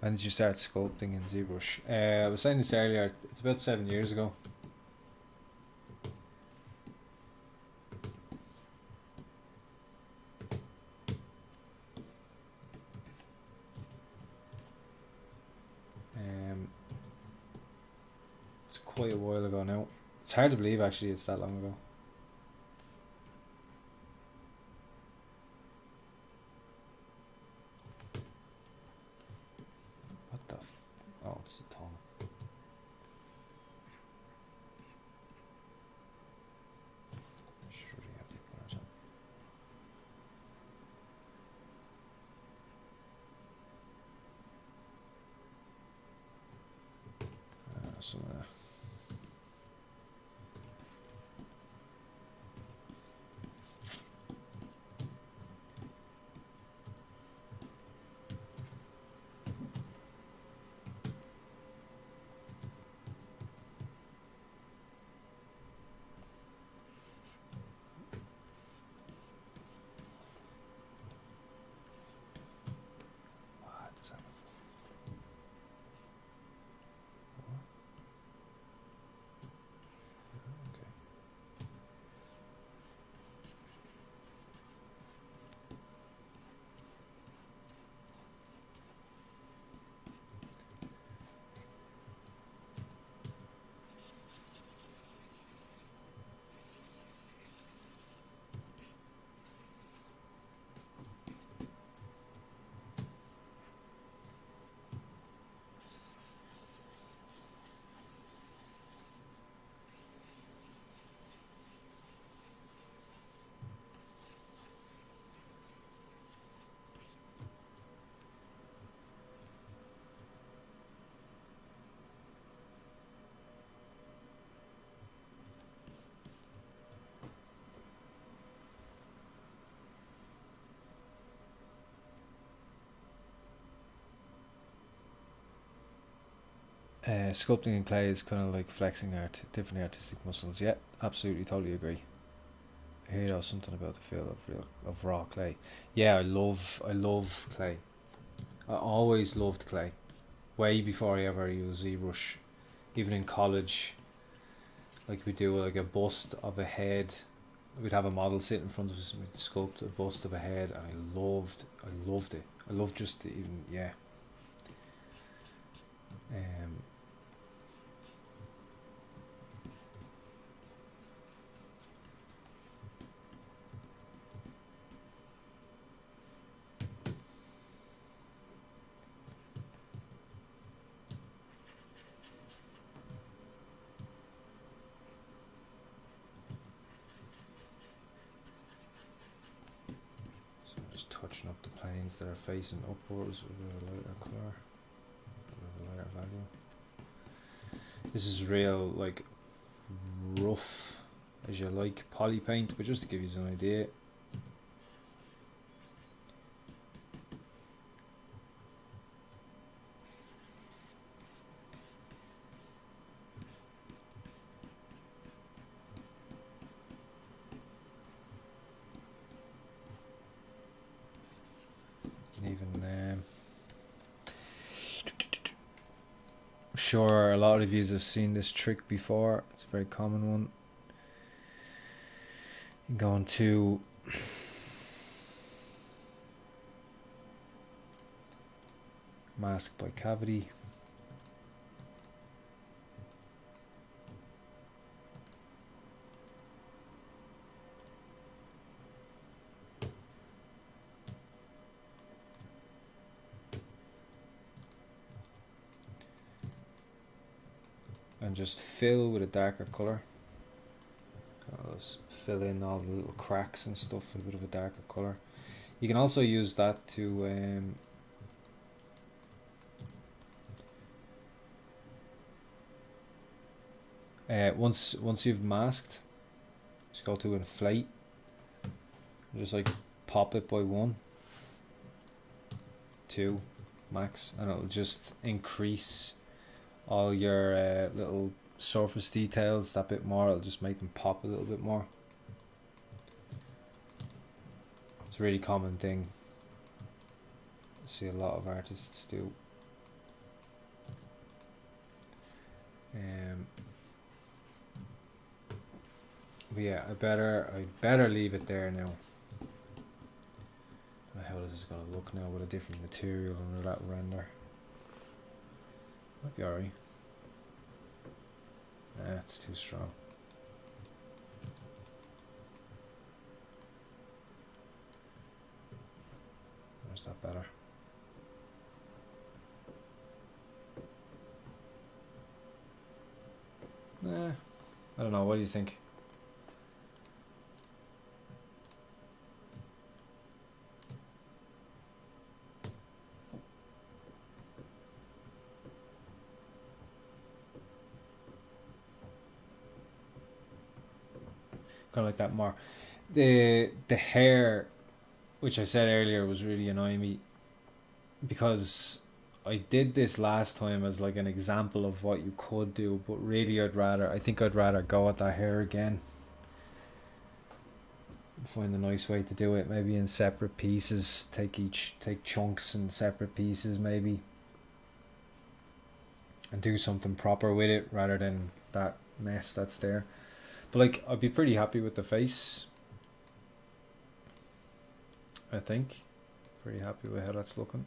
When did you start sculpting in ZBrush? I was saying this earlier, it's about 7 years ago. It's quite a while ago now. It's hard to believe actually it's that long ago. What the oh, it's a tongue. Surely have the corners on. So sculpting in clay is kind of like flexing different artistic muscles. Yeah, absolutely, totally agree. I hear there was something about the feel of raw clay. Yeah, I love clay. I always loved clay. Way before I ever used ZBrush. Even in college, like we do like a bust of a head. We'd have a model sit in front of us and we'd sculpt a bust of a head, and I loved it. I loved just the, even, yeah. Touching up the planes that are facing upwards with a lighter colour, with a lighter value. This is real, like, rough as you like poly paint, but just to give you an idea. Sure, a lot of you have seen this trick before. It's a very common one. You're going to mask by cavity. And just fill with a darker colour. Just fill in all the little cracks and stuff with a bit of a darker colour. You can also use that to once you've masked, just go to inflate. Just like pop it by 1, 2 max, and it'll just increase all your little surface details that bit more. It'll just make them pop a little bit more. It's a really common thing I see a lot of artists do. But yeah, I better leave it there now. How this is gonna look now with a different material under that render. Might be alright. Nah, it's too strong. Where's that better? Nah, I don't know. What do you think? Kind of like that more. The hair, which I said earlier, was really annoying me because I did this last time as like an example of what you could do, but really I think I'd rather go at that hair again. Find a nice way to do it, maybe in separate pieces. Take chunks in separate pieces maybe, and do something proper with it rather than that mess that's there. But like, I'd be pretty happy with the face. I think pretty happy with how that's looking.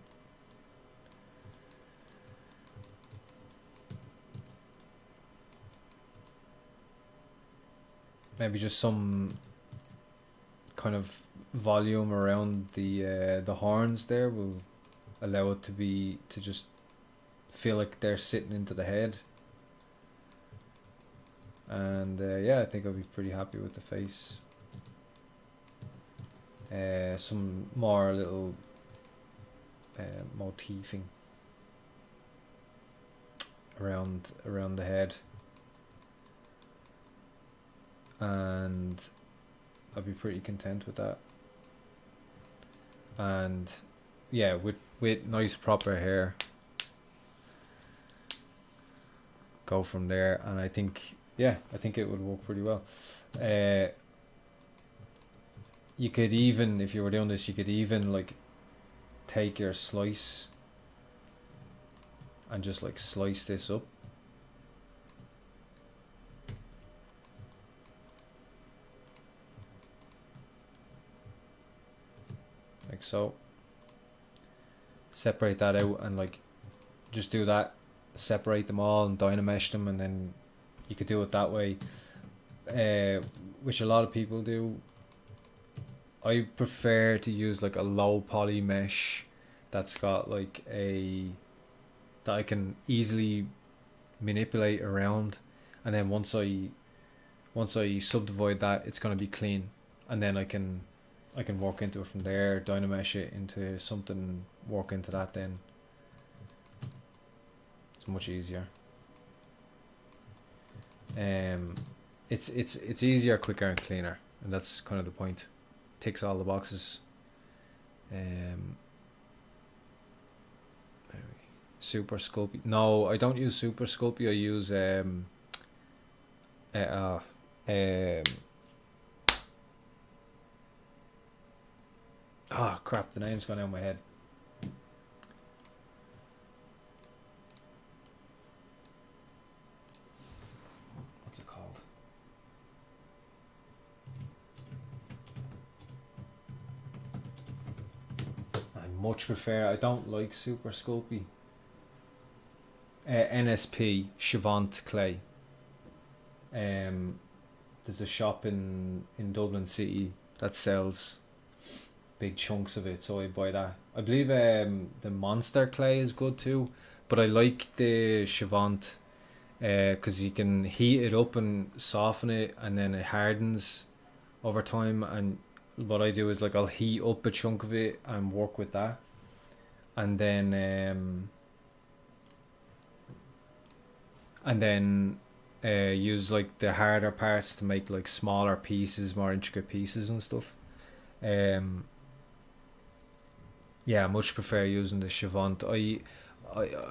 Maybe just some kind of volume around the horns there will allow it to just feel like they're sitting into the head. And yeah, I think I'll be pretty happy with the face. Some more little motifing around the head, and I'll be pretty content with that. And yeah, with nice proper hair, go from there. And I think it would work pretty well. You could even, if you were doing this, you could even like take your slice and just like slice this up. Like so. Separate that out and like just do that. Separate them all and Dynamesh them, and then you could do it that way, which a lot of people do. I prefer to use like a low poly mesh that's got like that I can easily manipulate around, and then once I subdivide that, it's gonna be clean, and then I can work into it from there, Dynamesh it into something, work into that. Then it's much easier. It's easier, quicker, and cleaner, and that's kind of the point. Ticks all the boxes. Super Sculpty. No, I don't use Super Sculpty. I use crap, the name's gone out of my head. What's it called? I much prefer, I don't like Super Sculpty. NSP, Chavant Clay. There's a shop in Dublin City that sells big chunks of it, so I buy that. I believe the Monster Clay is good too, but I like the Chavant because you can heat it up and soften it, and then it hardens over time. And what I do is like I'll heat up a chunk of it and work with that, and then use like the harder parts to make like smaller pieces, more intricate pieces and stuff. Yeah, I much prefer using the Chavant. I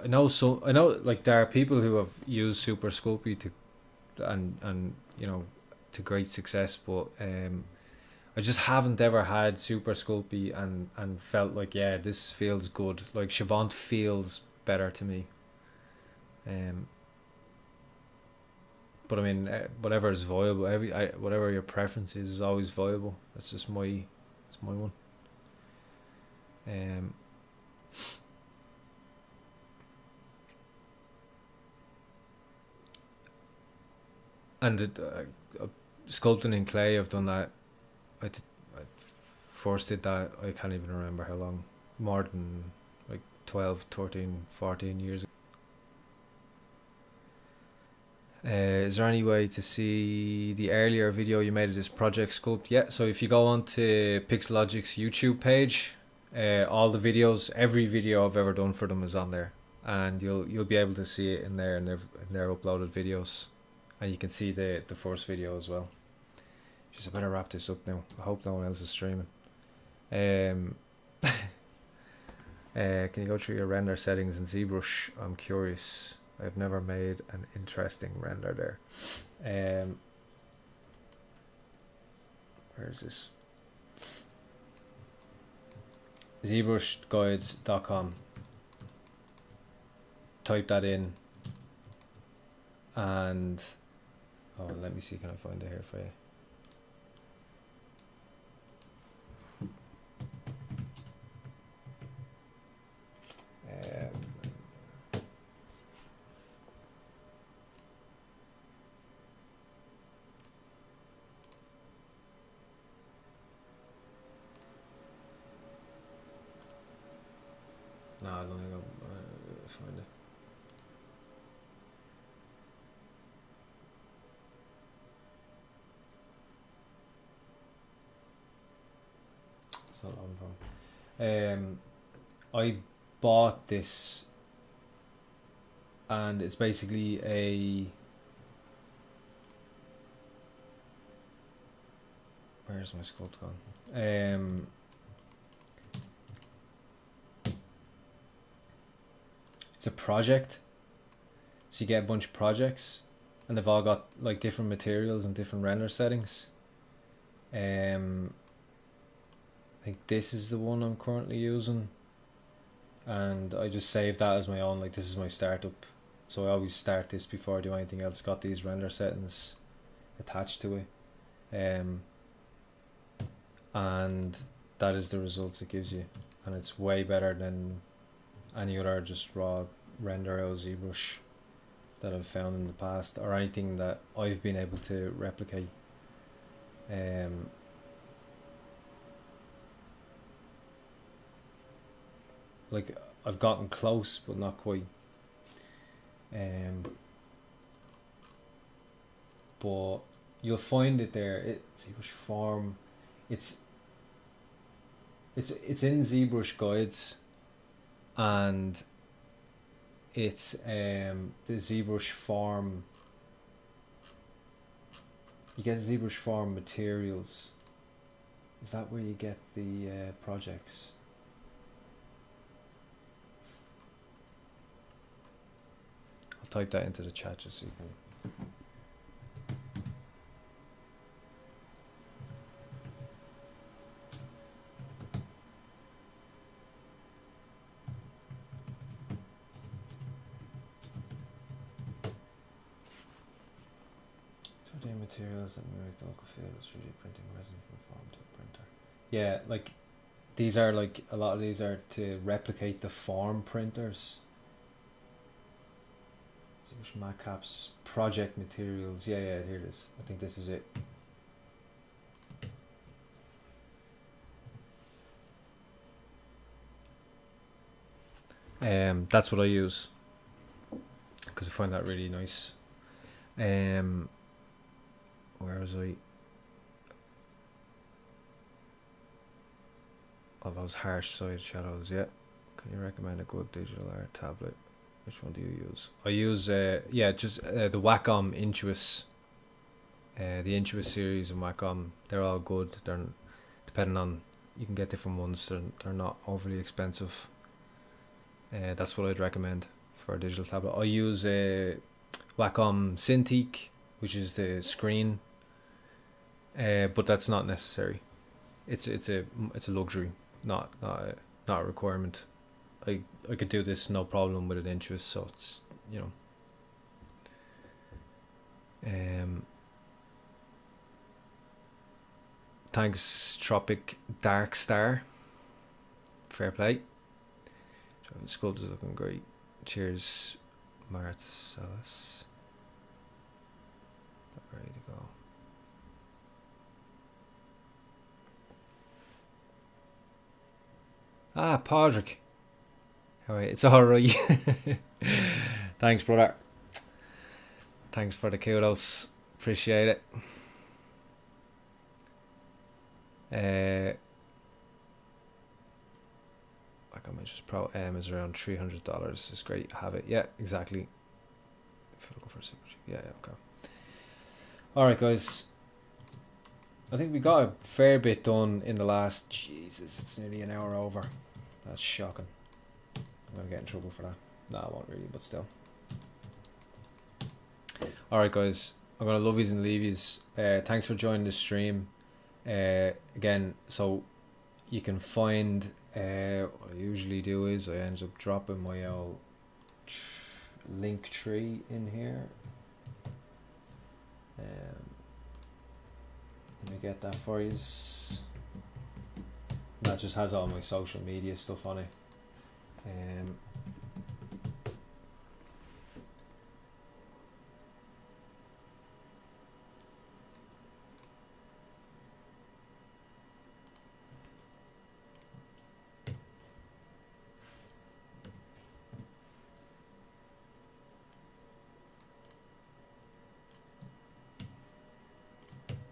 know like there are people who have used Super Sculpty and you know, to great success, but I just haven't ever had Super Sculpty and felt like, yeah, this feels good. Like Chavant feels better to me. But I mean, whatever is viable, whatever your preference is always viable. That's just it's my one. And sculpting in clay, I've done that. I first did that, I can't even remember how long, more than like 12, 13, 14 years ago. Is there any way to see the earlier video you made of this project sculpt? Yeah, so if you go on to Pixologic's YouTube page, all the videos, every video I've ever done for them is on there, and you'll be able to see it in there, in their uploaded videos, and you can see the first video as well. Just I better wrap this up now. I hope no one else is streaming. Can you go through your render settings in ZBrush? I'm curious. I've never made an interesting render there. Where is this? ZBrushguides.com. Type that in, and let me see, can I find it here for you? No, I don't think I'll find it. It's not on from. I bought this, and it's basically where's my sculpt gone? It's a project, so you get a bunch of projects, and they've all got like different materials and different render settings. I think this is the one I'm currently using, and I just saved that as my own, like this is my startup, so I always start this before I do anything else. Got these render settings attached to it, and that is the results it gives you, and it's way better than any other just raw render out of ZBrush that I've found in the past, or anything that I've been able to replicate. Like I've gotten close but not quite, but you'll find it there. ZBrush form, it's in ZBrush guides, and it's the ZBrush form. You get ZBrush form materials. Is that where you get the projects? I'll type that into the chat just so you can. Materials that mimic the local field of 3D printing resin from form to printer. Yeah, like these are like a lot of these are to replicate the form printers. ZBrush Macaps project materials. Yeah, here it is. I think this is it. That's what I use because I find that really nice. Where was I? All those harsh side shadows, yeah. Can you recommend a good digital art tablet? Which one do you use? I use the Wacom Intuos. The Intuos series and Wacom, they're all good. They're depending on, you can get different ones. They're not overly expensive. That's what I'd recommend for a digital tablet. I use Wacom Cintiq, which is the screen. But that's not necessary. It's a luxury, not a requirement. I could do this no problem with an Intuos, so it's, you know. Thanks Tropic Dark Star. Fair play. Sculpt is looking great. Cheers, Marcellus. Ready to go. Ah, Podrick. Alright, it's alright. Thanks, brother. Thanks for the kudos. Appreciate it. Like Images Pro M is around $300. It's great. Have it. Yeah, exactly. If you're looking for a super cheap. Yeah, okay. Alright, guys. I think we got a fair bit done in the last... Jesus, it's nearly an hour over. That's shocking. I'm going to get in trouble for that. No, I won't really, but still. Alright, guys. I'm going to love yous and leave yous. Thanks for joining the stream. Again, so you can find... what I usually do is I end up dropping my old link tree in here. Let me get that for you. That just has all my social media stuff on it.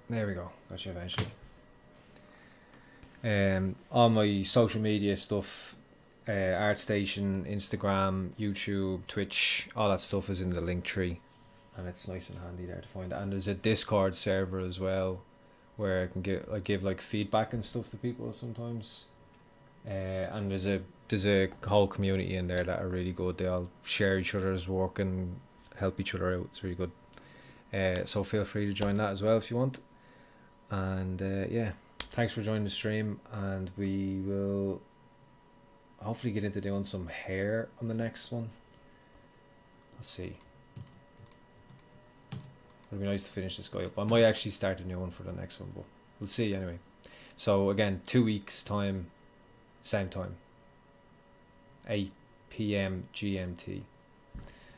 There we go. Got you eventually. All my social media stuff, ArtStation, Instagram, YouTube, Twitch, all that stuff is in the link tree, and it's nice and handy there to find. And there's a Discord server as well, where I can give like feedback and stuff to people sometimes. And there's a whole community in there that are really good. They all share each other's work and help each other out. It's really good. So feel free to join that as well if you want. And yeah, thanks for joining the stream, and we will hopefully get into doing some hair on the next one. Let's see. It'll be nice to finish this guy up. I might actually start a new one for the next one, but we'll see anyway. So again, 2 weeks time, same time, 8 p.m. GMT.